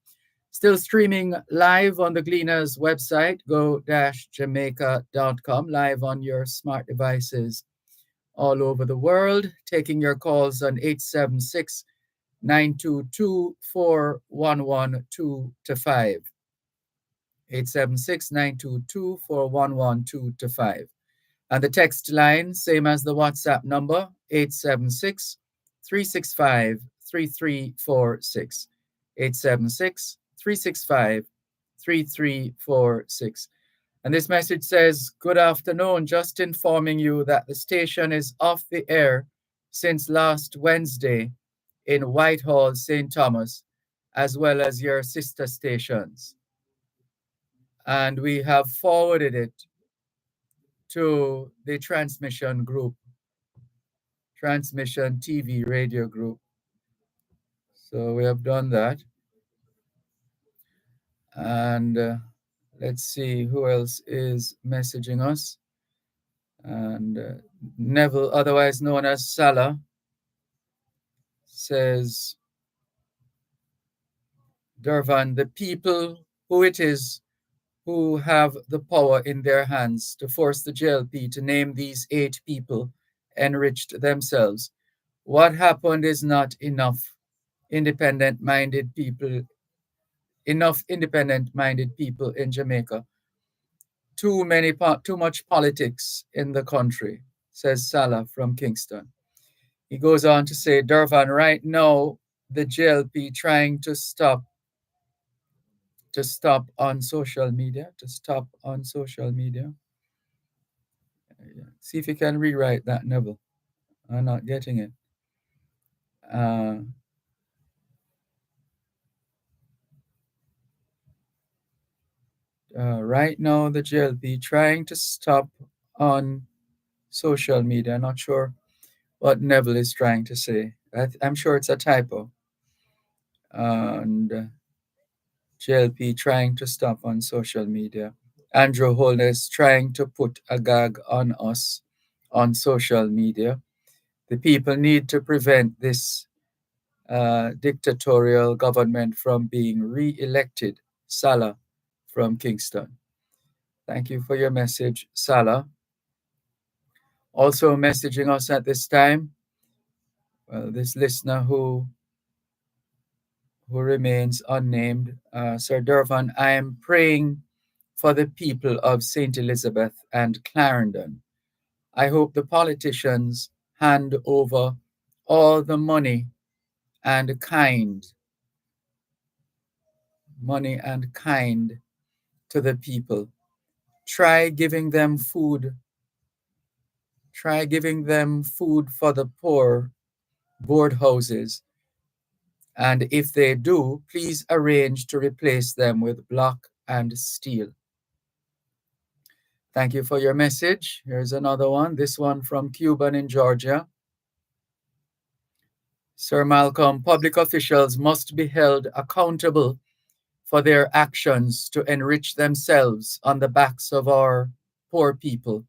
Still streaming live on the Gleaners website, go-jamaica.com, live on your smart devices all over the world. Taking your calls on 876-922-4112-5. 876-922-4112-5. And the text line, same as the WhatsApp number, 876-365-3346. 876-365-3346. And this message says, good afternoon, just informing you that the station is off the air since last Wednesday in Whitehall, St. Thomas, as well as your sister stations. And we have forwarded it to the transmission group, transmission TV radio group. So we have done that. And let's see who else is messaging us. And Neville, otherwise known as Salah, says, Dervan, the people who it is who have the power in their hands to force the JLP to name these 8 people enriched themselves. What happened is not enough independent-minded people in Jamaica. Too much politics in the country, says Salah from Kingston. He goes on to say, Dervan, right now, the JLP trying to stop on social media, See if you can rewrite that, Neville. I'm not getting it. Right now, the JLP trying to stop on social media. I'm not sure what Neville is trying to say. I'm sure it's a typo. And JLP trying to stop on social media. Andrew Holness trying to put a gag on us on social media. The people need to prevent this dictatorial government from being re-elected. Salah from Kingston. Thank you for your message, Salah. Also messaging us at this time, this listener who remains unnamed, Sir Dervan, I am praying for the people of St. Elizabeth and Clarendon. I hope the politicians hand over all the money and kind to the people. Try giving them food. Try giving them food for the poor, board houses. And if they do, please arrange to replace them with block and steel. Thank you for your message. Here's another one. This one from Cuban in Georgia. Sir Malcolm, public officials must be held accountable for their actions to enrich themselves on the backs of our poor people.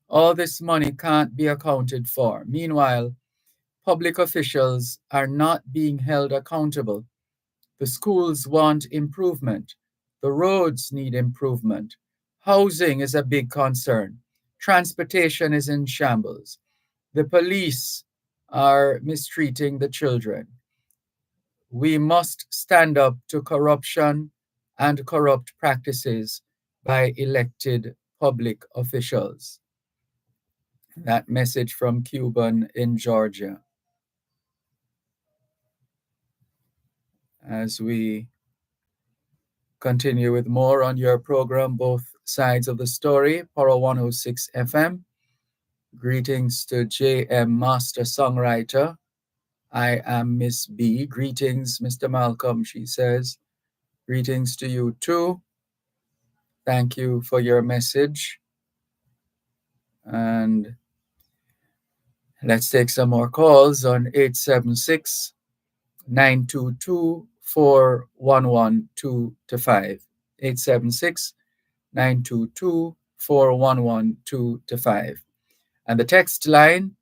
All this money can't be accounted for. Meanwhile, public officials are not being held accountable. The schools want improvement. The roads need improvement. Housing is a big concern. Transportation is in shambles. The police are mistreating the children. We must stand up to corruption and corrupt practices by elected public officials. That message from Cuban in Georgia. As we continue with more on your program, both sides of the story, Power 106 FM. Greetings to JM Master Songwriter. I am Miss B. Greetings, Mr. Malcolm, she says. Greetings to you too. Thank you for your message. And let's take some more calls on 876 922 4112 to 5. 876 922 4112 to 5. And the text line,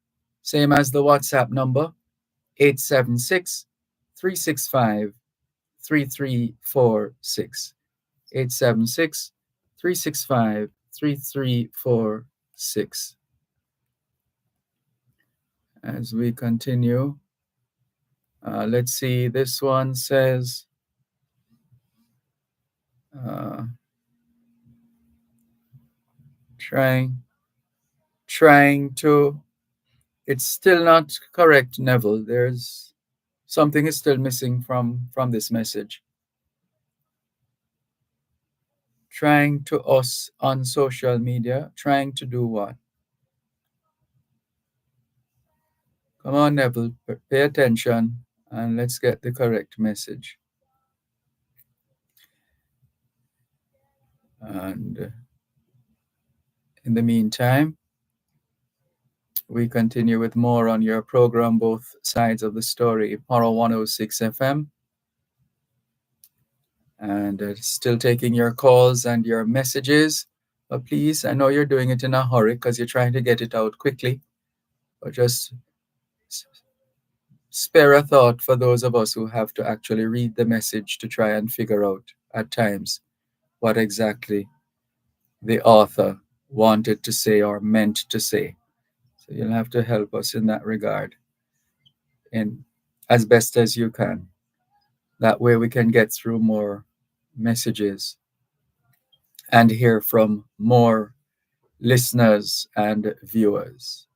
same as the WhatsApp number, 876 365 3346. 876 365 3346. As we continue, let's see, this one says, trying to, it's still not correct, Neville. There's something is still missing from this message. Trying to us on social media, trying to do what? Come on, Neville, pay attention and let's get the correct message. And in the meantime, we continue with more on your program, both sides of the story, Power 106 FM. And still taking your calls and your messages. But please, I know you're doing it in a hurry because you're trying to get it out quickly. But just spare a thought for those of us who have to actually read the message to try and figure out at times what exactly the author wanted to say or meant to say. So you'll have to help us in that regard, in as best as you can. That way we can get through more messages and hear from more listeners and viewers.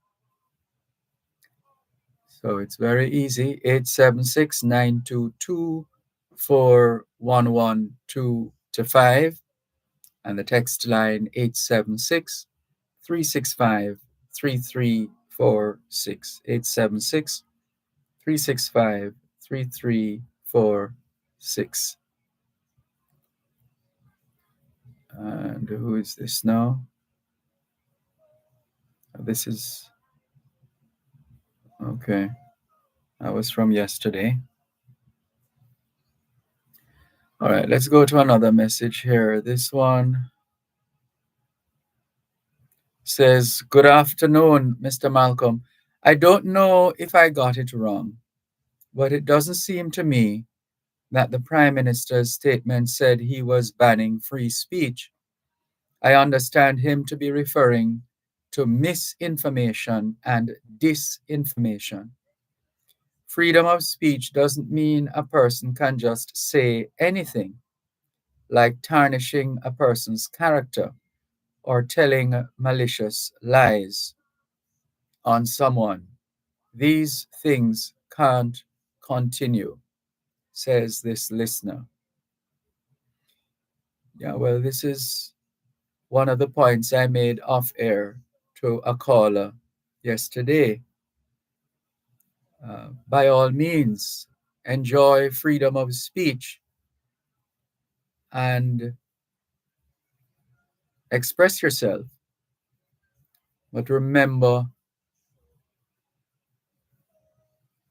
So it's very easy, 876 922 4112 to 5. And the text line 876 365 3346. 876 365 3346. And who is this now? This is, okay, that was from yesterday. All right, let's go to another message here. This one says, "Good afternoon, Mr. Malcolm. I don't know if I got it wrong, but it doesn't seem to me that the Prime Minister's statement said he was banning free speech. I understand him to be referring to misinformation and disinformation. Freedom of speech doesn't mean a person can just say anything, like tarnishing a person's character or telling malicious lies on someone. These things can't continue," says this listener. Yeah, well, this is one of the points I made off air to a caller yesterday. By all means, enjoy freedom of speech and express yourself. But remember,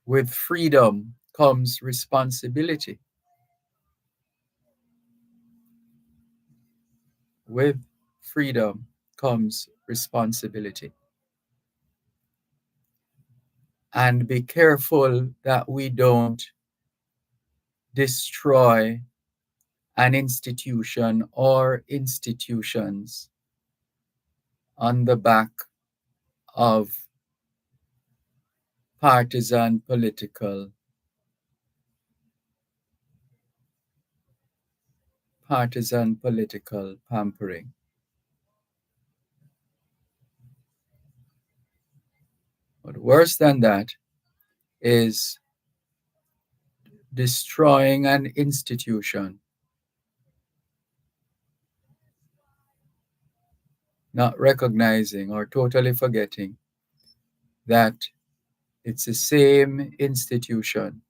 with freedom comes responsibility. With freedom comes responsibility. And be careful that we don't destroy an institution or institutions on the back of partisan political pampering. But worse than that is destroying an institution, not recognizing or totally forgetting that it's the same institution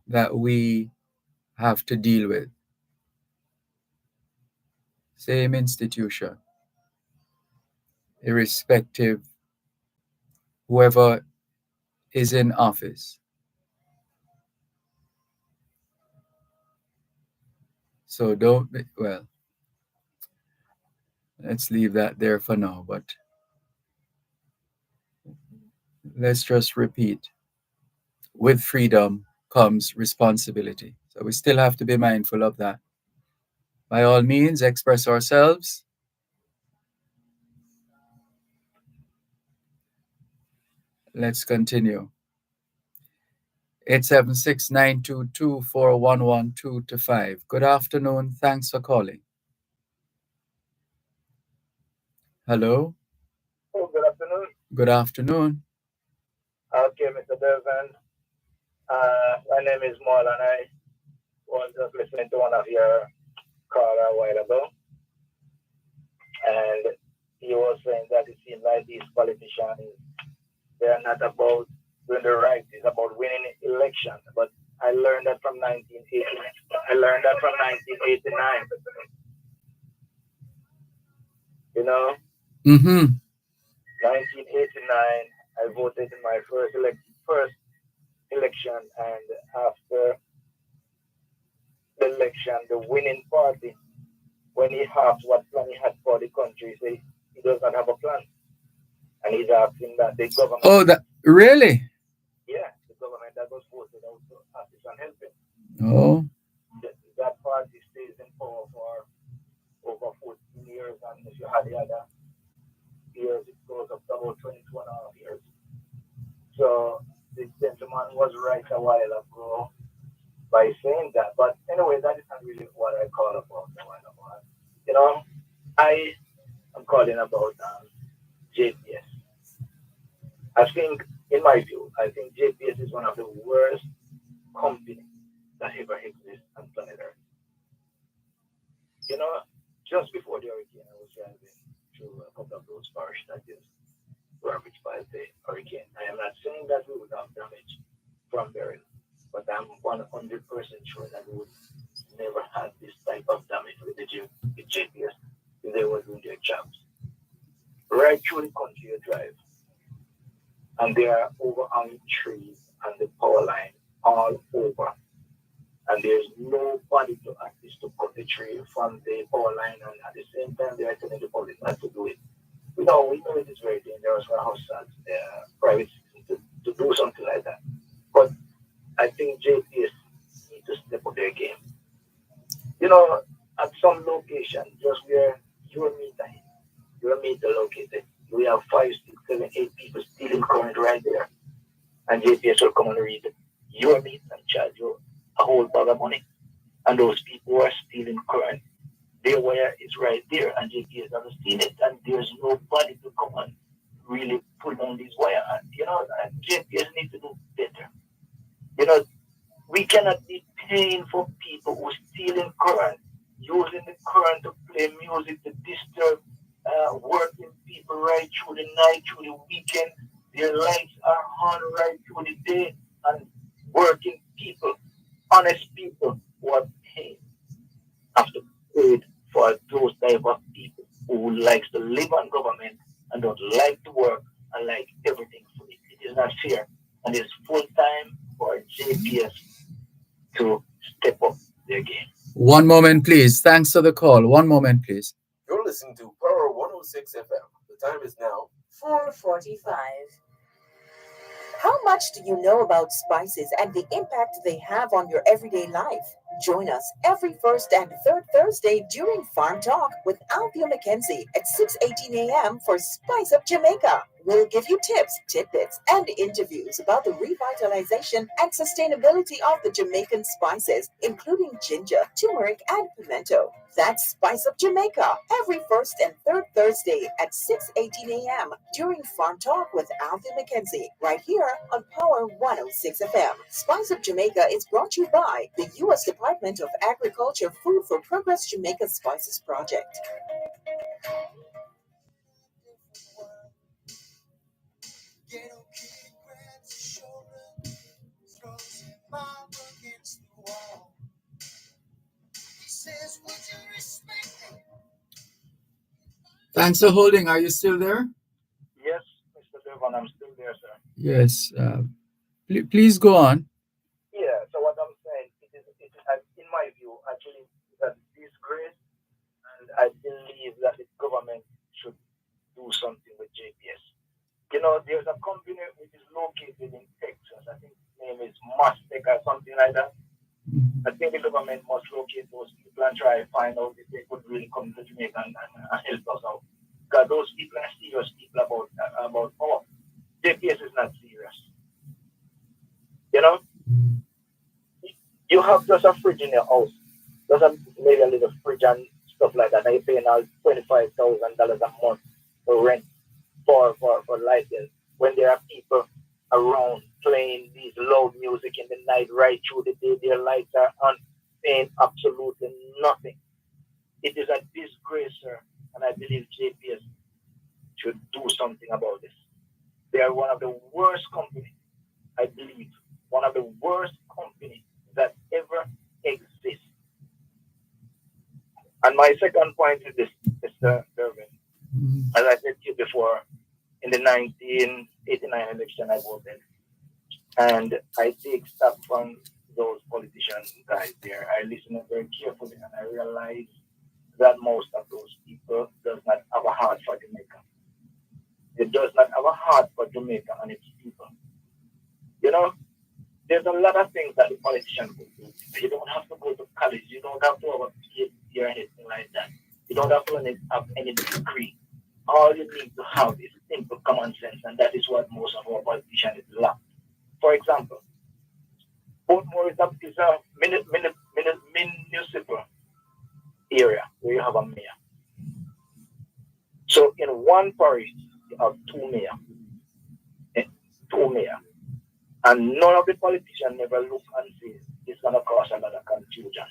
that we have to deal with. Same institution, irrespective whoever is in office. So don't be, well, let's leave that there for now, but let's just repeat. With freedom comes responsibility. So we still have to be mindful of that. By all means, express ourselves. Let's continue. 876-922-4112 to 5. Good afternoon. Thanks for calling. Hello. Oh, good afternoon. Good afternoon. Okay, Mr. Dervan. My name is Maul, and I was just listening to one of your call a while ago, and he was saying that it seems like these politicians, they are not about doing the right, it's about winning elections. But I learned that from 1989. You know, 1989, I voted in my first election, and after the election, the winning party, when he asked what plan he had for the country, he said he does not have a plan. And he's asking that the government... Oh, that really? Yeah, the government that was voted out to assist and help him. Oh. That party stays in power for over 14 years, and if you had the other years, it goes up to about 22.5 years. So this gentleman was right a while ago by saying that. But anyway, that is not really what I call about. You know, I am calling about JPS. I think, in my view, I think JPS is one of the worst companies that ever exists on planet Earth. You know, just before the hurricane, I was driving through a couple of those parishes that is ravaged by the hurricane. I am not saying that we would have damage from burial, but I'm 100% sure that we would never have this type of damage with the JPS if they were doing their jobs. Right through the country you drive, and there are overhanging trees and the power line all over. and there's nobody to assist to cut the tree from the power line, and at the same time they are telling the police not to do it. We know it is very dangerous for households, private citizens to do something like that. But I think JPS need to step up their game. At some location, just where your meter located, we have 5, 6, 7, 8 people stealing current right there, and JPS will come and read your meter and charge you a whole bag of money. And those people who are stealing current, their wire is right there, and JPS doesn't steal it, and there's nobody to come and really pull down this wire. And JPS need to do better. We cannot be paying for people who are stealing current, using the current to play music to disturb working people right through the night, through the weekend. Their lights are on right through the day, and working people, honest people who are paying, have to pay for those type of people who likes to live on government and don't like to work and like everything free. It is not fair, and it's full time for JPS to step up their game. One moment, please. Thanks for the call. One moment, please. You're listening to Power 106 FM. The time is now 4:45. How much do you know about spices and the impact they have on your everyday life? Join us every first and third Thursday during Farm Talk with Althea McKenzie at 6:18 a.m. for Spice Up Jamaica. We'll give you tips, tidbits, and interviews about the revitalization and sustainability of the Jamaican spices, including ginger, turmeric, and pimento. That's Spice Up Jamaica every first and third Thursday at 6:18 a.m. during Farm Talk with Althea McKenzie, right here on Power 106 FM. Spice Up Jamaica is brought to you by the U.S. Department of Agriculture Food for Progress Jamaica Spices Project. Ghetto kid grabs his shoulder, throws him up against the wall. He says, would you respect me? Thanks for holding. Are you still there? Yes, Mr. Dervan, I'm still there, sir. Yes. Please go on. Yeah, so what I'm saying, it is in my view, actually, that disgrace, and I believe that the government should do something with JPS. There's a company which is located in Texas. I think its name is Mustec or something like that. I think the government must locate those people and try to find out if they could really come to Jamaica and help us out. Because those people are serious people about JPS is not serious. You have just a fridge in your house. Just maybe a little fridge and stuff like that. And you're paying out $25,000 a month for rent for license, when there are people around playing these loud music in the night right through the day. Their lights are on, paying absolutely nothing. It is a disgrace, sir, and I believe JPS should do something about this. They are one of the worst companies, I believe, one of the worst companies that ever exists. And my second point is this, Mr. Dervan. As I said to you before, in the 1989 election, I voted. And I take stock from those politician guys there. I listened very carefully, and I realized that most of those people does not have a heart for Jamaica. It does not have a heart for Jamaica and its people. There's a lot of things that the politician could do. You don't have to go to college. You don't have to have a PhD or anything like that. You don't have to have any degree. All you need to have is simple common sense, and that is what most of our politicians lack. For example, Portmore is a municipal area where you have a mayor. So in one parish, you have two mayors. And none of the politicians never look and say it's going to cause a lot of confusion.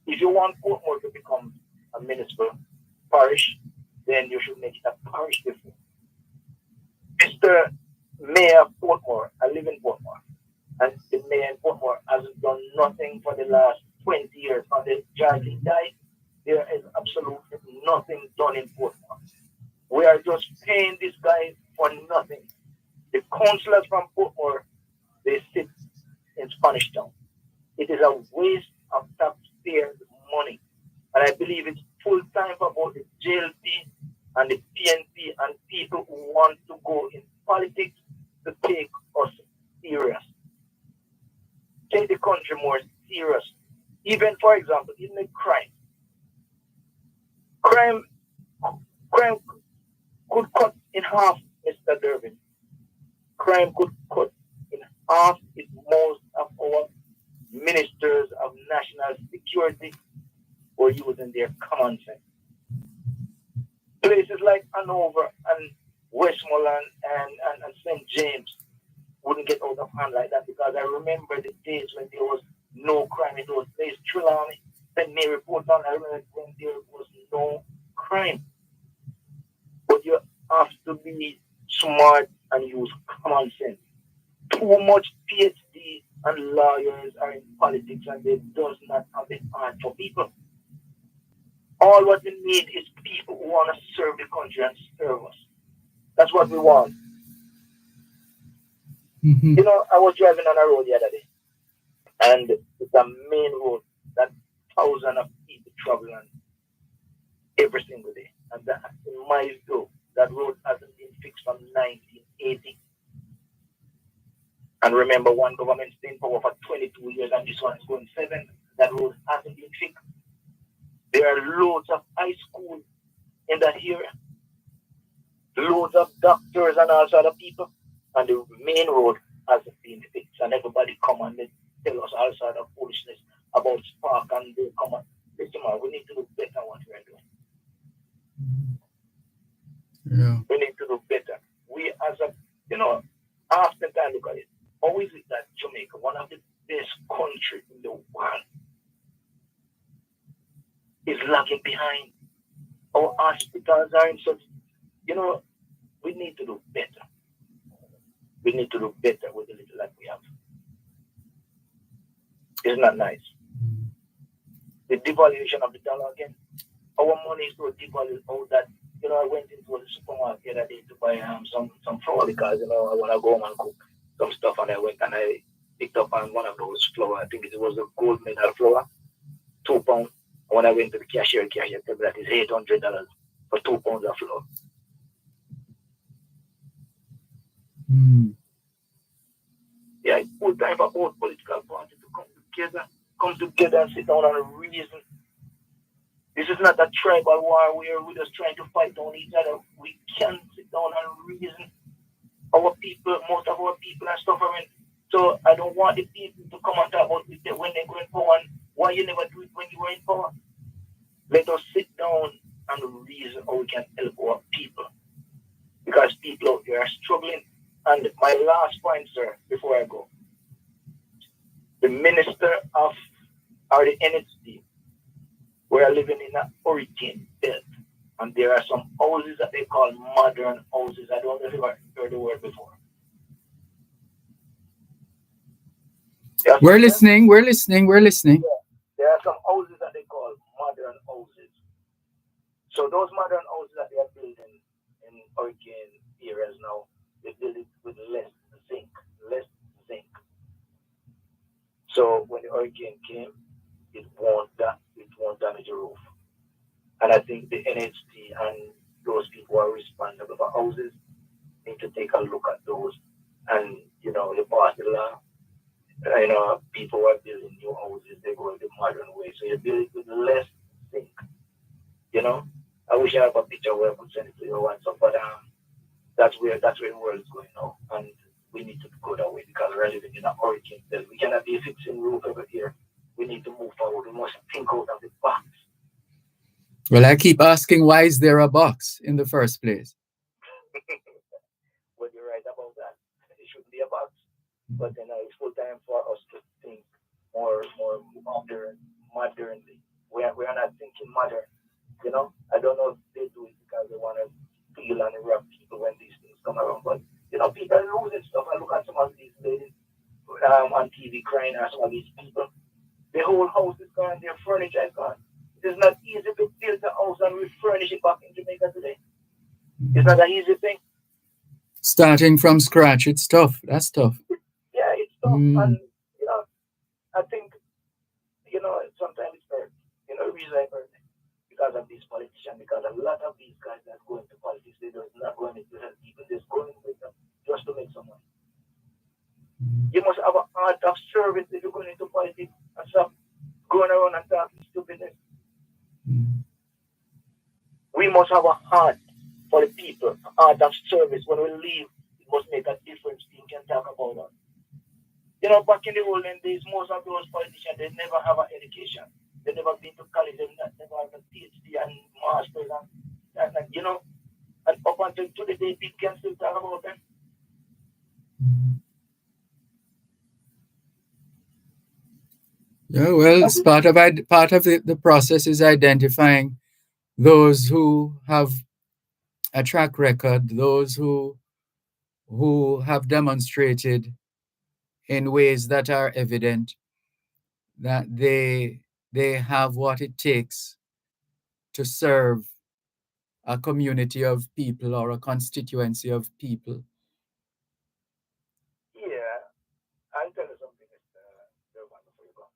If you want Portmore to become a municipal parish, then you should make it a parish before. Mr. Mayor of Portmore, I live in Portmore, and the mayor in Portmore hasn't done nothing for the last 20 years. From the Charlie died, there is absolutely nothing done in Portmore. We are just paying this guy for nothing. The councillors from Portmore, they sit in Spanish Town. It is a waste of taxpayers' money. And I believe it's full time for both the JLP and the PNP and people who want to go in politics to take us serious. Take the country more serious. Even, for example, even the crime. Crime could cut in half, Mr. Dervan. Crime could cut in half if most of our ministers of national security were using their common sense. Places like Hanover and Westmoreland and St. James wouldn't get out of hand like that because I remember the days when there was no crime in those places. Trelawney, St. Mary Portland, I remember when there was no crime. But you have to be smart and use common sense. Too much PhD and lawyers are in politics and they does not have the heart for people. All what we need is people who want to serve the country and serve us. That's what we want. Mm-hmm. You know, I was driving on a road the other day, and it's a main road that thousands of people travel on every single day. And that, in my view, that road hasn't been fixed from 1980. And remember, one government stayed in power for 22 years, and this one is going 7. That road hasn't been fixed. There are loads of high schools in that area, loads of doctors and all sort of people, and the main road hasn't been fixed. And everybody come and they tell us all sort of foolishness about Spark, and they come and listen, man, we need to do better what we are doing. Yeah. We need to do better. We as a, you know, after time look at it, how is it that Jamaica, one of the best countries in the world, is lagging behind? Our hospitals are in such, you know, we need to do better. We need to do better with the little that we have. It's not nice. The devaluation of the dollar again. Our money is so devalued out that, you know, I went into the supermarket the other day to buy some flour because, you know, I want to go home and cook some stuff, and I went and I picked up on one of those flour. I think it was a gold medal flour, £2. And when I went to the cashier told me that is $800 for 2 pounds of flour. Mm. Yeah, it's full time for both political parties to come together and sit down and reason. This is not a tribal war where we're just trying to fight on each other. We can sit down and reason. Our people, most of our people are suffering. So I don't want the people to come and talk about it when they go in power and why you never do it when you were in power. Let us sit down and reason how we can help our people. Because people out there are struggling. And my last point, sir, before I go. The minister of, or the NHD, we are living in a hurricane belt. And there are some houses that they call modern houses. I don't know if you've heard the word before. We're listening. Yeah, there are some houses that they call modern houses. So those modern houses that they are building in hurricane areas now, they build it with less zinc. So when the hurricane came, it won't damage the roof. And I think the NHT and those people who are responsible for houses need to take a look at those. And, you know, they pass the law. You know, people who are building new houses, they go in the modern way. So you build it with less zinc. You know? I wish I had a picture where I could send it to you once, but that's where the world is going now. And we need to go that way because we're living in a hurricane belt. We cannot be fixing roof over here. We need to move forward. We must think out of the box. Well, I keep asking, why is there a box in the first place? Well, you're right about that. It shouldn't be a box. But you know, it's full time for us to think more modernly. We are not thinking modern. You know, I don't know if they do it because they want to feel and rob people when these things come around. But you know, people are losing stuff. I look at some of these ladies on TV crying at some of these people. The whole house is gone. Their furniture is gone. It's not easy to build a house and refurnish it back in Jamaica today. It's not an easy thing. Starting from scratch, it's tough. That's tough. Yeah, it's tough. And, you know, I think reason I heard it. Because of these politicians, because a lot of these guys that go into politics, they are not going to help people, they're going with them just to make some money. You must have an art of service if you're going into politics and stop going around and talking stupidness. We must have a heart for the people, art of service. When we leave, it must make a difference. You can talk about that. You know, back in the olden days, most of those politicians, they never have an education. They never been to college. They never have a PhD and masters and you know, and up until today, people can still talk about them. Yeah, well, it's part of the process is identifying those who have a track record, those who have demonstrated in ways that are evident that they have what it takes to serve a community of people or a constituency of people. Yeah, I'll tell you something, Mr. Dervan, before you go.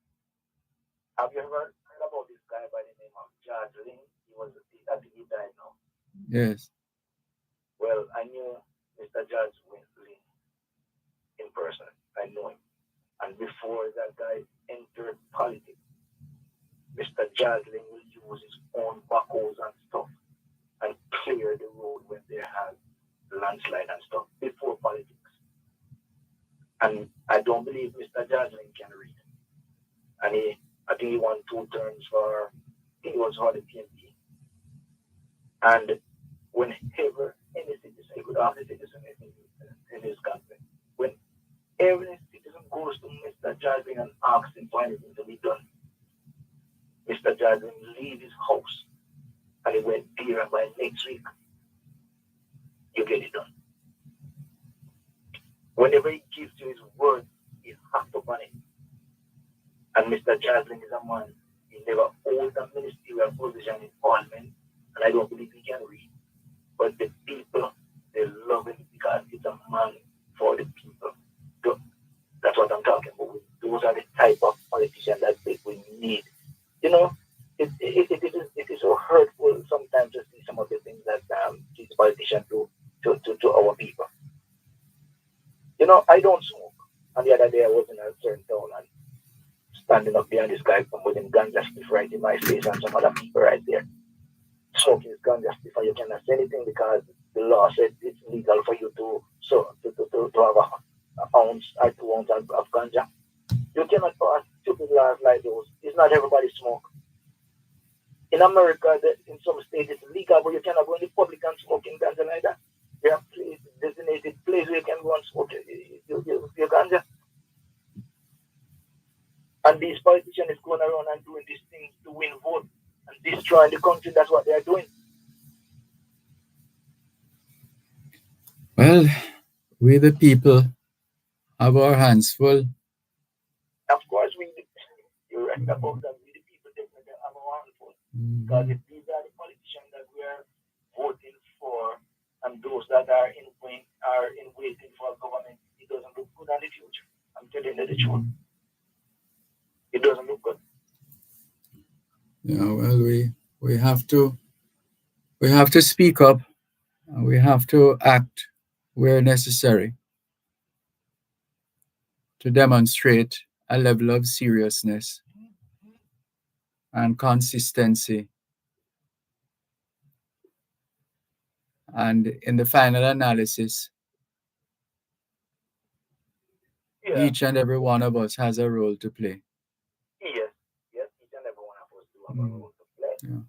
Have you ever heard about this guy by the name of George Lynn? I think he died now. Yes. Well, I knew Mr. George Lynn in person. I knew him. And before that guy entered politics, Mr. George Lynn will use his own backhoes and stuff and clear the road when they had landslide and stuff before politics. And I don't believe Mr. George Lynn can read. And I think he won 2 terms for, I think it was for the PNP. And whenever any citizen, he could ask the citizen in his country, when every citizen goes to Mr. George Lynn and asks him for anything to be done, Mr. George Lynn leave his house and he went there, and by next week, you get it done. Whenever he gives you his word, he has to burn it. And Mr. George Lynn is a man, he never holds a ministerial position in parliament, and I don't believe he can read. But the people, they love him because he's a man for the people. So that's what I'm talking about. Those are the type of politicians that we need. You know, it is so hurtful sometimes to see some of the things that these politicians do to our people. You know, I don't smoke. And the other day I was in a certain town and standing up behind this guy from within ganja stiff right in my face and some other people right there. Smoking is ganja stiff and you cannot say anything because the law said it's legal for you to have an ounce or 2 ounces of ganja. You cannot pass stupid laws like those. It's not everybody smoke. In America, in some states it's legal, but you cannot go in the public and smoke in ganja like that. There are designated places where you can go and smoke your ganja. And these politicians is going around and doing these things to win vote and destroying the country. That's what they are doing. Well, we the people have our hands full. Of course, you're right about that. We the people definitely have our hands full. Because if these are the politicians that we are voting for and those that are in waiting for government, it doesn't look good in the future. I'm telling you the truth. It doesn't look good. Yeah, well, we have to speak up, and we have to act where necessary to demonstrate a level of seriousness and consistency. And in the final analysis, each and every one of us has a role to play. Yes, each and every one of us do have a role to play. Yeah. And,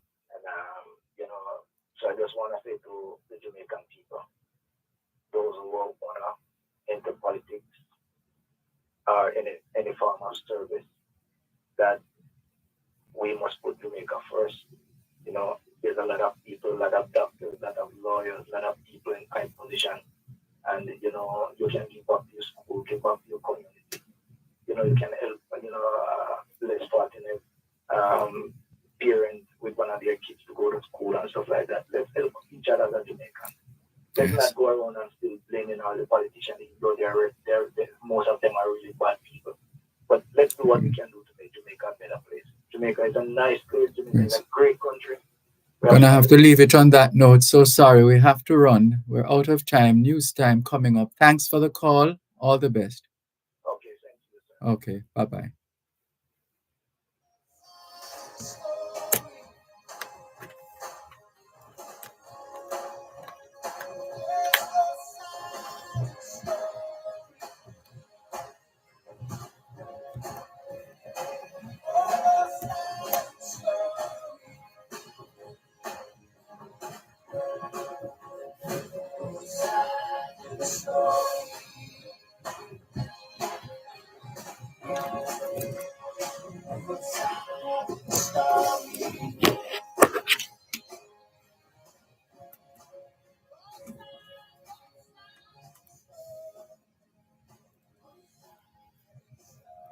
so I just want to say to the Jamaican people, those who want to enter politics or any form of service, that we must put Jamaica first. You know, there's a lot of people, a lot of doctors, a lot of lawyers, a lot of people in high position. And, you know, you can give up your school, give up your community. You know, you can help, less fortunate parents with one of their kids to go to school and stuff like that. Let's help each other as a Jamaican. Let's not go around and still blaming all the politicians, even though most of them are really bad people. But let's do what we can do to make Jamaica a better place. Jamaica Jamaica. It's a nice place. Jamaica is a great country. Gonna have to leave it on that note. So sorry, we have to run. We're out of time. News time coming up. Thanks for the call. All the best. Okay, thank you, sir. Okay, bye-bye.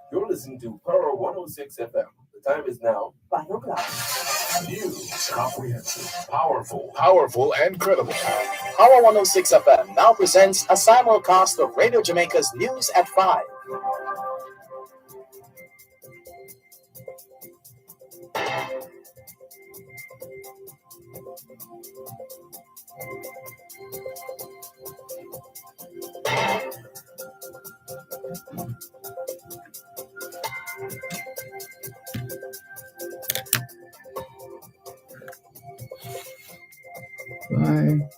You're listening to Power 106 FM. The time is now 5 o'clock. News, comprehensive, powerful, and credible. Power 106 FM now presents a simulcast of Radio Jamaica's news at 5. Bye.